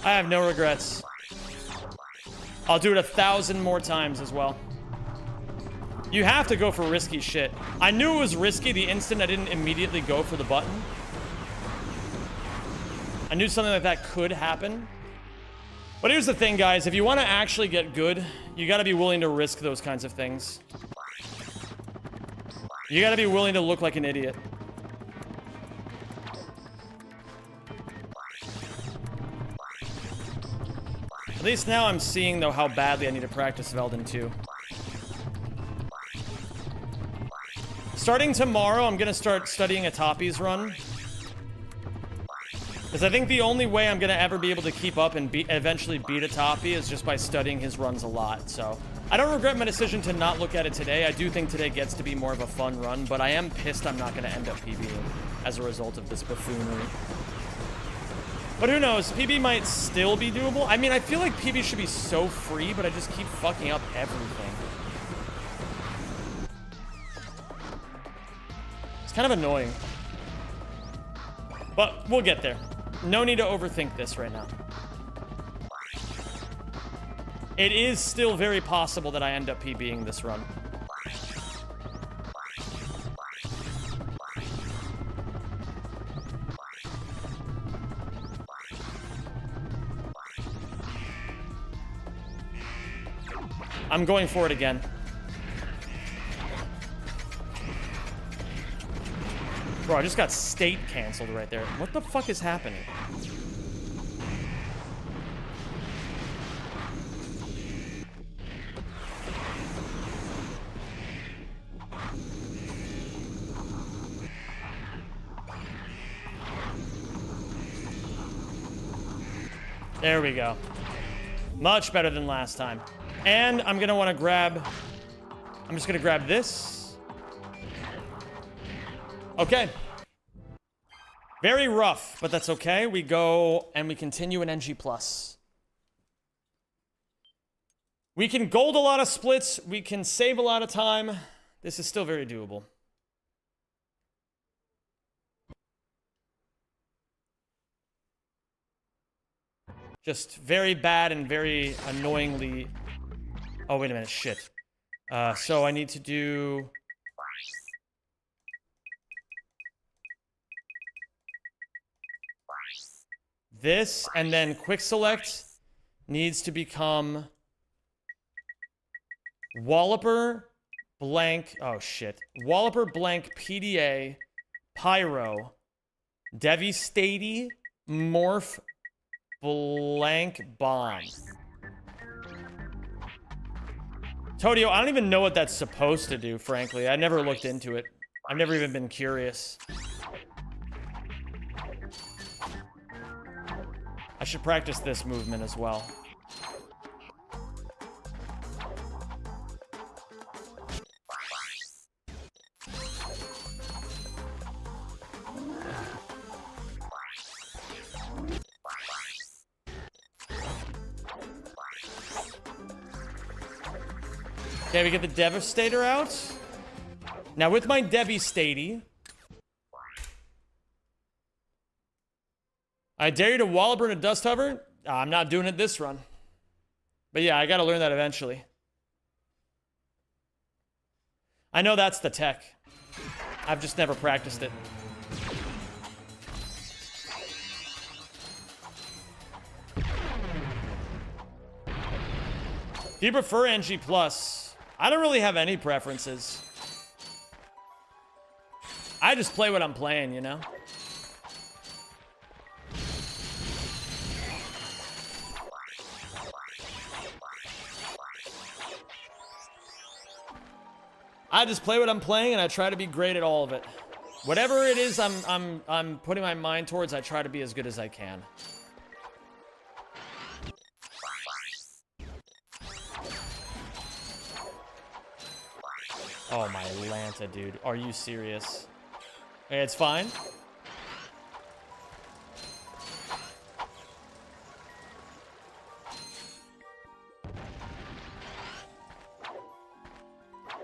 I have no regrets. I'll do it 1,000 more times as well. You have to go for risky shit. I knew it was risky the instant I didn't immediately go for the button. I knew something like that could happen. But here's the thing, guys. If you want to actually get good, you got to be willing to risk those kinds of things. You got to be willing to look like an idiot. At least now I'm seeing, though, how badly I need to practice Velden 2. Starting tomorrow, I'm going to start studying a Toppies run. Because I think the only way I'm going to ever be able to keep up and eventually beat a Toppy is just by studying his runs a lot. So I don't regret my decision to not look at it today. I do think today gets to be more of a fun run, but I am pissed I'm not going to end up PBing as a result of this buffoonery. But who knows? PB might still be doable. I mean, I feel like PB should be so free, but I just keep fucking up everything. It's kind of annoying. But we'll get there. No need to overthink this right now. It is still very possible that I end up PBing this run. I'm going for it again. Bro, I just got state canceled right there. What the fuck is happening? There we go. Much better than last time. And I'm gonna want to grab... I'm just gonna grab this. Okay. Very rough, but that's okay. We go and we continue in NG+. We can gold a lot of splits. We can save a lot of time. This is still very doable. Just very bad and very annoyingly... Oh, wait a minute. Shit. So I need to do... this, and then quick select needs to become Walloper blank... Oh, shit. Walloper blank PDA Pyro Devastatey Morph blank bomb. Todio, I don't even know what that's supposed to do, frankly. I never looked into it. I've never even been curious. I should practice this movement as well. Okay, we get the Devastator out. Now with my Devastatey, I dare you to Walloper in a Dust Hover. I'm not doing it this run. But yeah, I gotta learn that eventually. I know that's the tech. I've just never practiced it. Do you prefer NG+? I don't really have any preferences. I just play what I'm playing, you know? I just play what I'm playing and I try to be great at all of it. Whatever it is I'm putting my mind towards, I try to be as good as I can. Oh my Lanta, dude. Are you serious? It's fine.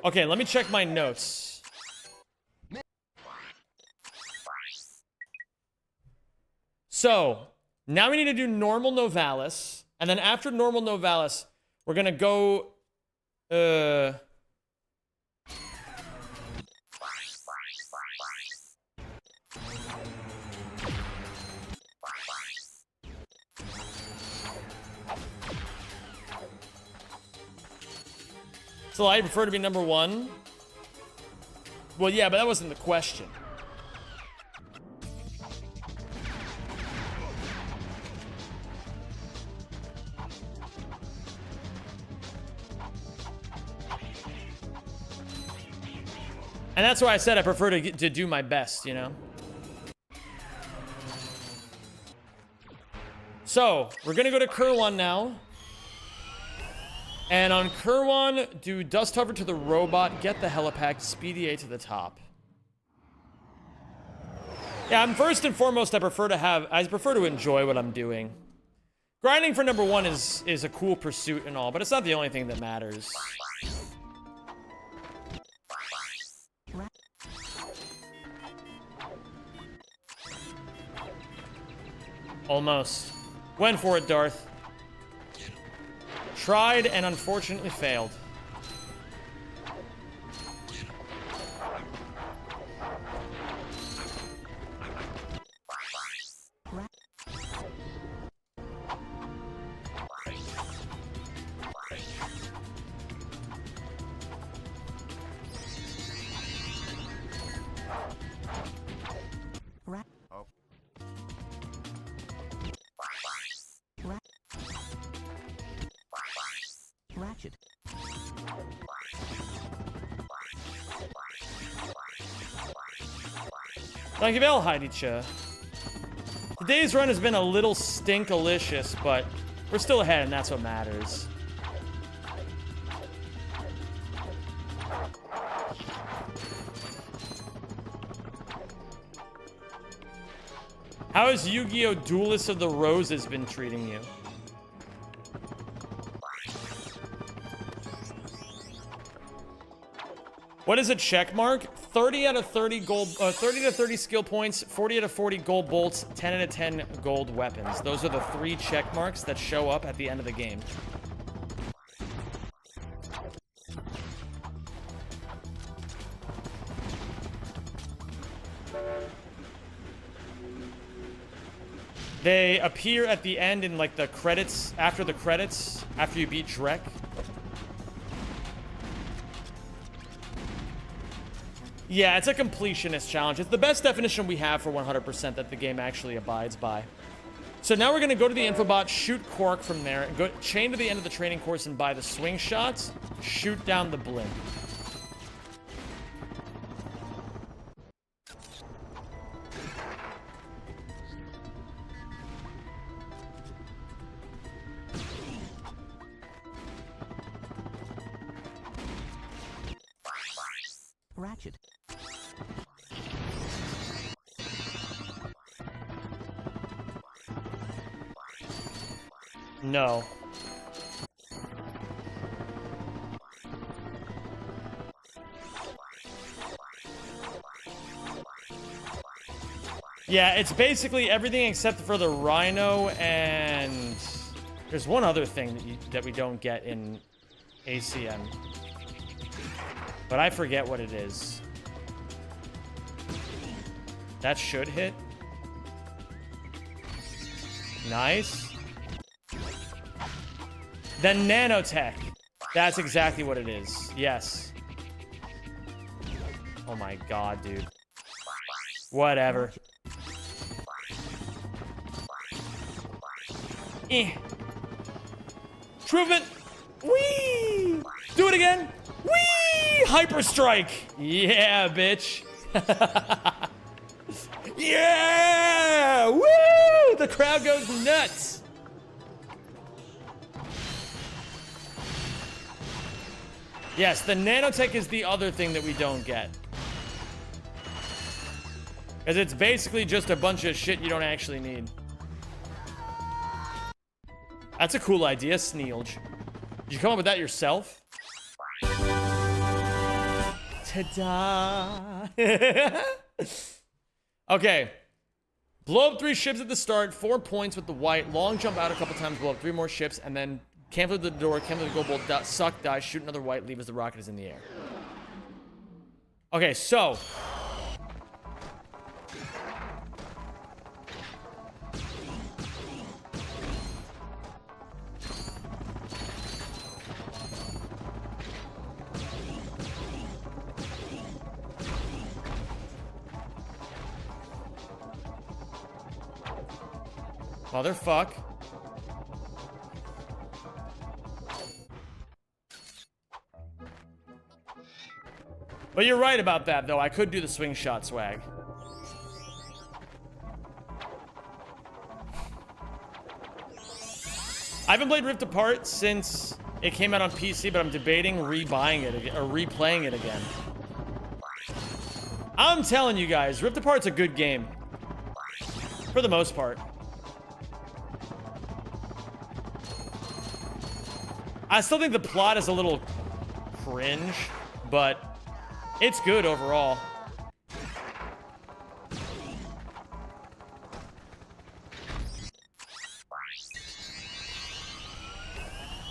Okay, let me check my notes. So, now we need to do normal Novalis. And then after normal Novalis, we're gonna go... So I prefer to be number one? Well, yeah, but that wasn't the question. And that's why I said I prefer to do my best, you know? So, we're gonna go to Kerwan now. And on Kerwan, do Dust Hover to the robot, get the helipack, Speedy A to the top. Yeah, I'm first and foremost, I prefer to enjoy what I'm doing. Grinding for number one is a cool pursuit and all, but it's not the only thing that matters. Almost. Went for it, Darth. Tried and unfortunately failed. Ratchet. Dankjewel, Heidicha. Today's run has been a little stinkalicious, but we're still ahead, and that's what matters. How has Yu-Gi-Oh! Duelist of the Roses been treating you? What is a check mark? 30 out of 30 gold, 30 to 30 skill points, 40 out of 40 gold bolts, 10 out of 10 gold weapons. Those are the 3 check marks that show up at the end of the game. They appear at the end in like the credits, after you beat Drek. Yeah, it's a completionist challenge. It's the best definition we have for 100% that the game actually abides by. So now we're going to go to the infobot, shoot Quark from there, and go chain to the end of the training course and buy the swing shots, shoot down the blimp. Ratchet. No. Yeah, it's basically everything except for the Rhino and There's one other thing that we don't get in ACM, but I forget what it is. That should hit. Nice. The nanotech. That's exactly what it is. Yes. Oh my god, dude. Whatever. Eh. Improvement. Whee! Do it again. Whee! Hyper strike. Yeah, bitch. Yeah! Woo! The crowd goes nuts. Yes, the nanotech is the other thing that we don't get. Because it's basically just a bunch of shit you don't actually need. That's a cool idea, Sneelge. Did you come up with that yourself? Ta-da! Okay. Blow up 3 ships at the start, 4 points with the white, long jump out a couple times, blow up 3 more ships, and then cancel the door, cancel the gold bolt, suck, die, shoot another white, leave as the rocket is in the air. Okay, so... Motherfuck. But you're right about that, though. I could do the swing shot swag. I haven't played Rift Apart since it came out on PC, but I'm debating rebuying it again, or replaying it again. I'm telling you guys, Rift Apart's a good game. For the most part. I still think the plot is a little cringe, but it's good overall.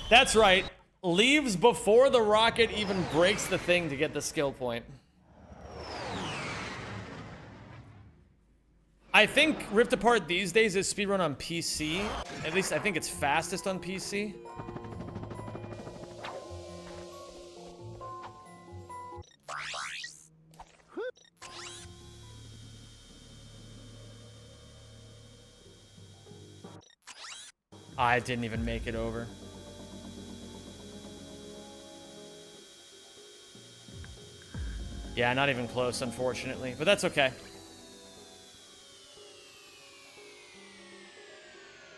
That's right. Leaves before the rocket even breaks the thing to get the skill point. I think Rift Apart these days is speedrun on PC. At least I think it's fastest on PC. I didn't even make it over. Yeah, not even close, unfortunately. But that's okay.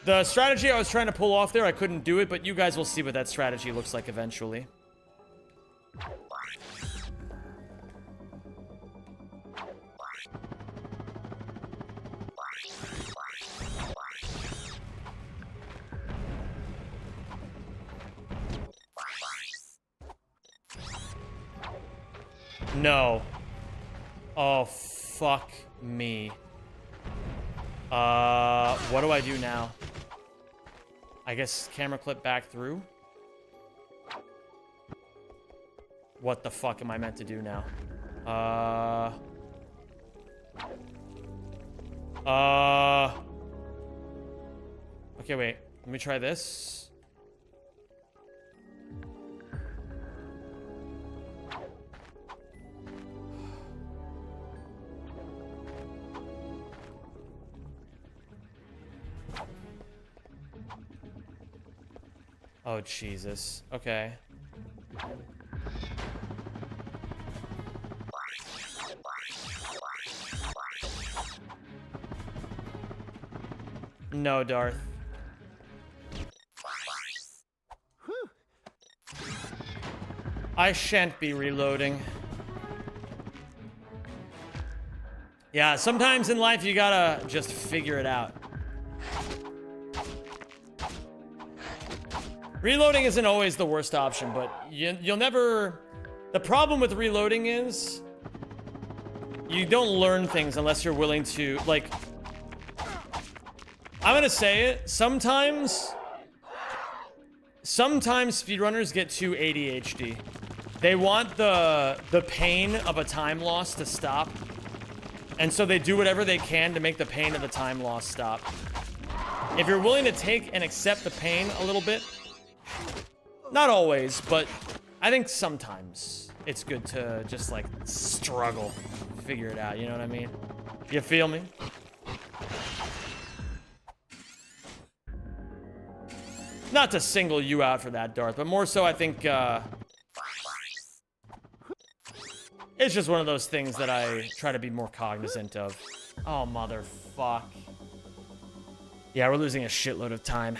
The strategy I was trying to pull off there, I couldn't do it, but you guys will see what that strategy looks like eventually. No. Oh, fuck me. What do I do now? I guess camera clip back through. What the fuck am I meant to do now? Okay, wait. Let me try this. Oh, Jesus. Okay. No, Darth. I shan't be reloading. Yeah, sometimes in life you gotta just figure it out. Reloading isn't always the worst option, but you'll never... The problem with reloading is... You don't learn things unless you're willing to, like... I'm gonna say it, sometimes... sometimes speedrunners get too ADHD. They want the pain of a time loss to stop. And so they do whatever they can to make the pain of the time loss stop. If you're willing to take and accept the pain a little bit, not always, but I think sometimes it's good to just like struggle, figure it out, you know what I mean? You feel me? Not to single you out for that, Darth, but more so I think it's just one of those things that I try to be more cognizant of. Oh, motherfuck. Yeah, we're losing a shitload of time.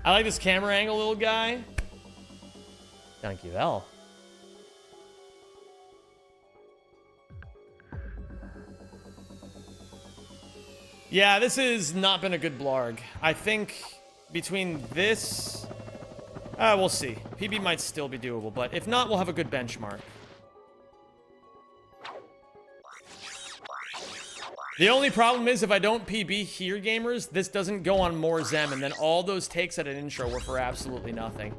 I like this camera angle, little guy. Thank you, L. Yeah, this has not been a good blarg. I think between this... we'll see. PB might still be doable, but if not, we'll have a good benchmark. The only problem is if I don't PB here, gamers, this doesn't go on more Zem, and then all those takes at an intro were for absolutely nothing.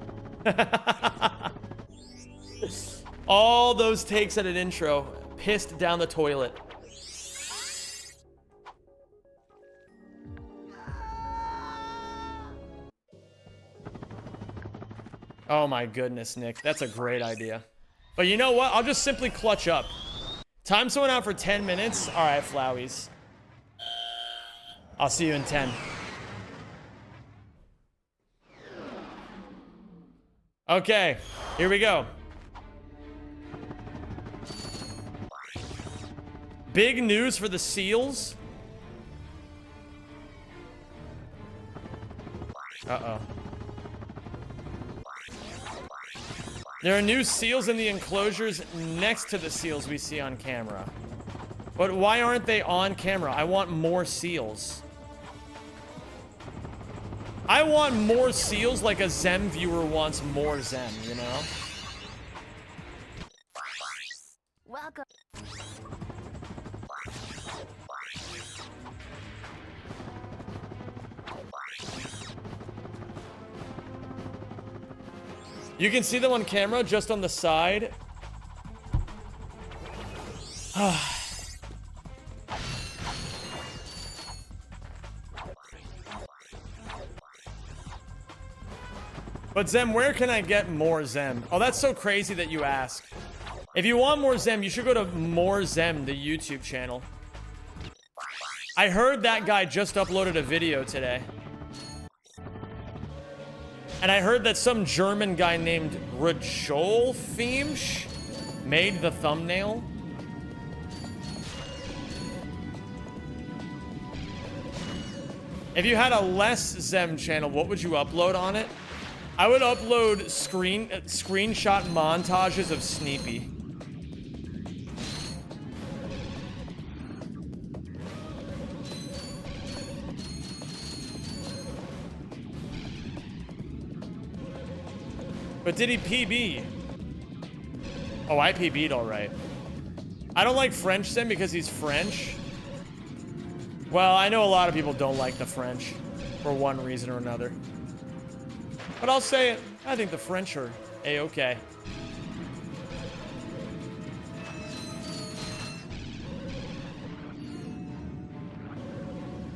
All those takes at an intro pissed down the toilet. Oh my goodness, Nick. That's a great idea. But you know what? I'll just simply clutch up. Time someone out for 10 minutes. All right, Flowies. I'll see you in 10. Okay, here we go. Big news for the SEALs. Uh-oh. There are new seals in the enclosures next to the seals we see on camera. But why aren't they on camera? I want more seals. I want more seals like a Zem viewer wants more Zem, you know? Welcome. You can see them on camera just on the side. But Zem, where can I get more Zem? Oh, that's so crazy that you ask. If you want more Zem, you should go to More Zem, the YouTube channel. I heard that guy just uploaded a video today. And I heard that some German guy named Rajolfimsch made the thumbnail. If you had a less Zem channel, what would you upload on it? I would upload screenshot montages of Sneepy. But did he PB? Oh, I PB'd all right. I don't like French Zem because he's French. Well, I know a lot of people don't like the French for one reason or another. But I'll say it, I think the French are A-okay.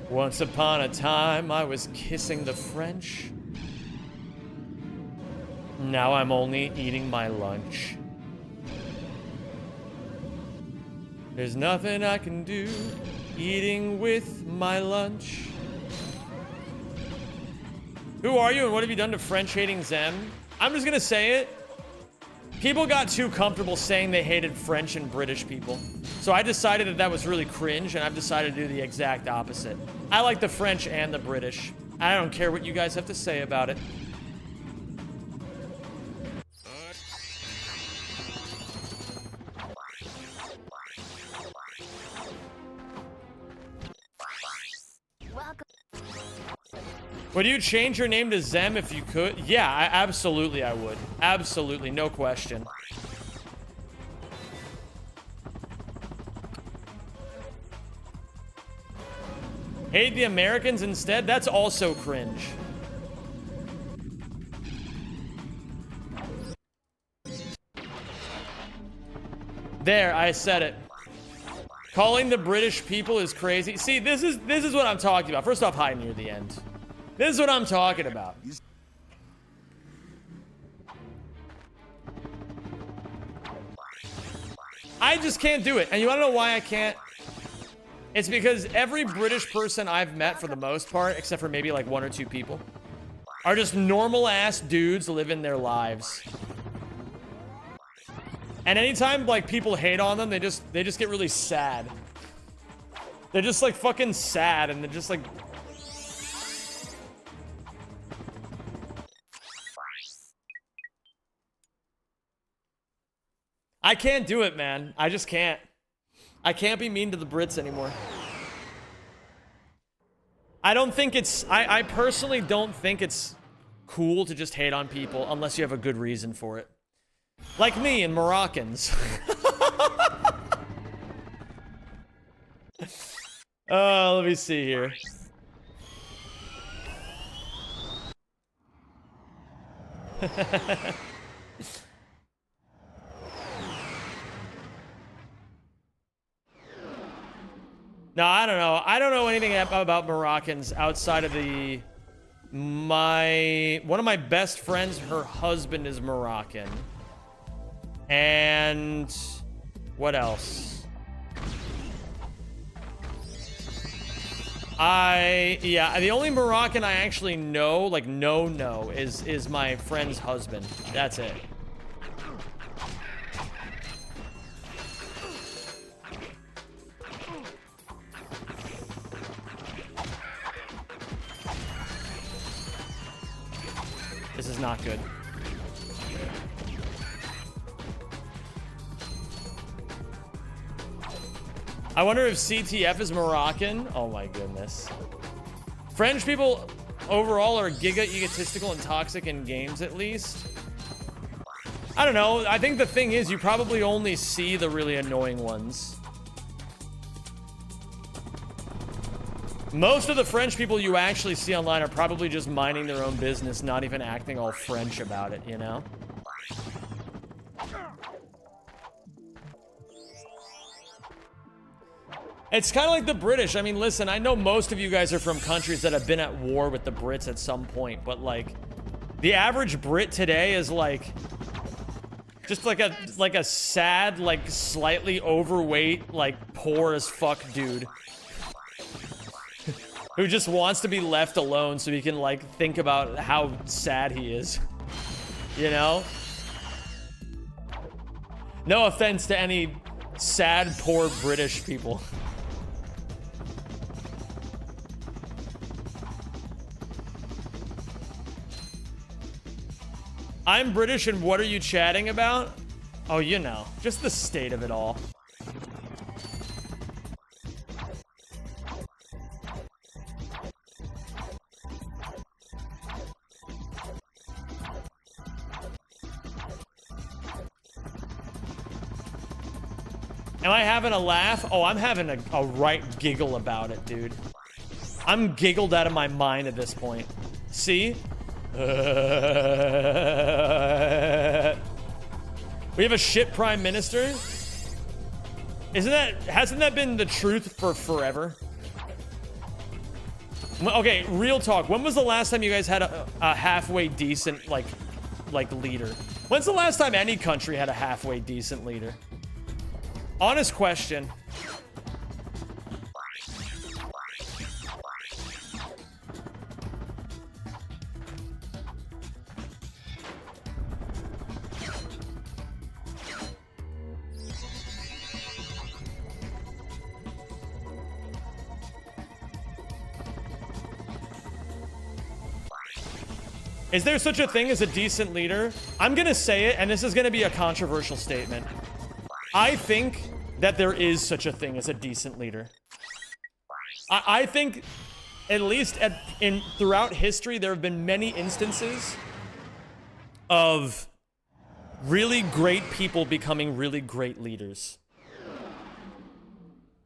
Once upon a time, I was kissing the French. Now I'm only eating my lunch. There's nothing I can do eating with my lunch. Who are you and what have you done to French-hating Zem? I'm just gonna say it. People got too comfortable saying they hated French and British people. So I decided that that was really cringe, and I've decided to do the exact opposite. I like the French and the British. I don't care what you guys have to say about it. Would you change your name to Zem if you could? Yeah, absolutely I would. Absolutely, no question. Hate the Americans instead? That's also cringe. There, I said it. Calling the British people is crazy. See, this is what I'm talking about. First off, hi near the end. This is what I'm talking about. I just can't do it. And you wanna know why I can't? It's because every British person I've met, for the most part, except for maybe like 1 or 2 people, are just normal ass dudes living their lives. And anytime like people hate on them, they just get really sad. They're just like fucking sad, and they're just like, I can't do it, man. I just can't. I can't be mean to the Brits anymore. I don't think it's... I personally don't think it's cool to just hate on people unless you have a good reason for it. Like me and Moroccans. Let me see here. No, I don't know. I don't know anything about Moroccans outside of one of my best friends, her husband is Moroccan. And what else? Yeah, the only Moroccan I actually know, like know is my friend's husband. That's it. This is not good. I wonder if CTF is Moroccan. Oh my goodness. French people overall are giga egotistical and toxic in games, at least. I don't know. I think the thing is you probably only see the really annoying ones. Most of the French people you actually see online are probably just minding their own business, not even acting all French about it, you know? It's kind of like the British. I mean, listen, I know most of you guys are from countries that have been at war with the Brits at some point, but like, the average Brit today is like, just like a sad, like slightly overweight, like poor as fuck dude. Who just wants to be left alone so he can, like, think about how sad he is. You know? No offense to any sad, poor British people. I'm British, and what are you chatting about? Oh, you know, just the state of it all. Am I having a laugh? Oh, I'm having a right giggle about it, dude. I'm giggled out of my mind at this point. See? We have a shit prime minister? Hasn't that been the truth for forever? Okay, real talk. When was the last time you guys had a halfway decent, like leader? When's the last time any country had a halfway decent leader? Honest question. Is there such a thing as a decent leader? I'm gonna say it, and this is gonna be a controversial statement. I think that there is such a thing as a decent leader. I think, at least throughout history, there have been many instances of really great people becoming really great leaders.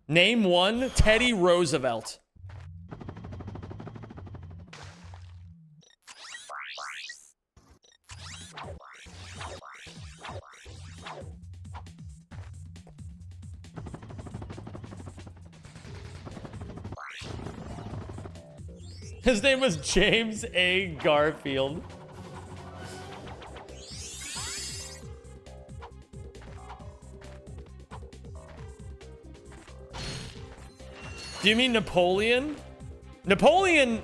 Name one: Teddy Roosevelt. His name was James A. Garfield. Do you mean Napoleon? Napoleon...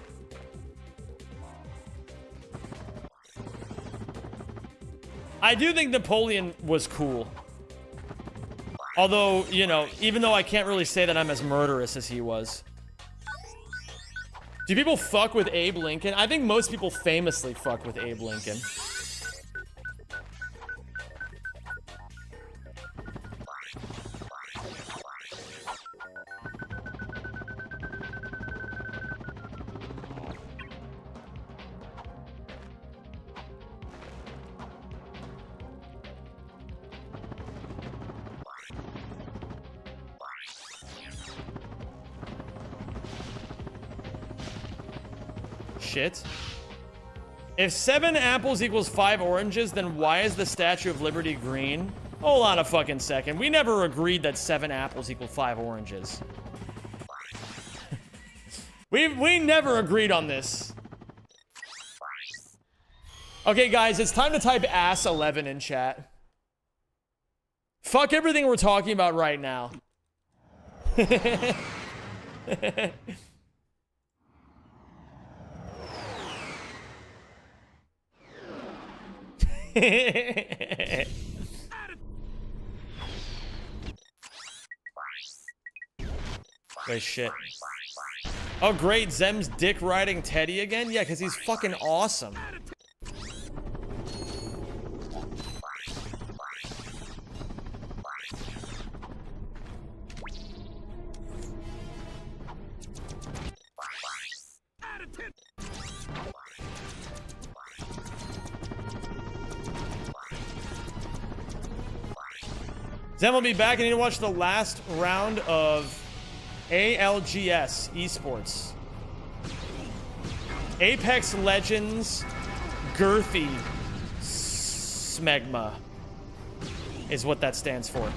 I do think Napoleon was cool. Although, you know, even though I can't really say that I'm as murderous as he was. Do people fuck with Abe Lincoln? I think most people famously fuck with Abe Lincoln. Shit. If 7 apples equals 5 oranges, then why is the Statue of Liberty green? Hold on a fucking second. We never agreed that 7 apples equal 5 oranges. we never agreed on this. Okay, guys, it's time to type ass 11 in chat. Fuck everything we're talking about right now. Wait, shit. Oh, great. Zem's dick riding Teddy again? Yeah, because he's fucking awesome. Zem will be back. I need to watch the last round of ALGS Esports. Apex Legends Girthy Smegma is what that stands for.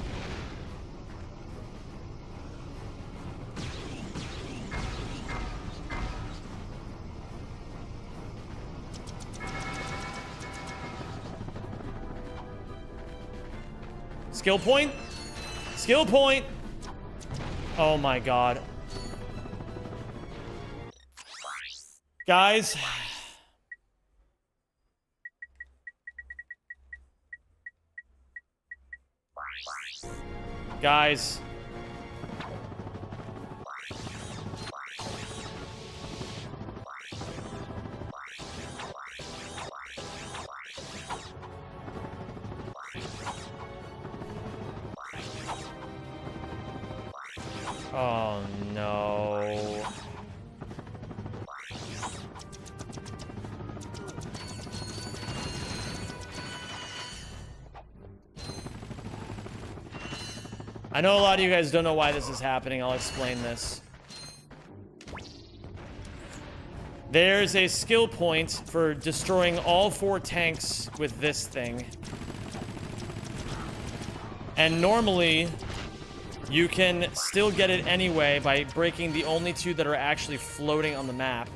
Skill point? Skill point! Oh my god. Guys. Guys. Oh no. I know a lot of you guys don't know why this is happening. I'll explain this. There's a skill point for destroying all 4 tanks with this thing. And normally, you can still get it anyway by breaking the only 2 that are actually floating on the map.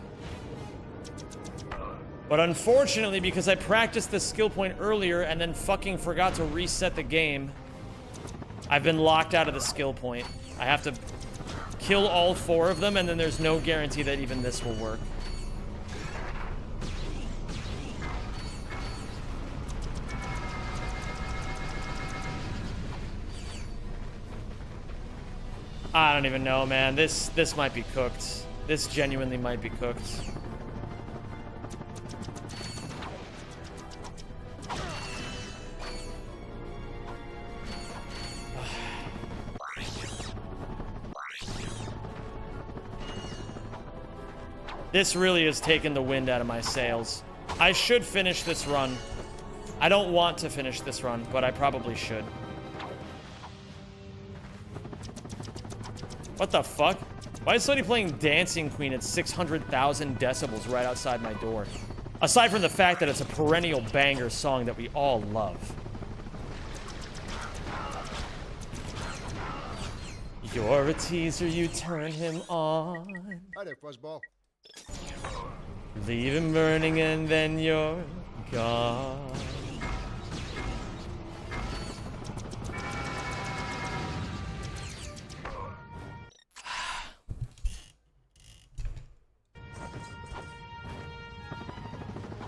But unfortunately, because I practiced this skill point earlier and then fucking forgot to reset the game, I've been locked out of the skill point. I have to kill all 4 of them, and then there's no guarantee that even this will work. I don't even know, man. This might be cooked. This genuinely might be cooked. This really has taken the wind out of my sails. I should finish this run. I don't want to finish this run, but I probably should. What the fuck? Why is somebody playing Dancing Queen at 600,000 decibels right outside my door? Aside from the fact that it's a perennial banger song that we all love. You're a teaser, you turn him on. Hi there, Fuzzball. Leave him burning and then you're gone.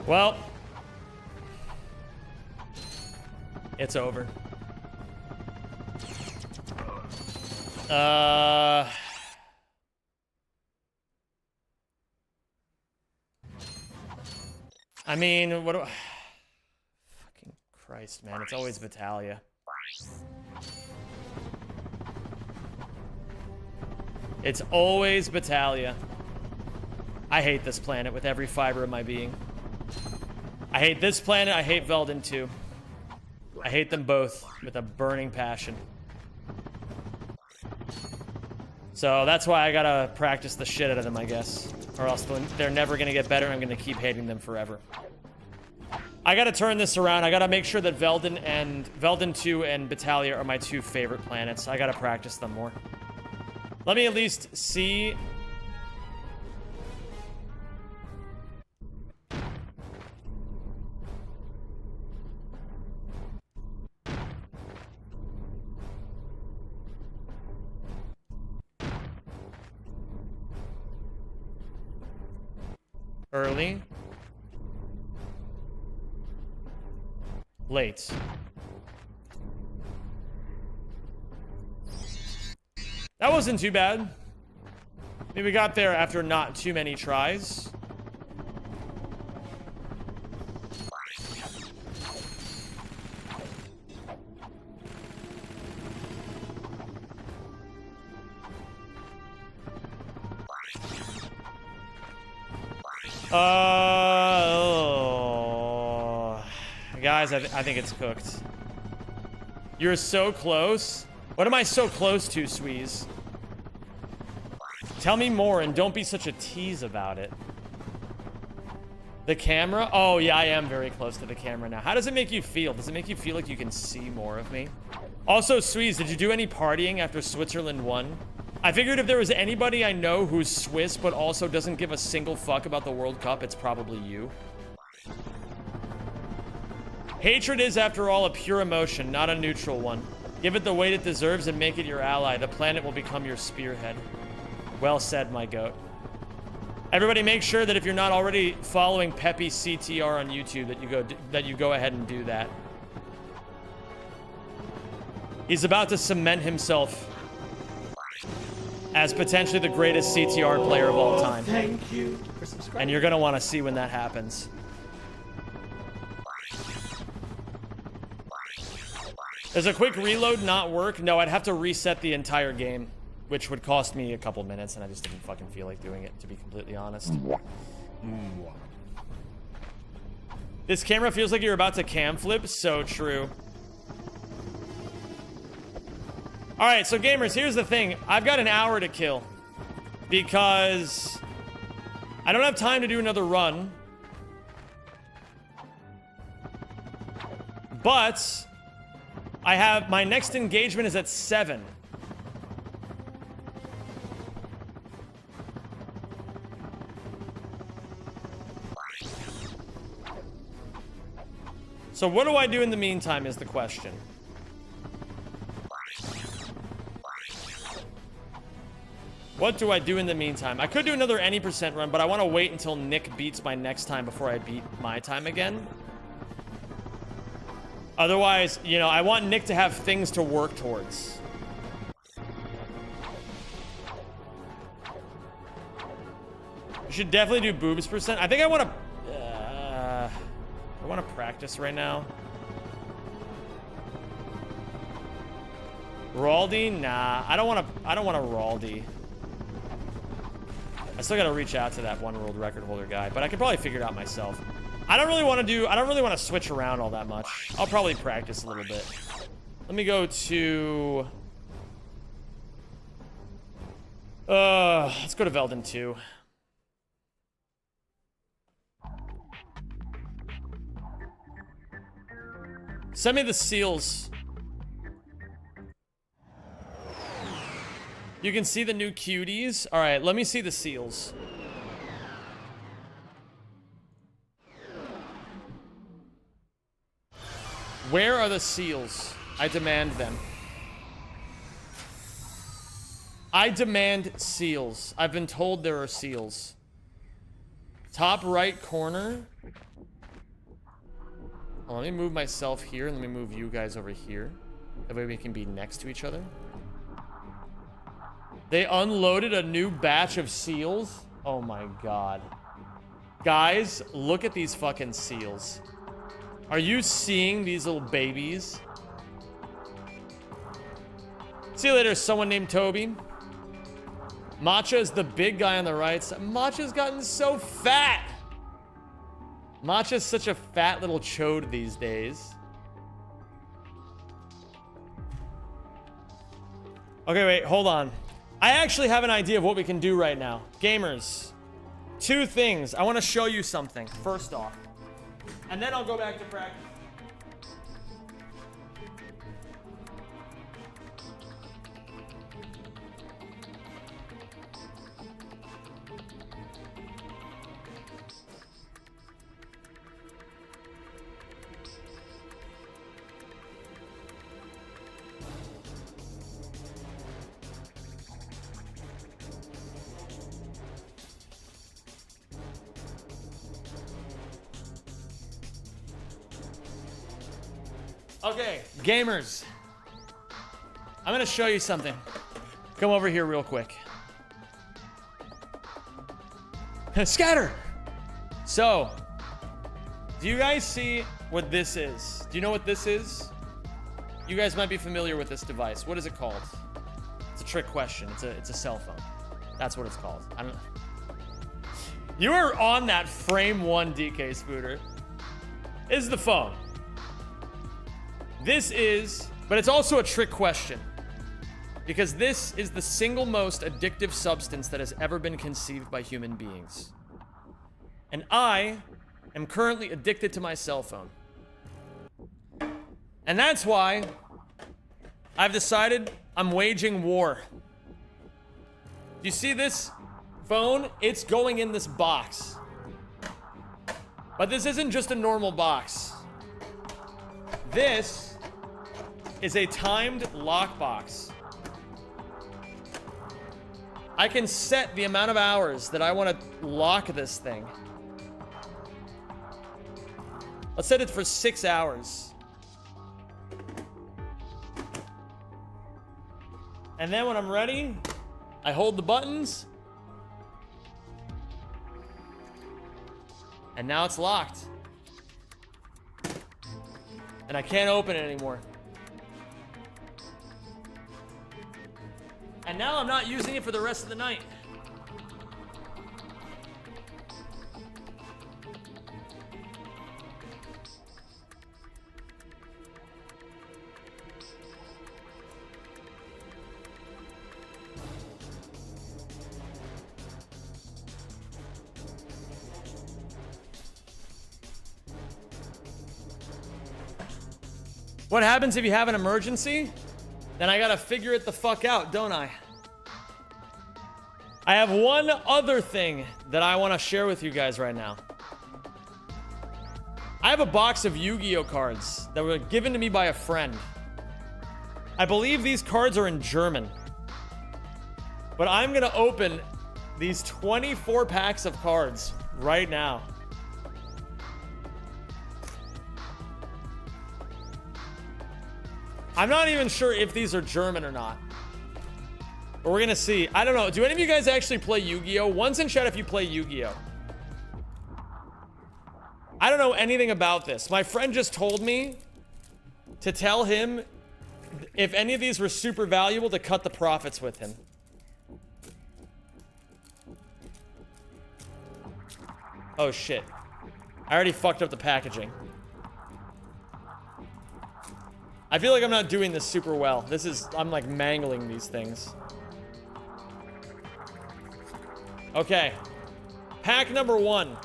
Well, it's over. I mean, what do I... Fucking Christ, man. It's always Vitalia. It's always Vitalia. I hate this planet with every fiber of my being. I hate this planet. I hate Velden too. I hate them both with a burning passion. So that's why I gotta practice the shit out of them, I guess. Or else they're never gonna get better and I'm gonna keep hating them forever. I gotta turn this around. I gotta make sure that Velden 2 and Vitalia are my two favorite planets. I gotta practice them more. Let me at least see... Early. Late. That wasn't too bad. I mean, we got there after not too many tries. Guys, I think it's cooked. You're so close. What am I so close to, Sweeze? Tell me more and don't be such a tease about it. The camera? Oh, yeah, I am very close to the camera now. How does it make you feel? Does it make you feel like you can see more of me? Also, Sweeze, did you do any partying after Switzerland won? I figured if there was anybody I know who's Swiss but also doesn't give a single fuck about the World Cup, it's probably you. Hatred is, after all, a pure emotion, not a neutral one. Give it the weight it deserves and make it your ally. The planet will become your spearhead. Well said, my goat. Everybody make sure that if you're not already following Peppy CTR on YouTube, that you go ahead and do that. He's about to cement himself as potentially the greatest CTR player of all time. Thank you for subscribing. And you're gonna want to see when that happens. Does a quick reload not work? No, I'd have to reset the entire game, which would cost me a couple minutes, and I just didn't fucking feel like doing it, to be completely honest. This camera feels like you're about to cam flip. So true. Alright, so gamers, here's the thing. I've got an hour to kill because I don't have time to do another run. But I have my next engagement is at 7. So what do I do in the meantime is the question. What do I do in the meantime? I could do another any % run, but I want to wait until Nick beats my next time before I beat my time again. Otherwise, you know, I want Nick to have things to work towards. You should definitely do boobs %. I think I want to practice right now. Raldi? Nah, I don't want to Raldi. I still got to reach out to that one world record holder guy, but I could probably figure it out myself. I don't really want to switch around all that much. I'll probably practice a little bit. Let me go to... let's go to Velden 2. Send me the seals. You can see the new cuties. All right, let me see the seals. Where are the seals? I demand them. I demand seals. I've been told there are seals. Top right corner. Well, let me move myself here and let me move you guys over here. That way we can be next to each other. They unloaded a new batch of seals. Oh my god. Guys, look at these fucking seals. Are you seeing these little babies? See you later, someone named Toby. Matcha is the big guy on the right side. Matcha's gotten so fat. Matcha's such a fat little chode these days. Okay, wait, hold on. I actually have an idea of what we can do right now. Gamers, two things. I want to show you something, first off. And then I'll go back to practice. Okay, gamers. I'm gonna show you something. Come over here real quick. Scatter! So, do you guys see what this is? Do you know what this is? You guys might be familiar with this device. What is it called? It's a trick question. It's a cell phone. That's what it's called. I don't know. You were on that frame one, DK Spooter. This is the phone. This is, but it's also a trick question. Because this is the single most addictive substance that has ever been conceived by human beings. And I am currently addicted to my cell phone. And that's why I've decided I'm waging war. You see this phone? It's going in this box. But this isn't just a normal box. This is a timed lockbox. I can set the amount of hours that I want to lock this thing. Let's set it for 6 hours. And then when I'm ready, I hold the buttons. And now it's locked. And I can't open it anymore. And now I'm not using it for the rest of the night. What happens if you have an emergency? Then I gotta figure it the fuck out, don't I? I have one other thing that I want to share with you guys right now. I have a box of Yu-Gi-Oh cards that were given to me by a friend. I believe these cards are in German. But I'm gonna open these 24 packs of cards right now. I'm not even sure if these are German or not. But we're gonna see. I don't know. Do any of you guys actually play Yu-Gi-Oh? One's in chat if you play Yu-Gi-Oh. I don't know anything about this. My friend just told me to tell him if any of these were super valuable to cut the profits with him. Oh shit. I already fucked up the packaging. I feel like I'm not doing this super well. I'm like mangling these things. Okay. Pack number 1.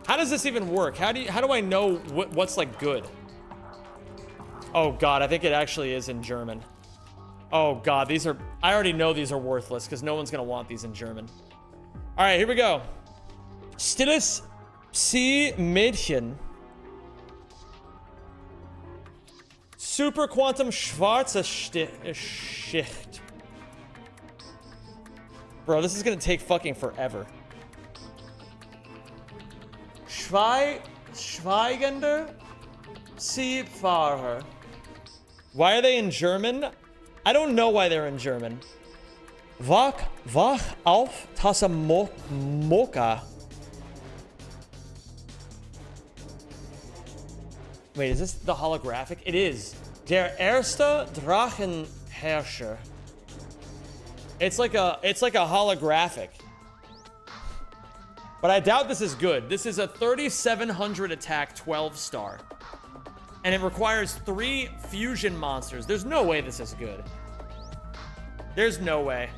How does this even work? How do I know what's like good? Oh god, I think it actually is in German. Oh god, I already know these are worthless because no one's gonna want these in German. All right, here we go. Stilles Mädchen. Super Quantum Schwarze Schicht. Bro, this is gonna take fucking forever. Schweigender Seefahrer. Why are they in German? I don't know why they're in German. Wach auf, Tasse Mocha. Wait, is this the holographic? It is. Der erste Drachenherrscher. It's like a holographic. But I doubt this is good. This is a 3700 attack 12-star. And it requires 3 fusion monsters. There's no way this is good. There's no way.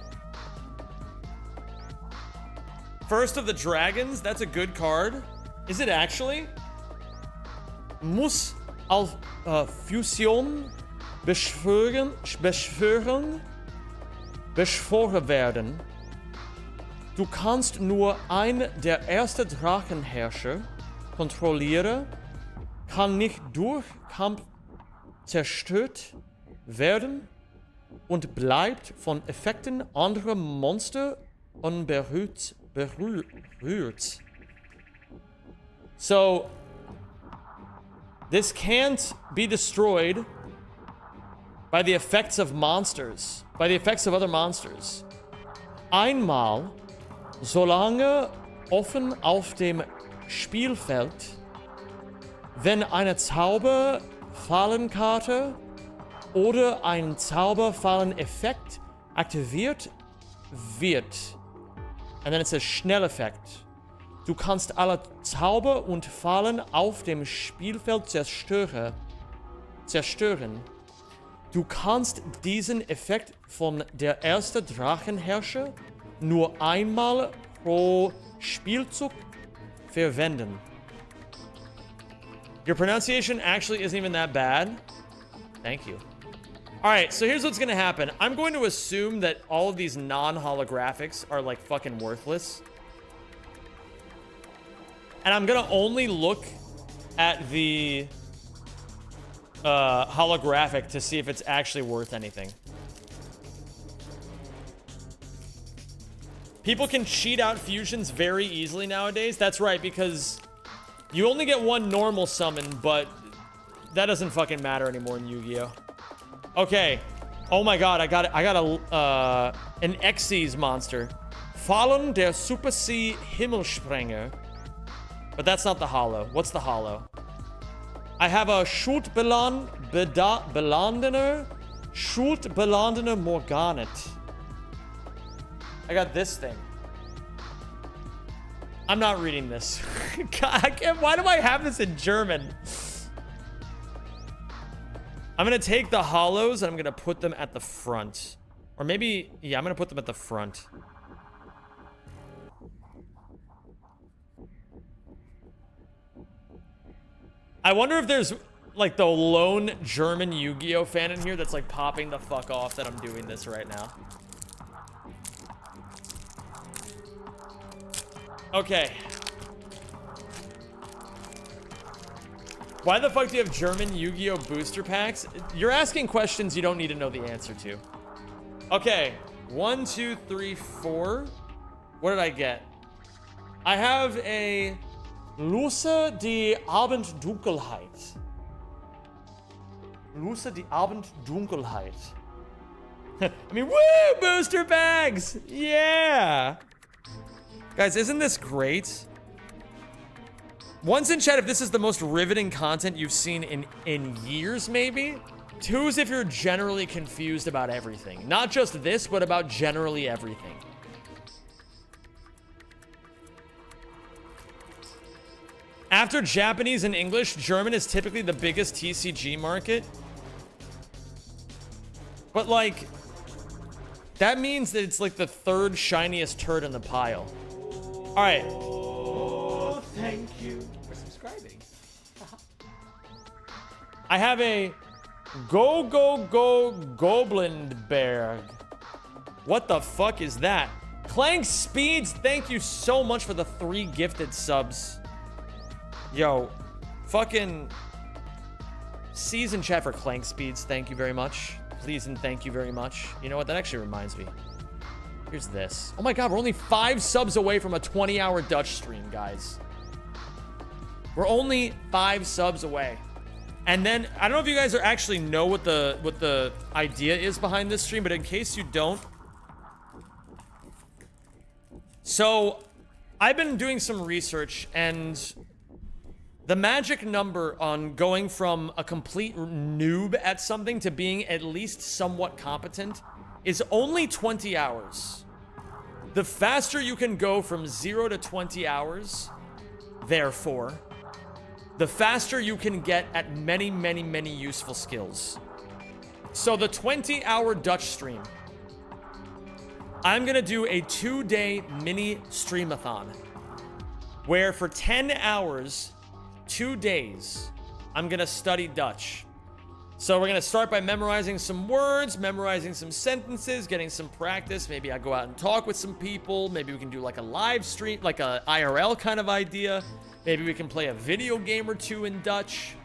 First of the Dragons, that's a good card. Is it actually? Muss auf Fusion beschworen werden. Du kannst nur ein der erste Drachenherrscher kontrollieren, kann nicht durch Kampf zerstört werden und bleibt von Effekten anderer Monster unberührt. So, this can't be destroyed by the effects of monsters, by the effects of other monsters. Einmal, solange offen auf dem Spielfeld, wenn eine Zauberfallenkarte oder ein Zauberfallen-Effekt aktiviert wird. And then it says Schnelleffekt. Du kannst alle Zauber und Fallen auf dem Spielfeld zerstören. Du kannst diesen Effekt von der erste Drachenherrscher nur einmal pro Spielzug verwenden. Your pronunciation actually isn't even that bad. Thank you. All right, so here's what's gonna happen. I'm going to assume that all of these non-holographics are like fucking worthless. And I'm gonna only look at the holographic to see if it's actually worth anything. People can cheat out fusions very easily nowadays. That's right, because you only get one normal summon, but that doesn't fucking matter anymore in Yu-Gi-Oh! Okay. Oh my god, I got an Xyz monster. Fallen der Super Sea Himmelsprenger. But that's not the holo. What's the holo? I have a Schuldbelandener Morganet. I got this thing. I'm not reading this. God, I can't, why do I have this in German? I'm gonna take the holos and I'm gonna put them at the front. Or maybe, yeah, I'm gonna put them at the front. I wonder if there's like the lone German Yu-Gi-Oh fan in here that's like popping the fuck off that I'm doing this right now. Okay. Why the fuck do you have German Yu-Gi-Oh booster packs? You're asking questions you don't need to know the answer to. Okay. 1, 2, 3, 4. What did I get? I have a Löse die Abenddunkelheit. Löse die Abenddunkelheit. I mean, woo! Booster bags! Yeah! Guys, isn't this great? One's in chat if this is the most riveting content you've seen in years, maybe. 2's if you're generally confused about everything. Not just this, but about generally everything. After Japanese and English, German is typically the biggest TCG market. But like, that means that it's like the 3rd shiniest turd in the pile. All right. Oh, thank you for subscribing. I have a Goblinberg. What the fuck is that? Clank Speeds, thank you so much for the 3 gifted subs. Yo, fucking C's in chat for Clank Speeds. Thank you very much. Please and thank you very much. You know what? That actually reminds me. Here's this. Oh my god, we're only 5 subs away from a 20-hour Dutch stream, guys. We're only 5 subs away. And then, I don't know if you guys actually know what the idea is behind this stream, but in case you don't. So, I've been doing some research, and the magic number on going from a complete noob at something to being at least somewhat competent is only 20 hours. The faster you can go from 0 to 20 hours, therefore, the faster you can get at many, many, many useful skills. So the 20-hour Dutch stream, I'm gonna do a 2-day mini streamathon where for 10 hours, 2 days, I'm gonna study Dutch. So we're gonna start by memorizing some words, memorizing some sentences, getting some practice. Maybe I go out and talk with some people. Maybe we can do like a live stream, like a IRL kind of idea. Maybe we can play a video game or two in Dutch.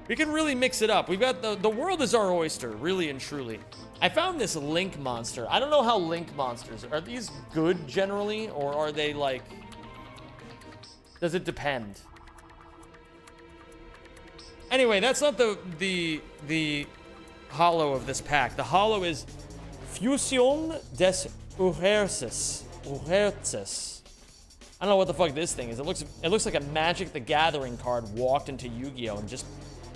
We can really mix it up. We've got the world is our oyster, really and truly. I found this link monster. I don't know how link monsters are. These good generally, or are they like? Does it depend? Anyway, that's not the hollow of this pack. The hollow is Fusion des Uherses. I don't know what the fuck this thing is. It looks like a Magic the Gathering card walked into Yu-Gi-Oh! And just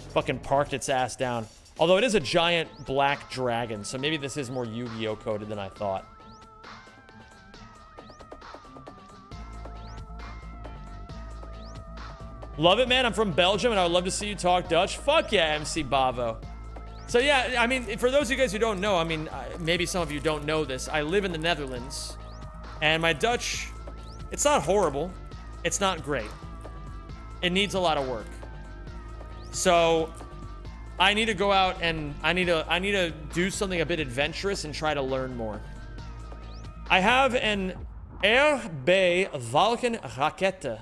fucking parked its ass down. Although it is a giant black dragon, so maybe this is more Yu-Gi-Oh! Coded than I thought. Love it, man. I'm from Belgium, and I would love to see you talk Dutch. Fuck yeah, MC Bavo. So yeah, I mean, for those of you guys who don't know, I mean, maybe some of you don't know this. I live in the Netherlands, and my Dutch, it's not horrible. It's not great. It needs a lot of work. So I need to go out and I need to do something a bit adventurous and try to learn more. I have an RB Valken Rakette.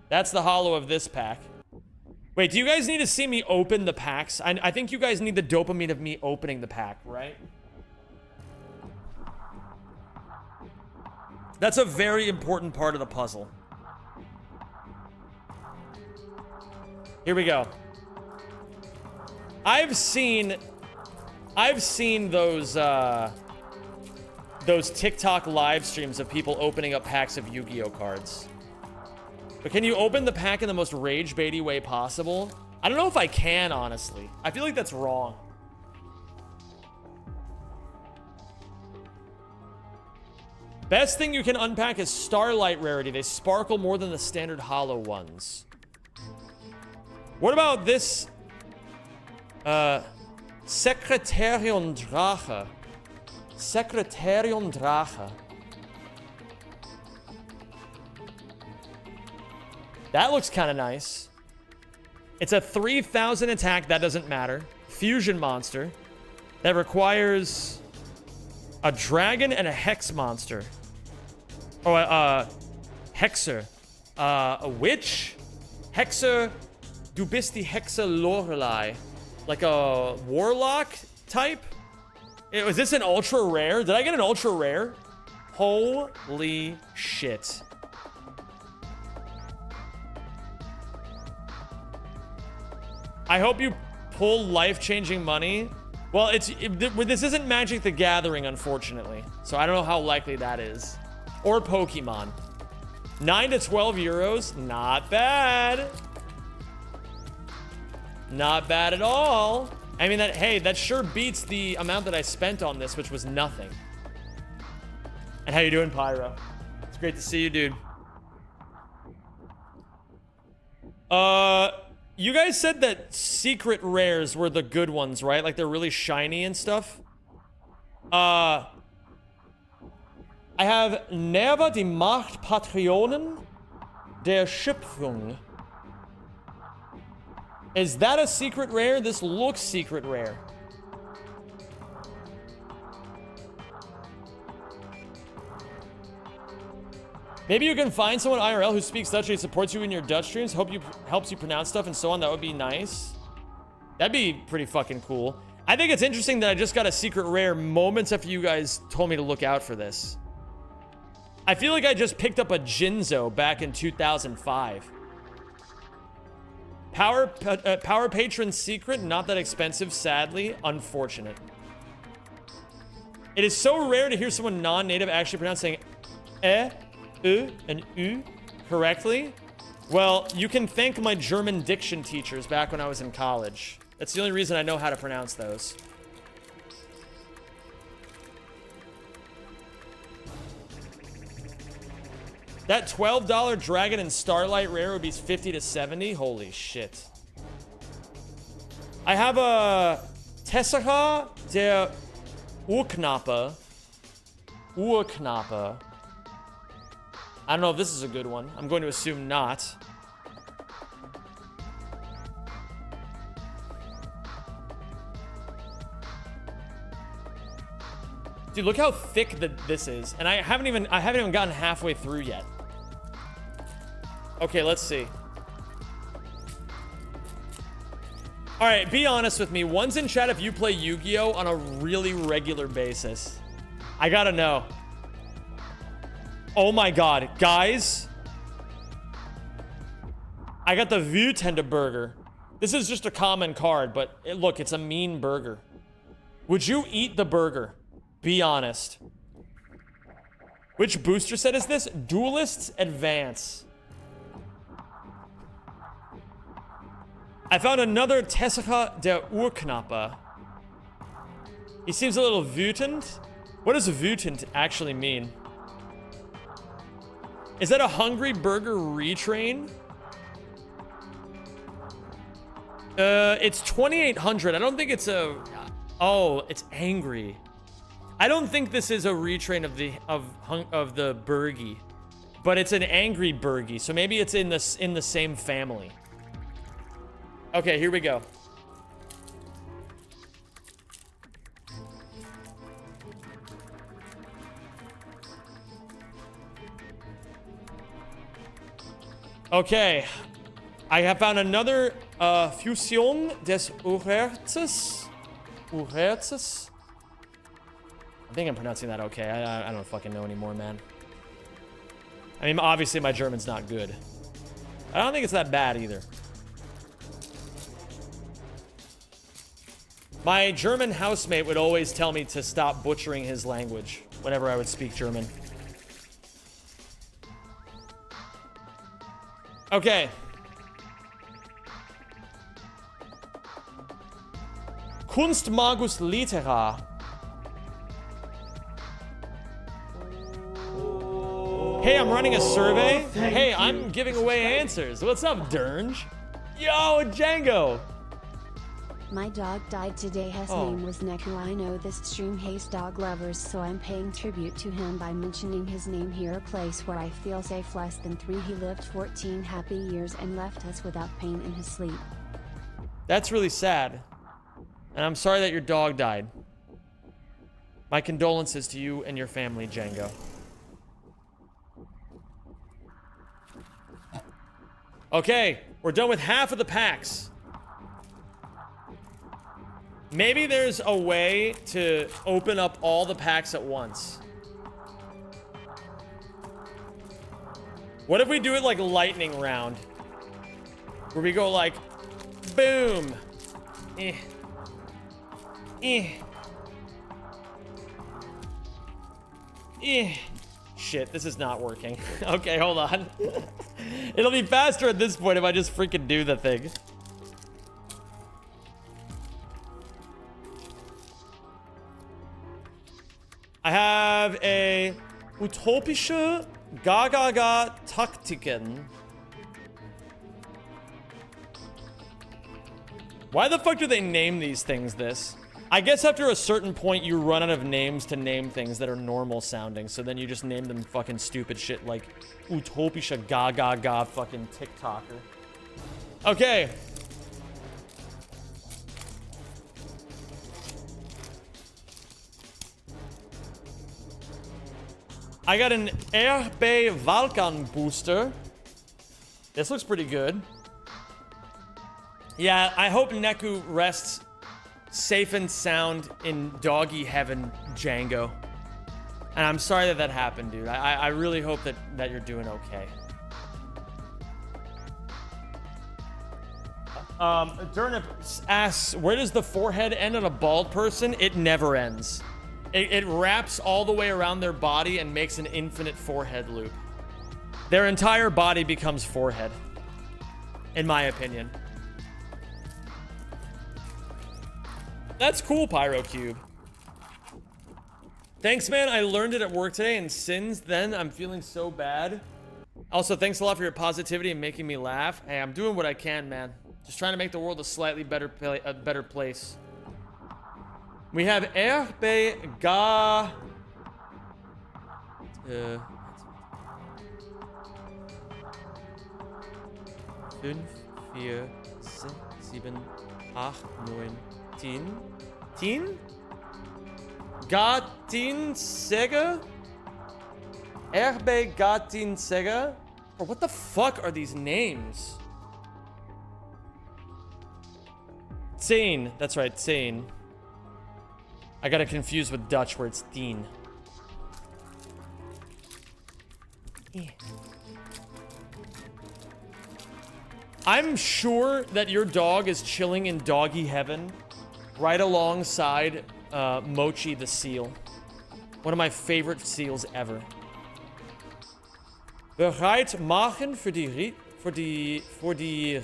That's the hollow of this pack. Wait, do you guys need to see me open the packs? I think you guys need the dopamine of me opening the pack, right? That's a very important part of the puzzle. Here we go. I've seen those TikTok live streams of people opening up packs of Yu-Gi-Oh cards. But can you open the pack in the most rage baity way possible? I don't know if I can, honestly. I feel like that's wrong. Best thing you can unpack is Starlight Rarity. They sparkle more than the standard hollow ones. What about this? Secretarion Drache. Secretarion Drache. That looks kind of nice. It's a 3,000 attack. That doesn't matter. Fusion monster. That requires a dragon and a hex monster. Oh, Hexer. A witch? Hexer. Du bist die Hexe Lorelei. Like a warlock type? Was this an ultra rare? Did I get an ultra rare? Holy shit. I hope you pull life-changing money. Well, this isn't Magic the Gathering, unfortunately. So I don't know how likely that is. Or Pokemon. 9 to 12 euros. Not bad. Not bad at all. I mean, that sure beats the amount that I spent on this, which was nothing. And how you doing, Pyro? It's great to see you, dude. You guys said that secret rares were the good ones, right? Like they're really shiny and stuff. I have Nerva die Macht Patrionen der Schöpfung. Is that a secret rare? This looks secret rare. Maybe you can find someone IRL who speaks Dutch and supports you in your Dutch streams, helps you pronounce stuff and so on. That would be nice. That'd be pretty fucking cool. I think it's interesting that I just got a secret rare moments after you guys told me to look out for this. I feel like I just picked up a Jinzo back in 2005. Power Patron secret, not that expensive, sadly. Unfortunate. It is so rare to hear someone non-native actually pronouncing and u correctly. Well, you can thank my German diction teachers back when I was in college. That's the only reason I know how to pronounce those. That $12 Dragon and Starlight rare would be 50 to 70. Holy shit. I have a Tessacher der Urknappe. Urknappe. I don't know if this is a good one. I'm going to assume not. Dude, look how thick this is. And I haven't even gotten halfway through yet. Okay, let's see. All right, be honest with me. One's in chat if you play Yu-Gi-Oh! On a really regular basis. I gotta know. Oh my god, guys. I got the Wütende burger. This is just a common card, but look, it's a mean burger. Would you eat the burger? Be honest. Which booster set is this? Duelists Advance. I found another Tessacher der Urknappe. He seems a little wütend. What does wütend actually mean? Is that a Hungry Burger retrain? It's 2800. I don't think it's a... Oh, it's angry. I don't think this is a retrain of the Burgie, but it's an angry Burgie, so maybe it's in the same family. Okay, here we go. Okay, I have found another Fusion des Uherzes. Uherzes. I think I'm pronouncing that okay. I don't fucking know anymore, man. I mean, obviously my German's not good. I don't think it's that bad either. My German housemate would always tell me to stop butchering his language whenever I would speak German. Okay. Kunstmagus Litera. Hey, I'm running a survey. Hey, I'm giving away answers. What's up, Dernge? Yo, Django. My dog died today. His name was Neku. I know this stream hates dog lovers, so I'm paying tribute to him by mentioning his name here. A place where I feel safe. Less than 3. He lived 14 happy years and left us without pain in his sleep. That's really sad. And I'm sorry that your dog died. My condolences to you and your family, Django. Okay, we're done with half of the packs. Maybe there's a way to open up all the packs at once. What if we do it like lightning round? Where we go like, boom. Shit, this is not working. Okay, hold on. It'll be faster at this point if I just freaking do the thing. I have a Utopische Gagaga Taktiken. Why the fuck do they name these things this? I guess after a certain point you run out of names to name things that are normal sounding, so then you just name them fucking stupid shit like Utopische Gagaga fucking TikToker. Okay. I got an RB Valkan booster. This looks pretty good. Yeah, I hope Neku rests safe and sound in doggy heaven, Django. And I'm sorry that that happened, dude. I really hope that you're doing okay. Durnip asks, where does the forehead end on a bald person? It never ends. It wraps all the way around their body and makes an infinite forehead loop. Their entire body becomes forehead, in my opinion. That's cool, PyroCube. Thanks, man. I learned it at work today, and since then, I'm feeling so bad. Also, thanks a lot for your positivity and making me laugh. Hey, I'm doing what I can, man. Just trying to make the world a slightly better place. We have RB Ga... 5, 4, 6, 7, 8, 9, 10. 10? Gatin Sega? RB Gatin Sega? Or what the fuck are these names? 10. That's right, 10. I got it confused with Dutch where it's 10. Yeah. I'm sure that your dog is chilling in doggy heaven right alongside Mochi the seal. One of my favorite seals ever. Bereit machen für die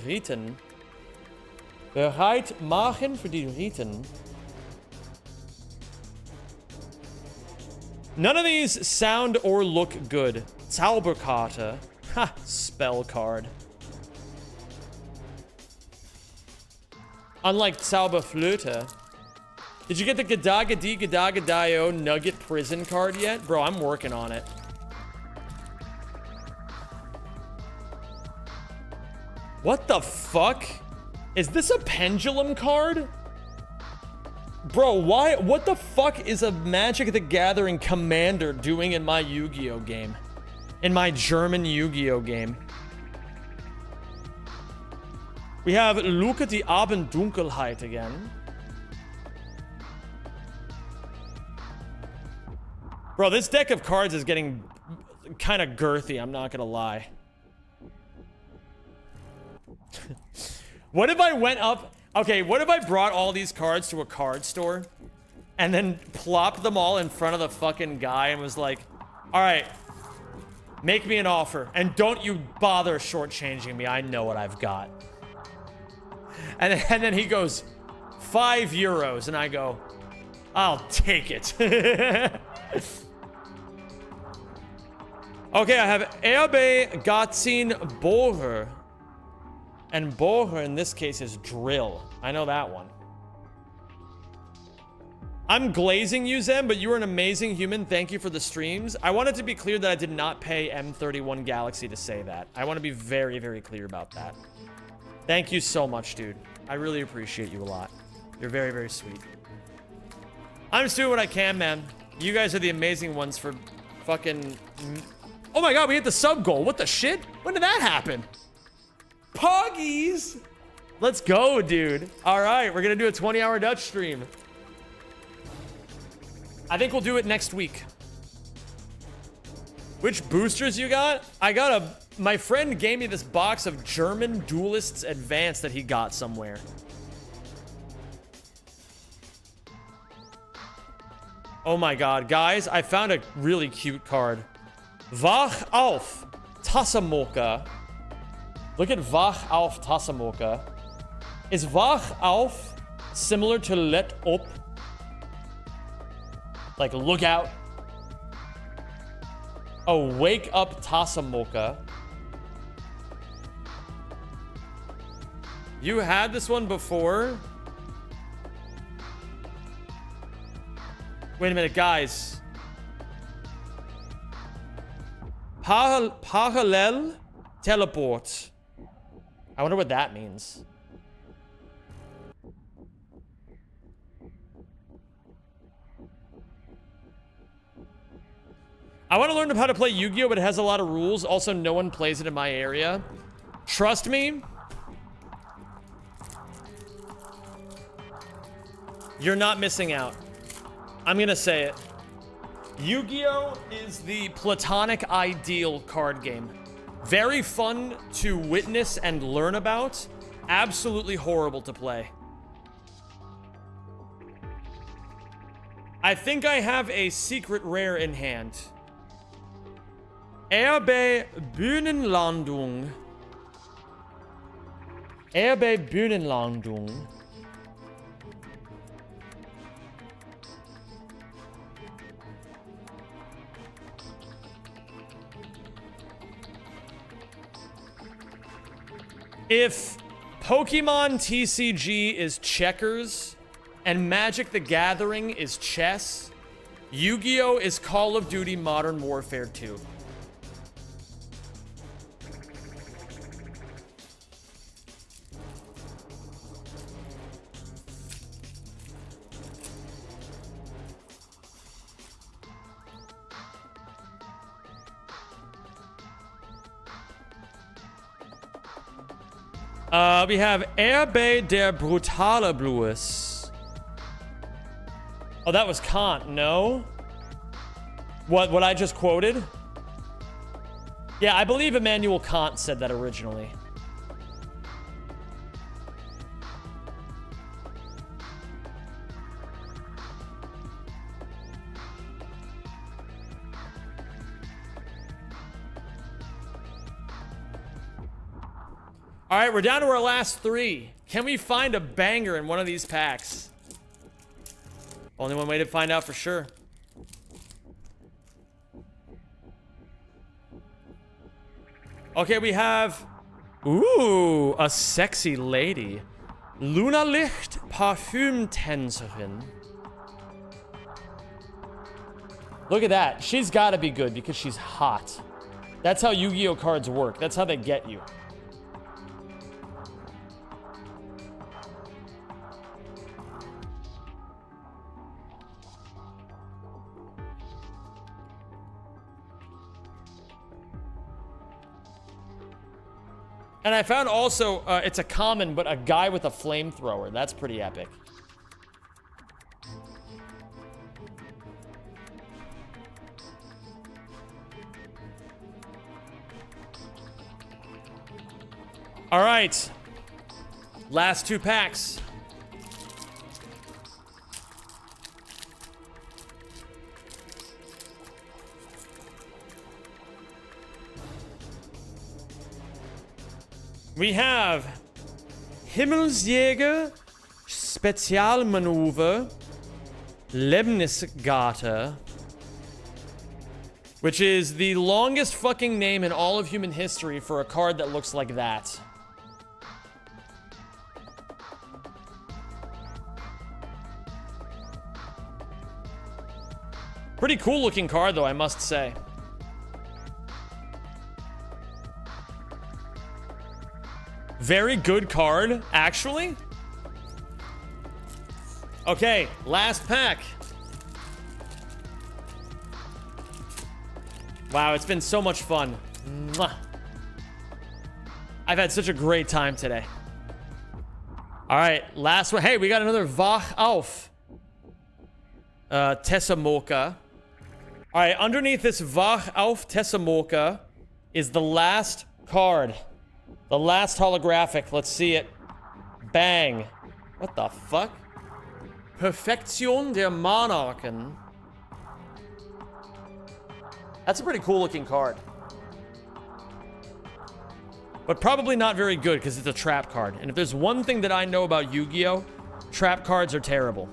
Riten. Bereit machen für die Riten. None of these sound or look good. Zauberkarte. Ha, spell card. Unlike Zauberflöte. Did you get the Gadagadi Nugget prison card yet? Bro, I'm working on it. What the fuck? Is this a pendulum card? Bro, why? What the fuck is a Magic the Gathering commander doing in my Yu-Gi-Oh game? In my German Yu-Gi-Oh game. We have Luke die Abenddunkelheit again. Bro, this deck of cards is getting kind of girthy, I'm not gonna lie. What if I went up... Okay, what if I brought all these cards to a card store and then plopped them all in front of the fucking guy and was like, all right, make me an offer and don't you bother shortchanging me. I know what I've got. And then he goes, €5. And I go, I'll take it. Okay, I have Erbe Gatzin Bohrer. And Bohrer in this case is drill. I know that one. I'm glazing you, Zen, but you are an amazing human. Thank you for the streams. I want it to be clear that I did not pay M31 Galaxy to say that. I want to be very, very clear about that. Thank you so much, dude. I really appreciate you a lot. You're very, very sweet. I'm just doing what I can, man. You guys are the amazing ones for fucking... Oh my god, we hit the sub goal. What the shit? When did that happen? Poggies! Let's go, dude. All right, we're gonna do a 20-hour Dutch stream. I think we'll do it next week. Which boosters you got? I got a... My friend gave me this box of German Duelists Advanced that he got somewhere. Oh my god, guys, I found a really cute card. Wach auf, Tassamoka. Look at Wach auf, Tassamoka. Is Wach auf similar to let up? Like, look out. Oh, wake up, Tassamoka. You had this one before? Wait a minute, guys. Parallel teleport. I wonder what that means. I want to learn how to play Yu-Gi-Oh, but it has a lot of rules. Also, no one plays it in my area. Trust me. You're not missing out. I'm gonna say it. Yu-Gi-Oh is the platonic ideal card game. Very fun to witness and learn about. Absolutely horrible to play. I think I have a secret rare in hand. Erbe Bühnenlandung. Erbe Bühnenlandung. If Pokemon TCG is checkers and Magic the Gathering is chess, Yu-Gi-Oh is Call of Duty Modern Warfare 2. We have Erbe der Brutale Blues. Oh, that was Kant, no? What I just quoted? Yeah, I believe Immanuel Kant said that originally. All right, we're down to our last 3. Can we find a banger in one of these packs? Only one way to find out for sure. Okay, we have... Ooh, a sexy lady. Luna Licht Parfümtänzerin. Look at that. She's got to be good because she's hot. That's how Yu-Gi-Oh cards work. That's how they get you. And I found also, it's a common, but a guy with a flamethrower. That's pretty epic. All right. Last 2 packs. We have Himmelsjäger, Spezialmanöver, Lebensgata, which is the longest fucking name in all of human history for a card that looks like that. Pretty cool looking card though, I must say. Very good card, actually. Okay, last pack. Wow, it's been so much fun. Mwah. I've had such a great time today. All right, last one. Hey, we got another Wach auf. Tesamoka. All right, underneath this Wach auf Tesamoka is the last card. The last holographic. Let's see it. Bang. What the fuck? Perfektion der Monarchen. That's a pretty cool looking card. But probably not very good because it's a trap card. And if there's one thing that I know about Yu-Gi-Oh, trap cards are terrible.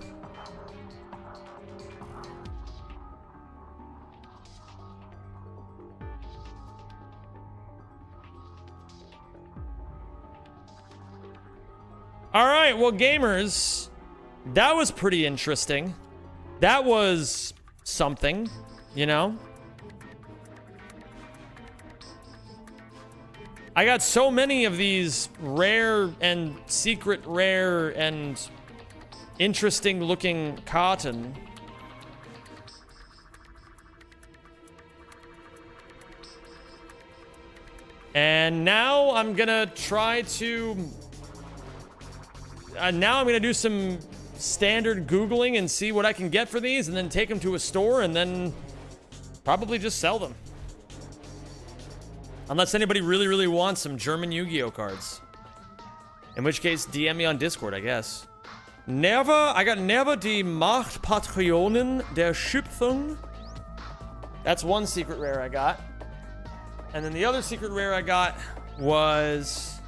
All right, well, gamers, that was pretty interesting. That was something, you know? I got so many of these rare and secret rare and interesting looking cotton. And now I'm gonna try to... now I'm gonna do some standard Googling and see what I can get for these, and then take them to a store, and then probably just sell them. Unless anybody really, really wants some German Yu-Gi-Oh cards. In which case, DM me on Discord, I guess. I got never die Machtpatrionen der Schöpfung. That's one secret rare I got. And then the other secret rare I got was...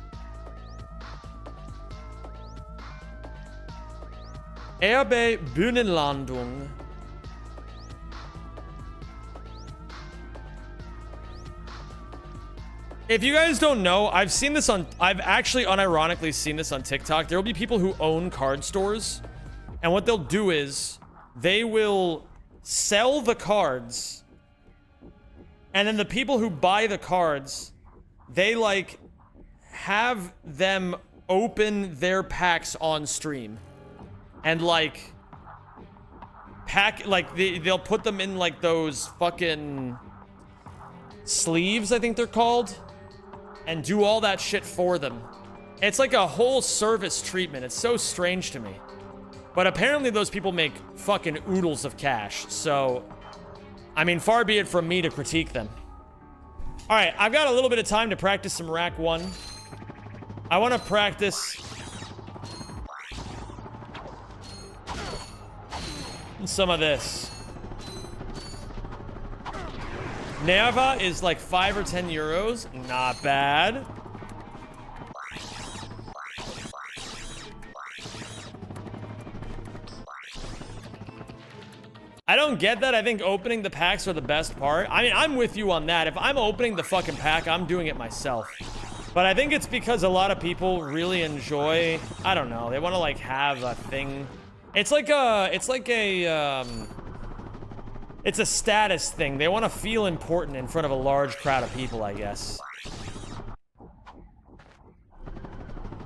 Erbe Bühnenlandung. If you guys don't know, I've actually unironically seen this on TikTok. There will be people who own card stores, and what they'll do is they will sell the cards, and then the people who buy the cards, they like have them open their packs on stream, and like they'll put them in like those fucking sleeves, I think they're called, and do all that shit for them. It's like a whole service treatment. It's so strange to me. But apparently those people make fucking oodles of cash. So, I mean, far be it from me to critique them. All right, I've got a little bit of time to practice some Rack 1. I want to practice some of this. Nerva is like 5 or 10 euros. Not bad. I don't get that. I think opening the packs are the best part. I mean, I'm with you on that. If I'm opening the fucking pack, I'm doing it myself. But I think it's because a lot of people really enjoy, I don't know, they want to like have a thing. It's a status thing. They want to feel important in front of a large crowd of people, I guess.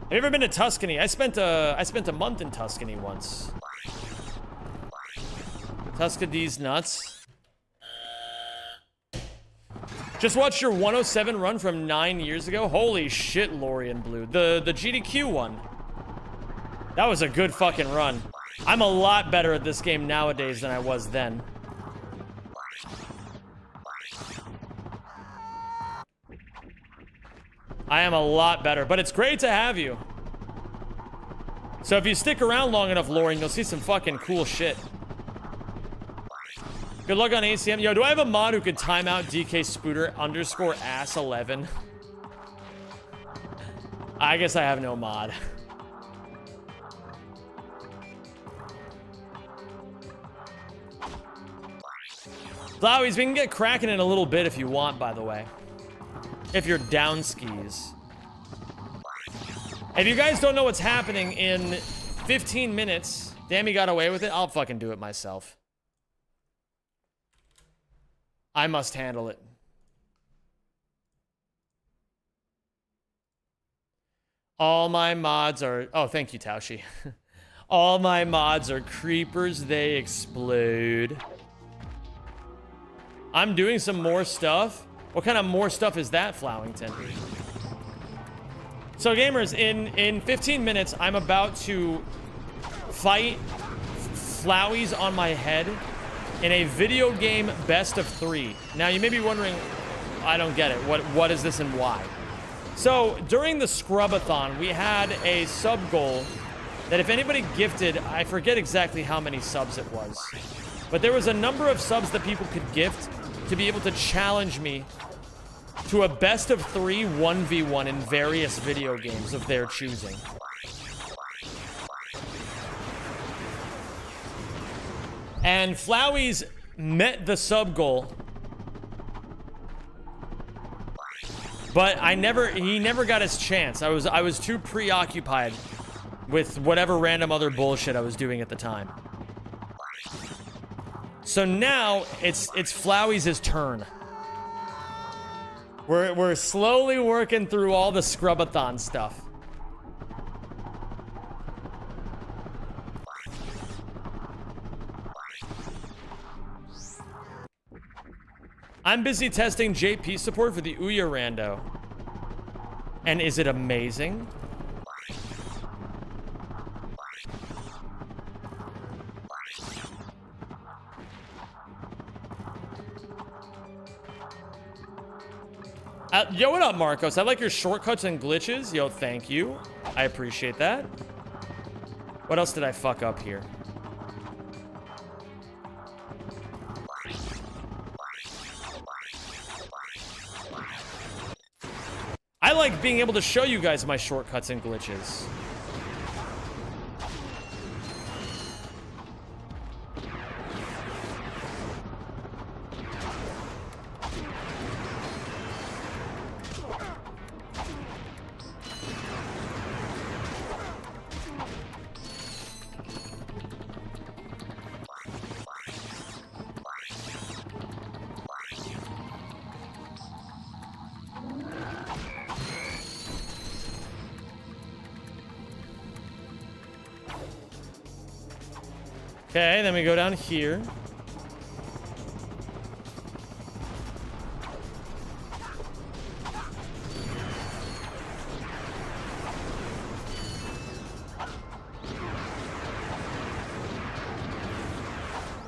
Have you ever been to Tuscany? I spent a month in Tuscany once. Tuscany's nuts. Just watched your 107 run from 9 years ago. Holy shit, Lorian Blue. The GDQ one. That was a good fucking run. I'm a lot better at this game nowadays than I was then. I am a lot better, but it's great to have you. So if you stick around long enough, Lauren, you'll see some fucking cool shit. Good luck on ACM. Yo, do I have a mod who could time out DK Spooter _ ass 11? I guess I have no mod. Flowey's, we can get cracking in a little bit if you want, by the way. If you're down skis. If you guys don't know what's happening in 15 minutes, damn, he got away with it. I'll fucking do it myself. I must handle it. All my mods are... Oh, thank you, Taushi. All my mods are creepers. They explode. I'm doing some more stuff. What kind of more stuff is that, Flowington? So, gamers, in 15 minutes, I'm about to fight Flowies on my head in a video game best of 3. Now, you may be wondering, I don't get it. What is this and why? So, during the Scrubathon, we had a sub goal that if anybody gifted, I forget exactly how many subs it was, but there was a number of subs that people could gift to be able to challenge me to a best of 3 1v1 in various video games of their choosing. And Flowies met the sub goal, but he never got his chance. I was too preoccupied with whatever random other bullshit I was doing at the time. So now it's Flowies' turn. We're slowly working through all the Scrubathon stuff. I'm busy testing JP support for the Ouya Rando. And is it amazing? Yo, what up, Marcos? I like your shortcuts and glitches. Yo, thank you. I appreciate that. What else did I fuck up here? I like being able to show you guys my shortcuts and glitches. Okay, then we go down here.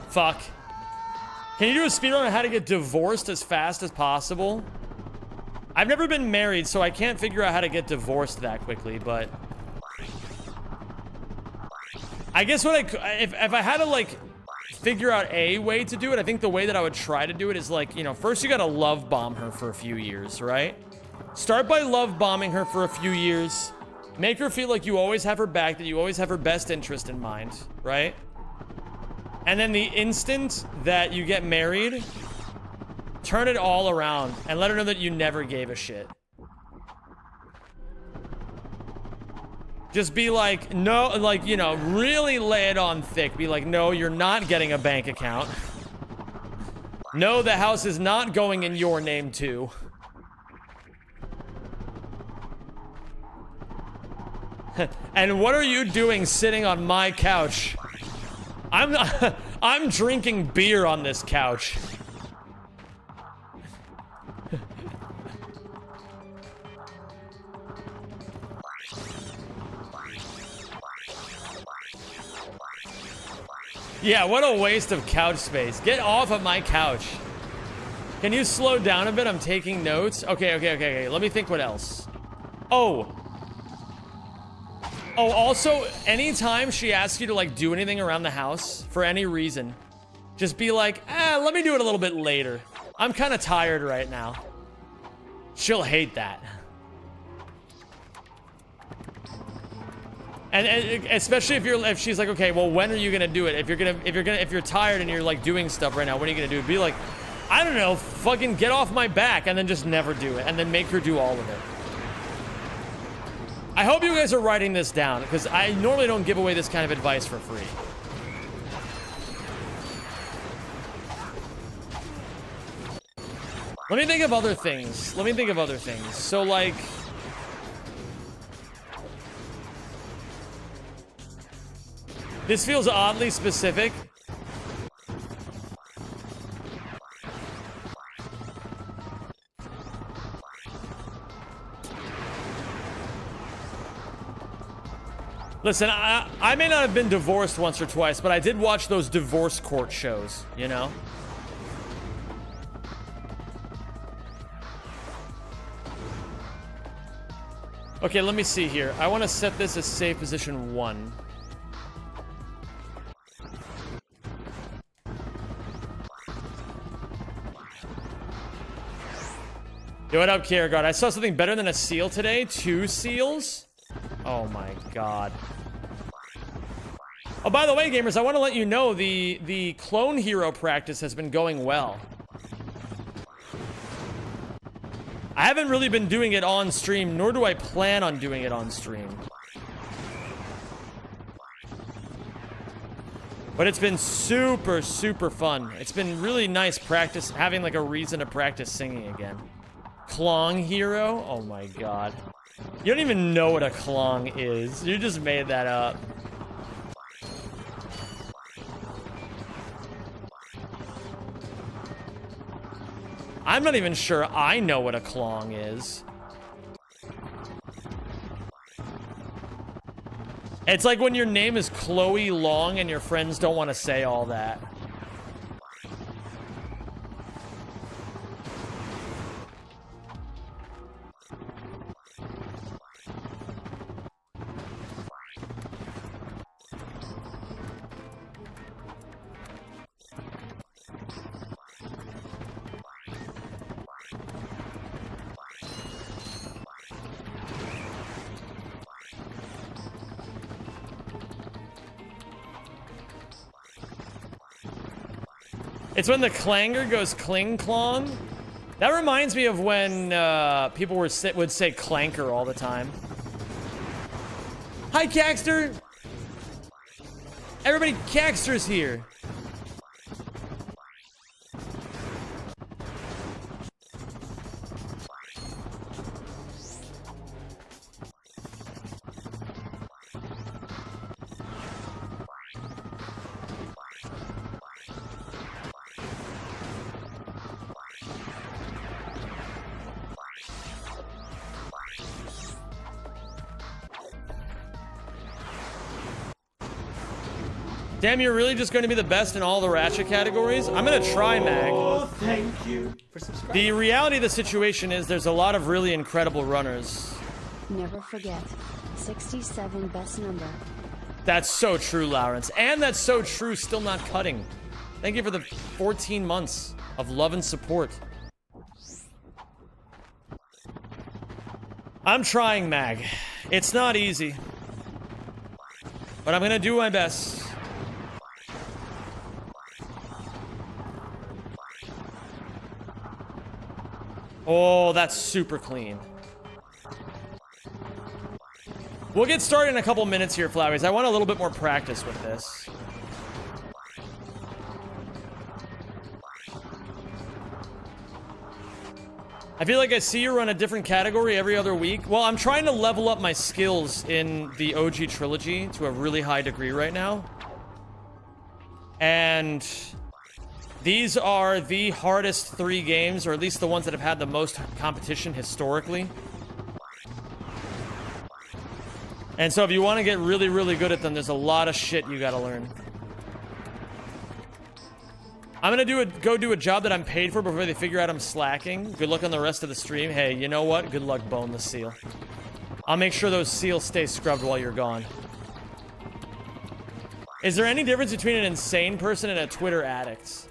Fuck. Can you do a speedrun on how to get divorced as fast as possible? I've never been married, so I can't figure out how to get divorced that quickly, but... I guess what if I had to, like, figure out a way to do it, I think the way that I would try to do it is, like, you know, first you gotta love bomb her for a few years, right? Start by love bombing her for a few years. Make her feel like you always have her back, that you always have her best interest in mind, right? And then the instant that you get married, turn it all around and let her know that you never gave a shit. Just be like, no, like, you know, really lay it on thick. Be like, no, you're not getting a bank account. No, the house is not going in your name too. And what are you doing sitting on my couch? I'm drinking beer on this couch. Yeah, what a waste of couch space. Get off of my couch. Can you slow down a bit? I'm taking notes. Okay. Let me think what else. Oh, also, anytime she asks you to, like, do anything around the house for any reason, just be like, let me do it a little bit later. I'm kind of tired right now. She'll hate that. And especially if she's like, okay, well, when are you gonna do it? If you're tired and you're like doing stuff right now, what are you gonna do? Be like, I don't know, fucking get off my back, and then just never do it, and then make her do all of it. I hope you guys are writing this down, because I normally don't give away this kind of advice for free. Let me think of other things. So, like... This feels oddly specific. Listen, I may not have been divorced once or twice, but I did watch those divorce court shows, you know? Okay, let me see here. I want to set this as safe position 1. Yo, what up, Kierkegaard? I saw something better than a seal today. 2 seals? Oh my god. Oh, by the way, gamers, I want to let you know the clone hero practice has been going well. I haven't really been doing it on stream, nor do I plan on doing it on stream. But it's been super, super fun. It's been really nice practice, having like a reason to practice singing again. Clong hero? Oh my god. You don't even know what a clong is. You just made that up. I'm not even sure I know what a clong is. It's like when your name is Chloe Long and your friends don't want to say all that. It's when the clanger goes cling clong. That reminds me of when people would say clanker all the time. Hi, Caxter! Everybody, Caxter's here. Damn, you're really just going to be the best in all the Ratchet categories? I'm going to try, Mag. Oh, thank you for subscribing. The reality of the situation is there's a lot of really incredible runners. Never forget. 67 best number. That's so true, Lawrence. And that's so true, still not cutting. Thank you for the 14 months of love and support. I'm trying, Mag. It's not easy. But I'm going to do my best. Oh, that's super clean. We'll get started in a couple minutes here, Flowers. I want a little bit more practice with this. I feel like I see you run a different category every other week. Well, I'm trying to level up my skills in the OG trilogy to a really high degree right now. And these are the hardest 3 games, or at least the ones that have had the most competition historically. And so if you want to get really, really good at them, there's a lot of shit you gotta learn. I'm gonna go do a job that I'm paid for before they figure out I'm slacking. Good luck on the rest of the stream. Hey, you know what? Good luck, boneless seal. I'll make sure those seals stay scrubbed while you're gone. Is there any difference between an insane person and a Twitter addict?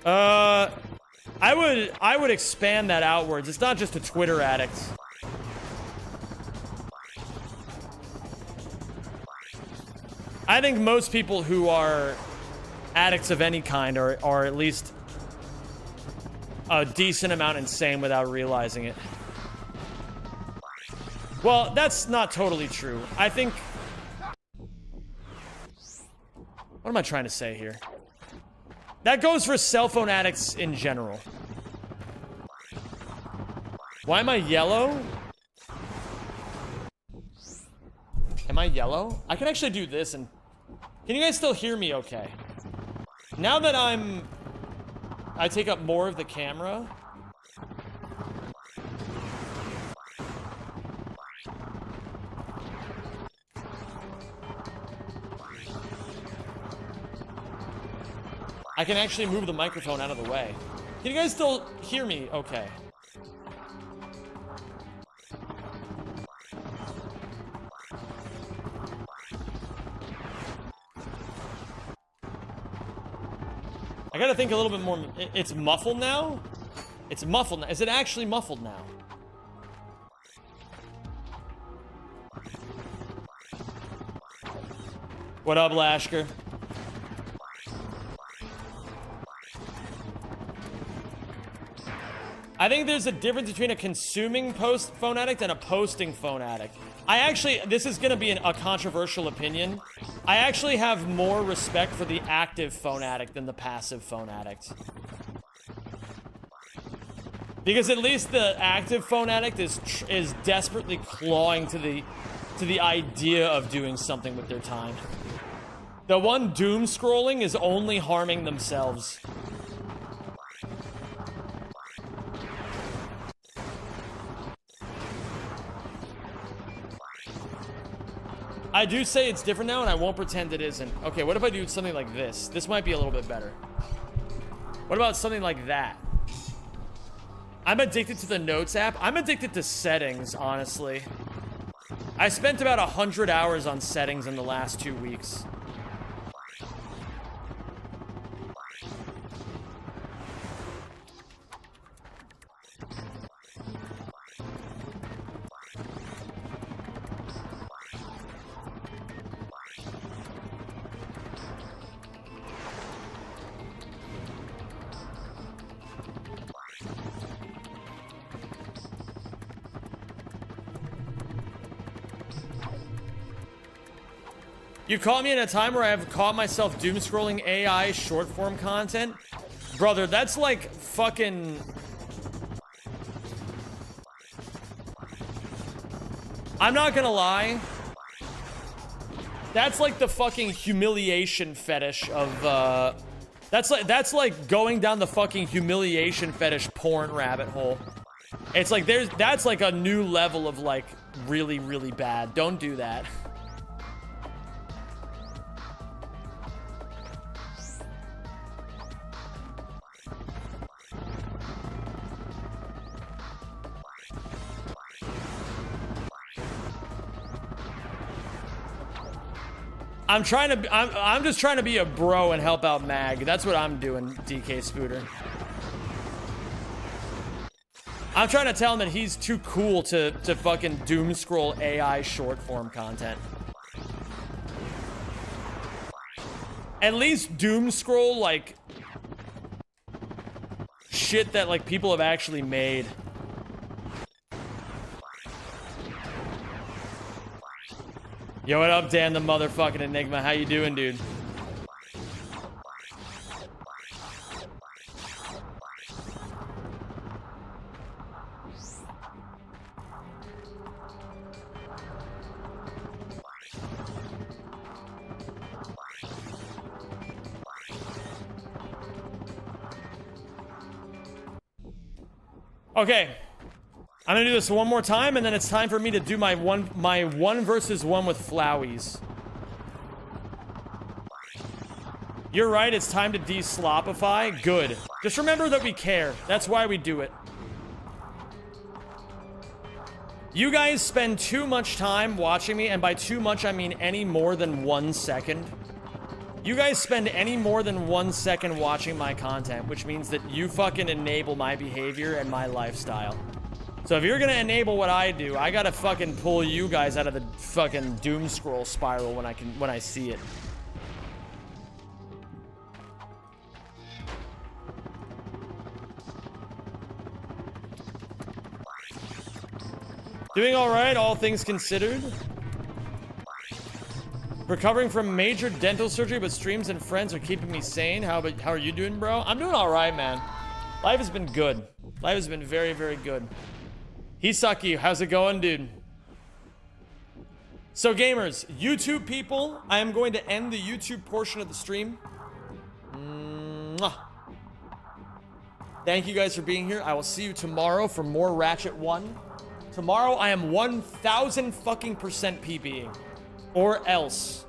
I would expand that outwards. It's not just a Twitter addict. I think most people who are addicts of any kind are at least a decent amount insane without realizing it. Well, that's not totally true. I think... What am I trying to say here? That goes for cell phone addicts in general. Why am I yellow? Am I yellow? I can actually do this and... Can you guys still hear me okay? Now that I take up more of the camera... I can actually move the microphone out of the way. Can you guys still hear me okay? I gotta think a little bit more. It's muffled now? It's muffled now. Is it actually muffled now? What up, Lashker? I think there's a difference between a consuming phone addict and a posting phone addict. This is gonna be a controversial opinion. I actually have more respect for the active phone addict than the passive phone addict. Because at least the active phone addict is desperately clawing to the idea of doing something with their time. The one doom scrolling is only harming themselves. I do say it's different now, and I won't pretend it isn't. Okay, what if I do something like this? This might be a little bit better. What about something like that? I'm addicted to the Notes app. I'm addicted to settings, honestly. I spent about 100 hours on settings in the last 2 weeks. You caught me in a time where I have caught myself doom scrolling AI short form content. Brother, that's like fucking... I'm not gonna lie. That's like the fucking humiliation fetish of, that's like going down the fucking humiliation fetish porn rabbit hole. It's like that's like a new level of like really, really bad. Don't do that. I'm just trying to be a bro and help out Mag. That's what I'm doing, DK Spooter. I'm trying to tell him that he's too cool to fucking doom scroll AI short form content. At least doom scroll like shit that like people have actually made. Yo, what up, Dan the motherfucking Enigma? How you doing, dude? Okay. I'm gonna do this one more time, and then it's time for me to do my one versus one with Flowies. You're right, it's time to de-slopify. Good. Just remember that we care. That's why we do it. You guys spend too much time watching me, and by too much I mean any more than 1 second. You guys spend any more than 1 second watching my content, which means that you fucking enable my behavior and my lifestyle. So if you're gonna enable what I do, I gotta fucking pull you guys out of the fucking doom scroll spiral when I see it. Doing all right, all things considered. Recovering from major dental surgery, but streams and friends are keeping me sane. How are you doing, bro? I'm doing all right, man. Life has been good. Life has been very, very good. Hisaki, how's it going, dude? So gamers, YouTube people, I am going to end the YouTube portion of the stream. Mwah. Thank you guys for being here. I will see you tomorrow for more Ratchet 1. Tomorrow I am 1000 fucking % PBing. Or else.